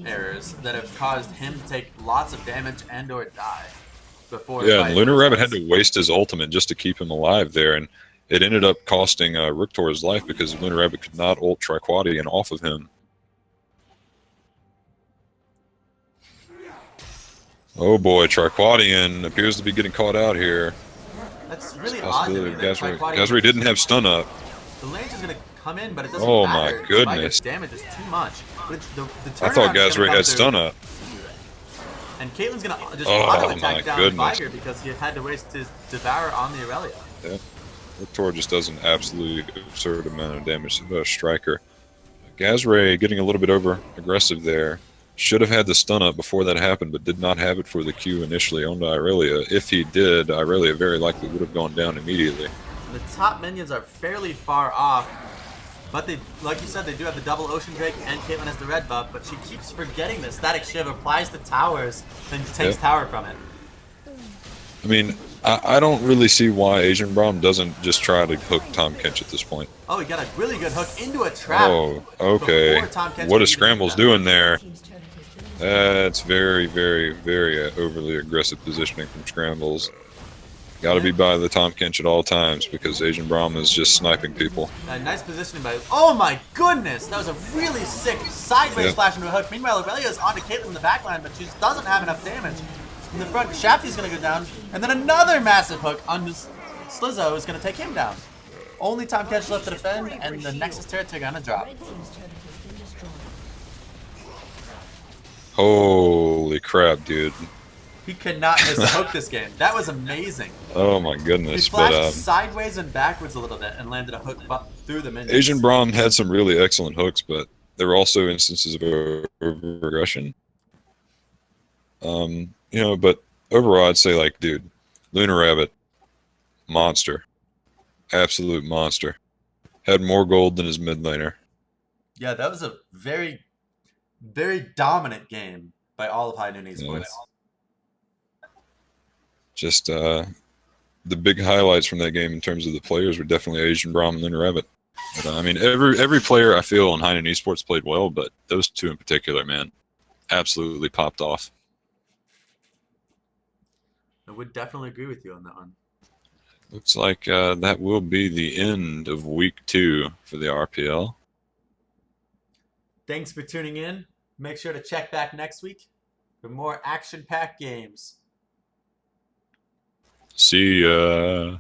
errors that have caused him to take lots of damage and or die. Before Yeah, and Lunar those Rabbit guys. had to waste his ultimate just to keep him alive there, and it ended up costing Rictor his life because Lunar Rabbit could not ult Triquadian off of him. Oh boy, Triquadian appears to be getting caught out here. That's really odd to me. Possibility. that Triquadian- Gazri didn't have stun up. The lane is gonna come in, but it doesn't Oh matter. my goodness. Viger's damage is too much. But the I thought turnaround is gonna Gazri come had through, stun up. And Caitlyn's gonna just Oh auto my attack down goodness. Viger because he had to waste his Devour on the Aurelia. Yeah. Rictor just does an absolutely absurd amount of damage to the striker. Gazray getting a little bit over aggressive there. Should have had the stun up before that happened, but did not have it for the Q initially on Irelia. If he did, Irelia very likely would have gone down immediately. The top minions are fairly far off, but they, like you said, they do have the double Ocean Drake, and Caitlyn has the red buff, but she keeps forgetting this. Static Shiv applies to towers, then takes Yep. tower from it. I mean, I don't really see why Asian Brom doesn't just try to hook Tom Kench at this point. Oh, he got a really good hook into a trap. Oh, okay. before Tom Kench What could is even Scramble's do that. doing there? Team's turret has been destroyed. That's very, very, very overly aggressive positioning from Scrambles. Got to be by the Tom Kench at all times because Asian Brom is just sniping people. Nice positioning by. Oh my goodness! That was a really sick sideways Yep. flash into a hook. Meanwhile, Aurelia's onto Caitlyn in the backline, but she just doesn't have enough damage. In the front, Shafty's gonna go down, and then another massive hook on Slizzo is gonna take him down. Only Tom Kench left to defend, and the Nexus turrets are gonna drop. Red team's turret has been destroyed. Holy crap, dude. He could not miss a hook this game. That was amazing. Oh my He goodness. flashed But sideways and backwards a little bit and landed a hook through the minions. Asian Brom had some really excellent hooks, but there were also instances of over-aggression. You know, but overall, I'd say like, dude, Lunar Rabbit, monster, absolute monster. Had more gold than his mid laner. Yeah, that was a very, very dominant game by all of High Noon Esports. Just the big highlights from that game in terms of the players were definitely Asian Brahm and Lunar Rabbit. But, I mean, every player I feel on High Noon Esports played well, but those two in particular, man, absolutely popped off. I would definitely agree with you on that one. Looks like that will be the end of week 2 for the RPL. Thanks for tuning in. Make sure to check back next week for more action-packed games. See ya.